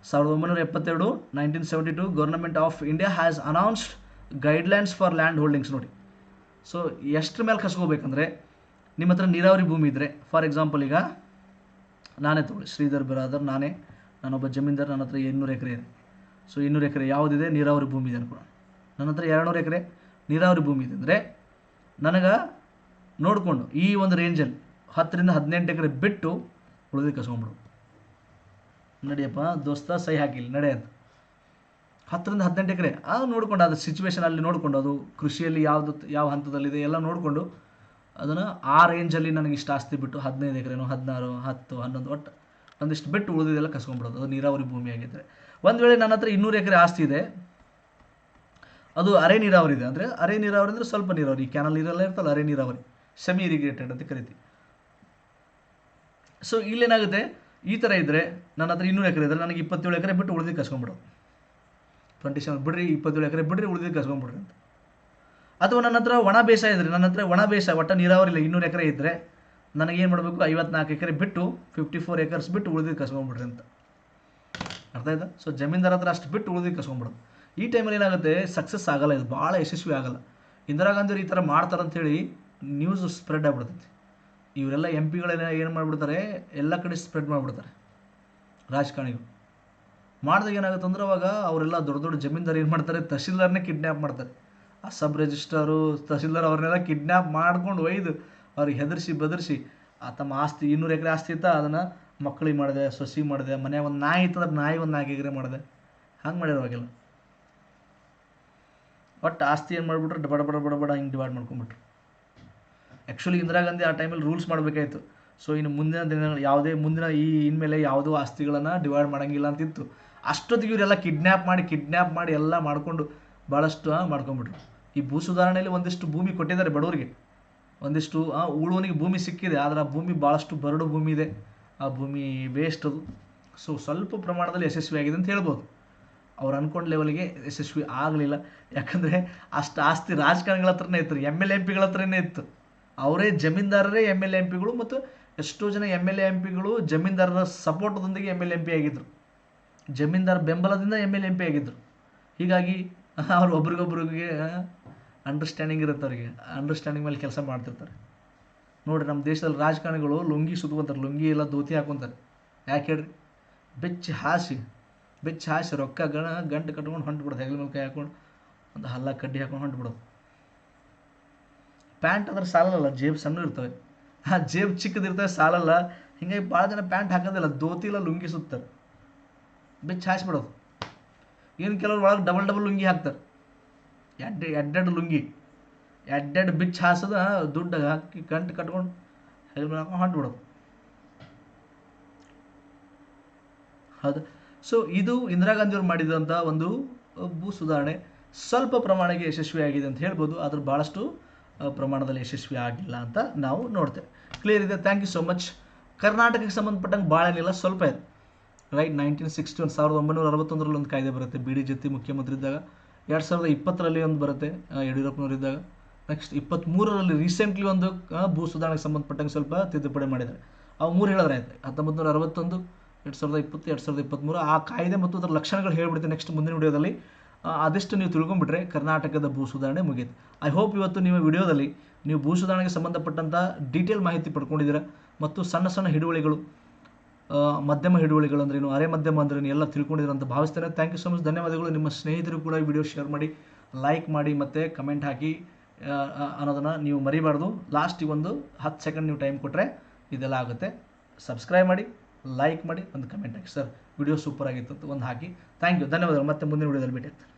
1972 1972 government of India has announced guidelines for land holdings. ನೋಡಿ, ಸೊ ಎಷ್ಟರ ಮೇಲೆ ಕಸ್ಕೋಬೇಕಂದ್ರೆ, ನಿಮ್ಮ ಹತ್ರ ನೀರಾವರಿ ಭೂಮಿ ಇದ್ದರೆ, ಫಾರ್ ಎಕ್ಸಾಂಪಲ್ ಈಗ ನಾನೇ ತಗೊಳ್ಳಿ, ಶ್ರೀಧರ್ ಬಿರಾದರ್, ನಾನೊಬ್ಬ ಜಮೀನ್ದಾರ್, ನನ್ನ ಹತ್ರ 200 ಎಕರೆ ಇದೆ. ಸೊ 200 ಎಕರೆ ಯಾವುದಿದೆ? ನೀರಾವರಿ ಭೂಮಿ ಇದೆ ಅನ್ಕೊಳ್ಳೋಣ. ನನ್ನ ಹತ್ರ 200 ಎಕರೆ ನೀರಾವರಿ ಭೂಮಿ ಇದೆ ಅಂದರೆ, ನನಗೆ ನೋಡಿಕೊಂಡು ಈ ಒಂದು ರೇಂಜಲ್ಲಿ 10-18 ಎಕರೆ ಬಿಟ್ಟು ಉಳಿದು ಕಸ್ಕೊಂಡ್ಬಿಡು. ನಡಿಯಪ್ಪ ದೋಸ್ತ, ಸಹಿ ಹಾಕಿಲ್ಲ ನಡೆ ಅಂತ. 10-18 ಎಕರೆ ನೋಡ್ಕೊಂಡು, ಅದು ಸಿಚುವೇಶನ್ ಅಲ್ಲಿ ನೋಡಿಕೊಂಡು, ಅದು ಕೃಷಿಯಲ್ಲಿ ಯಾವ ಹಂತದಲ್ಲಿದೆ ಎಲ್ಲ ನೋಡಿಕೊಂಡು, ಅದನ್ನು ಆ ರೇಂಜಲ್ಲಿ ನನಗೆ ಇಷ್ಟು ಆಸ್ತಿ ಬಿಟ್ಟು 15 ಎಕರೆನೋ 16, 10, 11 ಒಟ್ಟು ಒಂದಿಷ್ಟು ಬಿಟ್ಟು ಉಳಿದಿದ್ದೆಲ್ಲ ಕಸ್ಕೊಂಡ್ಬಿಡೋದು. ಅದು ನೀರಾವರಿ ಭೂಮಿ ಆಗಿದ್ದರೆ. ಒಂದು ವೇಳೆ ನನ್ನ ಹತ್ರ 200 ಎಕರೆ ಆಸ್ತಿ ಇದೆ, ಅದು ಅರೆ ನೀರಾವರಿ ಇದೆ ಅಂದರೆ, ಅರೆ ನೀರಾವರಿ ಅಂದರೆ ಸ್ವಲ್ಪ ನೀರಾವರಿ, ಕ್ಯಾನಲ್ ನೀರೆಲ್ಲ ಇರ್ತಲ್ಲ, ಅರೆ ನೀರಾವರಿ, ಸೆಮಿ ಇರಿಗೇಟೆಡ್ ಅಂತ ಕರಿತೀವಿ. ಸೊ ಇಲ್ಲೇನಾಗುತ್ತೆ, ಈ ಥರ ಇದ್ದರೆ ನನ್ನ ಹತ್ರ 200 ಎಕರೆ ಇದ್ದರೆ ನನಗೆ 27 ಎಕರೆ ಬಿಟ್ಟು ಉಳಿದಿದ್ದು ಕಸ್ಕೊಂಡ್ಬಿಡೋದು. 27 ಬಿಡ್ರಿ, 27 ಎಕರೆ ಬಿಡ್ರಿ, ಉಳಿದಿದ್ದು ಕಸ್ಕೊಂಡ್ಬಿಡ್ರಿ ಅಂತ. ಅಥವಾ ನನ್ನ ಹತ್ರ ಒಣ ಬೇಸಾಯ ಇದ್ದರೆ, ನನ್ನ ಹತ್ರ ಒಣ ಬೇಸಾಯ ಒಟ್ಟು ನೀರಾವರಿ ಇಲ್ಲ, 200 ಎಕರೆ ಇದ್ದರೆ ನನಗೇನು ಮಾಡಬೇಕು, 54 ಎಕರೆ ಬಿಟ್ಟು 54 ಎಕರ್ಸ್ ಬಿಟ್ಟು ಉಳಿದಿದ್ದು ಕಸ್ಕೊಂಡ್ಬಿಡ್ರಿ ಅಂತ. ಅರ್ಥ ಆಯ್ತಾ? ಸೊ ಜಮೀನ್ದಾರ ಹತ್ರ ಅಷ್ಟು ಬಿಟ್ಟು ಉಳಿದಕ್ಕೆ ಕಸ್ಕೊಂಡ್ಬಿಡೋದು. ಈ ಟೈಮಲ್ಲಿ ಏನಾಗುತ್ತೆ, ಸಕ್ಸಸ್ ಆಗಲ್ಲ, ಇದು ಭಾಳ ಯಶಸ್ವಿ ಆಗಲ್ಲ. ಇಂದಿರಾ ಗಾಂಧಿಯವರು ಈ ಥರ ಮಾಡ್ತಾರಂತೇಳಿ ನ್ಯೂಸ್ ಸ್ಪ್ರೆಡ್ ಆಗಿಬಿಡ್ತೈತಿ. ಇವರೆಲ್ಲ ಎಂ ಪಿಗಳೆಲ್ಲ ಏನು ಮಾಡಿಬಿಡ್ತಾರೆ, ಎಲ್ಲ ಕಡೆ ಸ್ಪ್ರೆಡ್ ಮಾಡಿಬಿಡ್ತಾರೆ ರಾಜಕಾರಣಿಗಳು. ಮಾಡಿದಾಗ ಏನಾಗುತ್ತೆ ಅಂದ್ರೆ ಅವಾಗ ಅವರೆಲ್ಲ ದೊಡ್ಡ ದೊಡ್ಡ ಜಮೀನ್ದಾರು ಏನು ಮಾಡ್ತಾರೆ, ತಹಶೀಲ್ದಾರ್ನೇ ಕಿಡ್ನ್ಯಾಪ್ ಮಾಡ್ತಾರೆ. ಆ ಸಬ್ ರಿಜಿಸ್ಟ್ರಾರು ತಹಶೀಲ್ದಾರ್ ಅವ್ರನ್ನೆಲ್ಲ ಕಿಡ್ನ್ಯಾಪ್ ಮಾಡ್ಕೊಂಡು ಒಯ್ದು ಅವ್ರಿಗೆ ಹೆದರಿಸಿ ಬೆದರಿಸಿ ತಮ್ಮ ಆಸ್ತಿ 200 ಎಕರೆ ಆಸ್ತಿ ಇತ್ತ ಅದನ್ನು ಮಕ್ಕಳಿಗೆ ಮಾಡಿದೆ, ಸೊಸಿಗೆ ಮಾಡಿದೆ, ಮನೆ ಒಂದು ನಾಯಿ ಇತ್ತಂದ್ರೆ ನಾಯಿ ಒಂದು 4 ಎಕರೆ ಮಾಡಿದೆ. ಹಂಗೆ ಮಾಡಿರೋವಾಗೆಲ್ಲ ಒಟ್ಟು ಆಸ್ತಿ ಏನು ಮಾಡಿಬಿಟ್ರು, ಬಡ ಬಡ ಬಡ ಬಡ ಹಿಂಗೆ ಡಿವೈಡ್ ಮಾಡ್ಕೊಂಬಿಟ್ರು. ಆ್ಯಕ್ಚುಲಿ ಇಂದಿರಾ ಗಾಂಧಿ ಆ ಟೈಮಲ್ಲಿ ರೂಲ್ಸ್ ಮಾಡಬೇಕಾಯಿತು. ಸೊ ಇನ್ನು ಮುಂದಿನ ದಿನಗಳು ಯಾವುದೇ ಇನ್ಮೇಲೆ ಯಾವುದೋ ಆಸ್ತಿಗಳನ್ನು ಡಿವೈಡ್ ಮಾಡೋಂಗಿಲ್ಲ ಅಂತಿತ್ತು. ಅಷ್ಟೊತ್ತಿಗೆ ಇವರೆಲ್ಲ ಕಿಡ್ನ್ಯಾಪ್ ಮಾಡಿ ಎಲ್ಲ ಮಾಡಿಕೊಂಡು ಭಾಳಷ್ಟು ಮಾಡ್ಕೊಂಬಿಟ್ರು. ಈ ಭೂ ಸುಧಾರಣೆಯಲ್ಲಿ ಒಂದಿಷ್ಟು ಭೂಮಿ ಕೊಟ್ಟಿದ್ದಾರೆ ಬಡವರಿಗೆ, ಒಂದಿಷ್ಟು ಉಳುವನಿಗೆ ಭೂಮಿ ಸಿಕ್ಕಿದೆ, ಆದರೆ ಆ ಭೂಮಿ ಭಾಳಷ್ಟು ಬರಡು ಭೂಮಿ ಇದೆ, ಆ ಭೂಮಿ ವೇಸ್ಟ್ ಅದು. ಸೊ ಸ್ವಲ್ಪ ಪ್ರಮಾಣದಲ್ಲಿ ಯಶಸ್ವಿ ಆಗಿದೆ ಅಂತ ಹೇಳ್ಬೋದು. ಅವ್ರು ಅಂದ್ಕೊಂಡ ಲೆವೆಲ್ಗೆ ಯಶಸ್ವಿ ಆಗಲಿಲ್ಲ. ಯಾಕಂದರೆ ಅಷ್ಟು ಆಸ್ತಿ ರಾಜಕಾರಣಿಗಳ ಹತ್ರನೇ ಇತ್ತು, MLA-MP ಗಳ ಹತ್ರನೇ ಇತ್ತು. ಅವರೇ ಜಮೀನ್ದಾರರೇ MLA-MP ಗಳು, ಮತ್ತು ಎಷ್ಟೋ ಜನ MLA-MP ಗಳು ಜಮೀನ್ದಾರರ ಸಪೋರ್ಟ್ದೊಂದಿಗೆ MLA-MP ಆಗಿದ್ದರು, ಜಮೀನ್ದಾರ ಬೆಂಬಲದಿಂದ MLA-MP ಆಗಿದ್ದರು. ಹೀಗಾಗಿ ಅವ್ರು ಒಬ್ರಿಗೊಬ್ರಿಗೆ ಅಂಡರ್ಸ್ಟ್ಯಾಂಡಿಂಗ್ ಇರುತ್ತೆ, ಅವರಿಗೆ ಅಂಡರ್ಸ್ಟ್ಯಾಂಡಿಂಗ್ ಮೇಲೆ ಕೆಲಸ ಮಾಡ್ತಿರ್ತಾರೆ. ನೋಡಿರಿ ನಮ್ಮ ದೇಶದಲ್ಲಿ ರಾಜಕಾರಣಿಗಳು ಲುಂಗಿ ಸುತ್ಕೊತಾರೆ, ಲುಂಗಿ ಎಲ್ಲ ಧೋತಿ ಹಾಕೊತಾರೆ. ಯಾಕೆ ಹೇಳ್ರಿ? ಬೆಚ್ಚಿ ಹಾಸಿ ರೊಕ್ಕ ಗಂಟು ಕಟ್ಕೊಂಡು ಹೊಂಟ್ಬಿಡೋದು, ಹೆಗಲ ಮೇಲೆ ಕೈ ಹಾಕೊಂಡು ಒಂದು ಹಲ್ಲ ಕಡ್ಡಿ ಹಾಕೊಂಡು ಹೊಂಟ್ಬಿಡೋದು. ಪ್ಯಾಂಟ್ ಅಂದ್ರೆ ಸಾಲಲ್ಲ, ಜೇಬ್ ಸಣ್ಣ ಇರ್ತವೆ, ಆ ಜೇಬ್ ಚಿಕ್ಕದಿರ್ತವೆ, ಸಾಲಲ್ಲ. ಹೀಗಾಗಿ ಭಾಳ ಜನ ಪ್ಯಾಂಟ್ ಹಾಕೋದಿಲ್ಲ, ಧೋತಿ ಇಲ್ಲ ಲುಂಗಿ ಸುತ್ತಾರೆ, ಬೆಚ್ಚಿ ಹಾಸಿಬಿಡೋದು. ಏನು ಕೆಲವ್ರು ಒಳಗೆ ಡಬಲ್ ಲುಂಗಿ ಹಾಕ್ತಾರೆ, ಎಡ್ಡೆಡ್ ಲುಂಗಿ, ಎಡ್ಡೆಡ್ ಬಿಚ್ಚಿ ಹಾಸೋದು, ದುಡ್ಡು ಹಾಕಿ ಗಂಟು ಕಟ್ಕೊಂಡು ಹೆಗಲ ಮೇಲೆ ಹಾಕೊಂಡು ಹೊಂಟ್ಬಿಡೋದು. ಹೌದು. ಸೊ ಇದು ಇಂದಿರಾ ಗಾಂಧಿಯವರು ಮಾಡಿದಂಥ ಒಂದು ಭೂ ಸುಧಾರಣೆ ಸ್ವಲ್ಪ ಪ್ರಮಾಣಕ್ಕೆ ಯಶಸ್ವಿಯಾಗಿದೆ ಅಂತ ಹೇಳ್ಬೋದು, ಆದರೆ ಭಾಳಷ್ಟು ಪ್ರಮಾಣದಲ್ಲಿ ಯಶಸ್ವಿ ಆಗಿಲ್ಲ ಅಂತ ನಾವು ನೋಡ್ತೇವೆ. ಕ್ಲಿಯರ್ ಇದೆ? Thank you so much. ಕರ್ನಾಟಕಕ್ಕೆ ಸಂಬಂಧಪಟ್ಟಂಗೆ ಭಾಳ ಏನಿಲ್ಲ, ಸ್ವಲ್ಪ ಇದೆ. ರೈಟ್, 1961 1961ರಲ್ಲಿ ಒಂದು ಕಾಯ್ದೆ ಬರುತ್ತೆ, BD ಜತ್ತಿ ಮುಖ್ಯಮಂತ್ರಿ ಇದ್ದಾಗ. 2020ರಲ್ಲಿ ಒಂದು ಬರುತ್ತೆ, ಯಡಿಯೂರಪ್ಪನವರಿದ್ದಾಗ. ನೆಕ್ಸ್ಟ್ 23ರಲ್ಲಿ ರೀಸೆಂಟ್ಲಿ ಒಂದು ಭೂ ಸುಧಾರಣೆಗೆ ಸಂಬಂಧಪಟ್ಟಂಗೆ ಸ್ವಲ್ಪ ತಿದ್ದುಪಡಿ ಮಾಡಿದ್ದಾರೆ. ಅವು 3 ಹೇಳಿದ್ರೆ ಆಯ್ತು, 1961, 2020, 2023. ಆ ಕಾಯ್ದೆ ಮತ್ತು ಅದರ ಲಕ್ಷಣಗಳು ಹೇಳ್ಬಿಡ್ತೀನಿ ನೆಕ್ಸ್ಟ್ ಮುಂದಿನ ವಿಡಿಯೋದಲ್ಲಿ. ಅದೆಷ್ಟು ನೀವು ತಿಳ್ಕೊಂಡ್ಬಿಟ್ರೆ ಕರ್ನಾಟಕದ ಭೂ ಸುಧಾರಣೆ ಮುಗಿಯುತ್ತೆ. ಐ ಹೋಪ್ ಇವತ್ತು ನಿಮ್ಮ ವಿಡಿಯೋದಲ್ಲಿ ನೀವು ಭೂ ಸುಧಾರಣೆಗೆ ಸಂಬಂಧಪಟ್ಟಂಥ ಡೀಟೇಲ್ ಮಾಹಿತಿ ಪಡ್ಕೊಂಡಿದ್ದೀರಾ, ಮತ್ತು ಸಣ್ಣ ಸಣ್ಣ ಹಿಡುವಳಿಗಳು, ಮಧ್ಯಮ ಹಿಡುವಳಿಗಳು ಅಂದ್ರೇನು, ಅರೆ ಮಧ್ಯಮ ಅಂದ್ರೇನು ಎಲ್ಲ ತಿಳ್ಕೊಂಡಿದ್ದೀರ ಅಂತ ಭಾವಿಸ್ತೇನೆ. ಥ್ಯಾಂಕ್ ಯು ಸೊ ಮಚ್, ಧನ್ಯವಾದಗಳು. ನಿಮ್ಮ ಸ್ನೇಹಿತರು ಕೂಡ ಈ ವಿಡಿಯೋ ಶೇರ್ ಮಾಡಿ, ಲೈಕ್ ಮಾಡಿ, ಮತ್ತು ಕಮೆಂಟ್ ಹಾಕಿ ಅನ್ನೋದನ್ನು ನೀವು ಮರಿಬಾರ್ದು. ಲಾಸ್ಟಿಗೆ ಒಂದು 10 ಸೆಕೆಂಡ್ ನೀವು ಟೈಮ್ ಕೊಟ್ಟರೆ ಇದೆಲ್ಲ ಆಗುತ್ತೆ. ಸಬ್ಸ್ಕ್ರೈಬ್ ಮಾಡಿ, ಲೈಕ್ ಮಾಡಿ, ಒಂದು ಕಮೆಂಟ್ ಹಾಕಿ. ಸರ್ ವಿಡಿಯೋ ಸೂಪರ್ ಆಗಿತ್ತು ಅಂತ ಒಂದು ಹಾಕಿ. ಥ್ಯಾಂಕ್ ಯು, ಧನ್ಯವಾದಗಳು. ಮತ್ತೆ ಮುಂದಿನ ವಿಡಿಯೋದಲ್ಲಿ ಭೇಟಿ ಆಗ್ತಾರೆ.